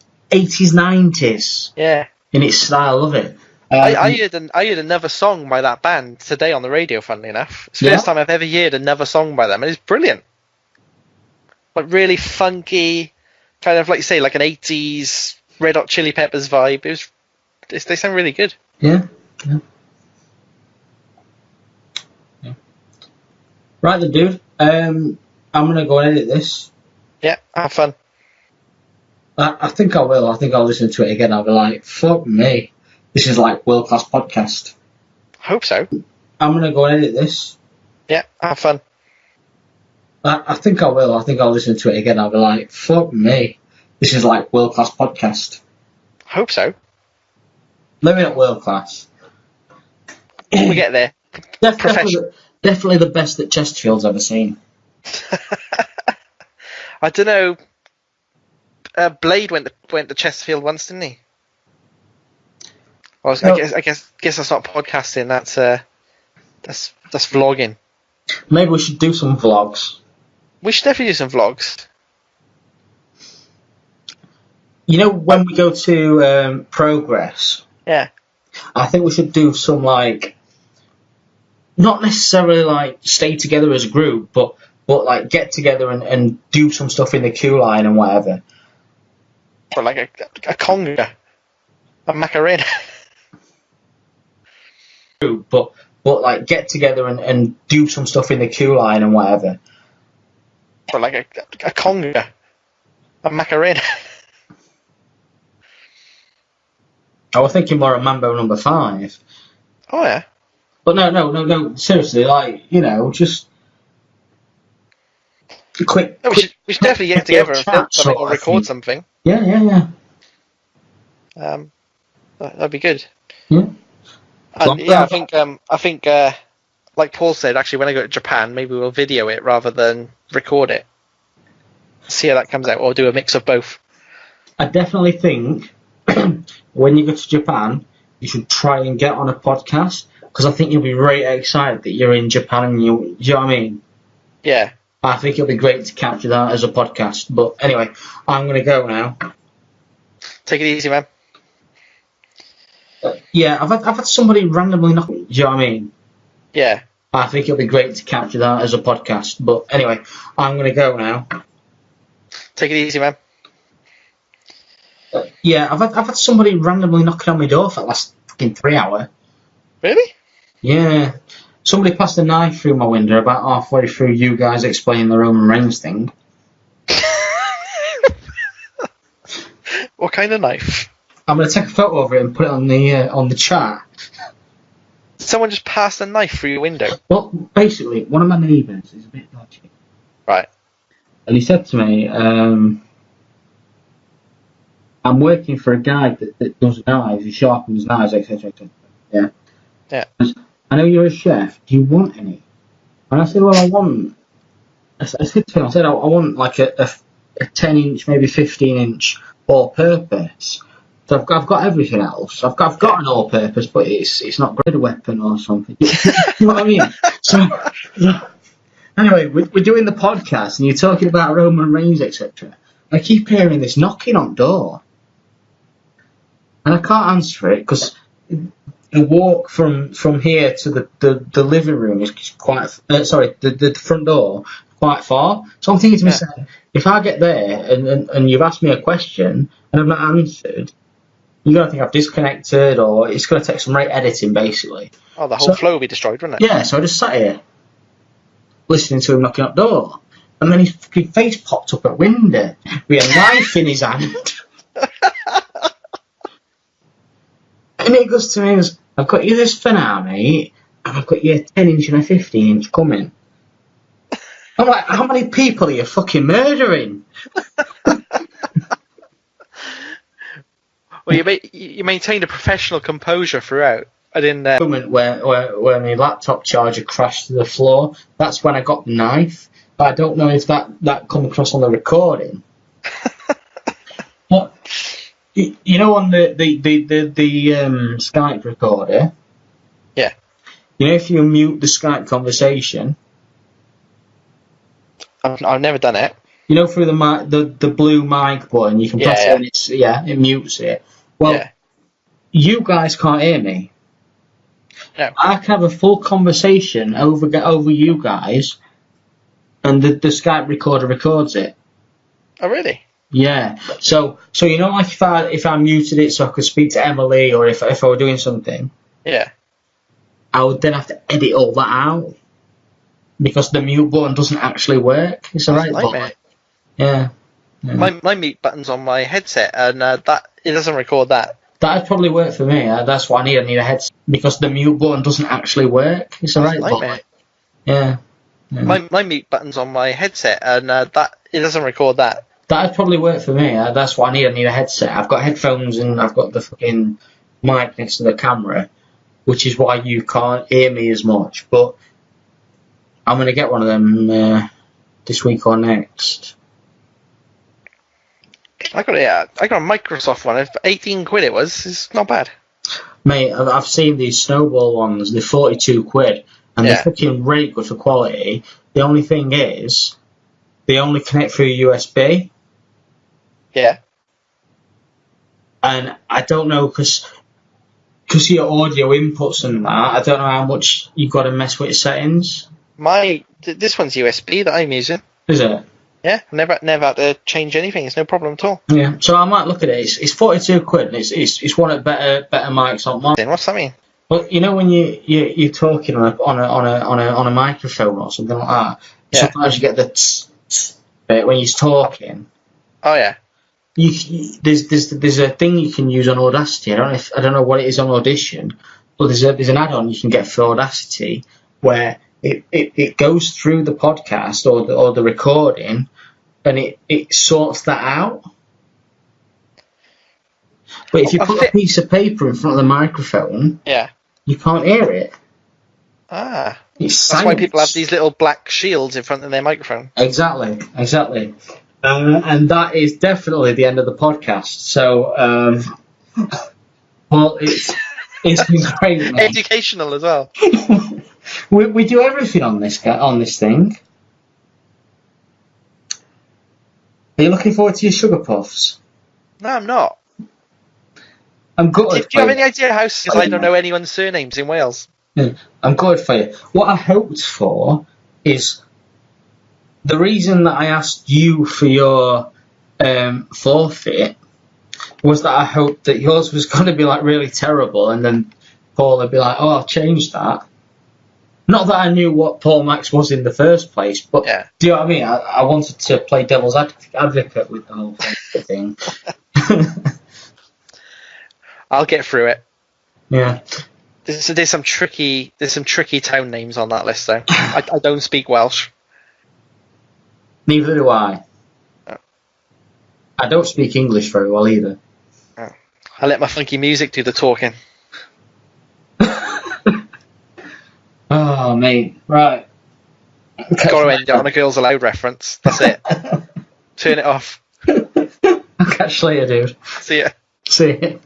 90s. Yeah. In its style, I love it. I heard another song by that band today on the radio, funnily enough. It's the first time I've ever heard another song by them, and it's brilliant. Like really funky, kind of like you say, like an 80s Red Hot Chili Peppers vibe. They sound really good. Yeah. Right then, dude. I'm gonna go and edit this. Yeah, have fun. I think I will. I think I'll listen to it again. I'll be like, fuck me. This is like world-class podcast. Hope so. I'm gonna go and edit this. Yeah, have fun. I think I will. I think I'll listen to it again. I'll be like, fuck me. This is like world class podcast. Hope so. Maybe not world class. We get there. Definitely the best that Chesterfield's ever seen. I don't know. Blade went to Chesterfield once, didn't he? I guess that's not podcasting. That's vlogging. Maybe we should do some vlogs. We should definitely do some vlogs. You know, when we go to Progress, Yeah. I think we should do some, like, not necessarily like stay together as a group, but like get together and do some stuff in the queue line and whatever. Or like a conga, a Macarena. But like get together and do some stuff in the queue line and whatever. Or like a conga, a Macarena. I was thinking more of Mambo number 5. Oh yeah. But no. Seriously, like, you know, just a quick. No, we should definitely get together and film something or record something. Yeah. That'd be good. Yeah. And yeah, I think like Paul said, actually, when I go to Japan, maybe we'll video it rather than record it. See how that comes out, or do a mix of both. I definitely think when you go to Japan, you should try and get on a podcast, because I think you'll be very excited that you're in Japan and do you know what I mean? Yeah. I think it'll be great to capture that as a podcast. But anyway, I'm going to go now. Take it easy, man. Yeah, I've had somebody randomly knock. Do you know what I mean? Yeah. I think it'll be great to capture that as a podcast. But anyway, I'm going to go now. Take it easy, man. Yeah, I've had somebody randomly knocking on my door for the last fucking 3 hours. Really? Yeah. Somebody passed a knife through my window about halfway through you guys explaining the Roman Reigns thing. What kind of knife? I'm going to take a photo of it and put it on the chat. Someone just passed a knife through your window. Well, basically, one of my neighbours is a bit dodgy. Right. And he said to me, I'm working for a guy that does knives, he sharpens knives, etc. Yeah. Yeah. I know you're a chef. Do you want any? And I said, well, I said to him, I want like a 10-inch, maybe 15-inch all-purpose. So I've got everything else. I've got an all-purpose, but it's not great a weapon or something. You know what I mean? So anyway, we're doing the podcast, and you're talking about Roman Reigns, etc. I keep hearing this knocking on the door, and I can't answer it because the walk from here to the living room is quite the front door quite far. So I'm thinking to myself, if I get there and you've asked me a question and I've not answered, you're going to think I've disconnected, or it's going to take some rate editing, basically. Oh, the whole flow will be destroyed, wouldn't it? Yeah, so I just sat here, listening to him knocking at the door. And then his fucking face popped up at window with a knife in his hand. And he goes to me and goes, I've got you this for now, mate, and I've got you a 10-inch and a 15-inch coming. I'm like, how many people are you fucking murdering? Well, you maintained a professional composure throughout. I didn't. Moment where my laptop charger crashed to the floor, that's when I got the knife. But I don't know if that come across on the recording. But you know, on the Skype recorder. Yeah. You know, if you mute the Skype conversation. I've never done it. You know, through the blue mic button, you can press it and it mutes it. Well, you guys can't hear me. No. I can have a full conversation over you guys, and the Skype recorder records it. Oh, really? Yeah. So you know, like if I muted it so I could speak to Emily, or if I were doing something, I would then have to edit all that out because the mute button doesn't actually work. It's a right button. Yeah. My mute button's on my headset, and that it doesn't record that. That'd probably work for me. That's what I need. I need a headset because the mute button doesn't actually work. It's a right button. Yeah. My mute button's on my headset, and that it doesn't record that. That'd probably work for me. That's what I need. I need a headset. I've got headphones and I've got the fucking mic next to the camera, which is why you can't hear me as much. But I'm going to get one of them this week or next. I got a Microsoft one. 18 quid it was. It's not bad. Mate, I've seen these Snowball ones. They're 42 quid. And they're fucking really good for quality. The only thing is, they only connect through USB. Yeah. And I don't know, because your audio inputs and that, I don't know how much you've got to mess with your settings. This one's USB that I'm using. Is it? Yeah, never had to change anything. It's no problem at all. Yeah, so I might look at it. It's 42 quid, and it's one of better mics on mine. What's that mean? Well, you know when you're talking on a microphone or something like that, sometimes you get the tss bit when you're talking. Oh yeah. There's a thing you can use on Audacity. I don't know what it is on Audition, but there's an add-on you can get for Audacity where it goes through the podcast or the recording, and it sorts that out. But if you put a piece of paper in front of the microphone, you can't hear it. That's why people have these little black shields in front of their microphone. Exactly. And that is definitely the end of the podcast. So, well, it's been great, mate. Educational as well. we do everything on this thing. Are you looking forward to your sugar puffs? No, I'm not. I'm good. Do you have any idea how I don't know anyone's surnames in Wales? Yeah, I'm good for you. What I hoped for is the reason that I asked you for your forfeit was that I hoped that yours was going to be like really terrible, and then Paul would be like, "Oh, I'll change that." Not that I knew what Paul Max was in the first place, but do you know what I mean? I wanted to play devil's advocate with the whole thing. I'll get through it. Yeah. There's some tricky town names on that list though. I don't speak Welsh. Neither do I. Oh. I don't speak English very well either. Oh. I let my funky music do the talking. Oh, mate. Right. Got to end it on a Girls Aloud reference. That's it. Turn it off. I'll catch you later, dude. See ya. See ya.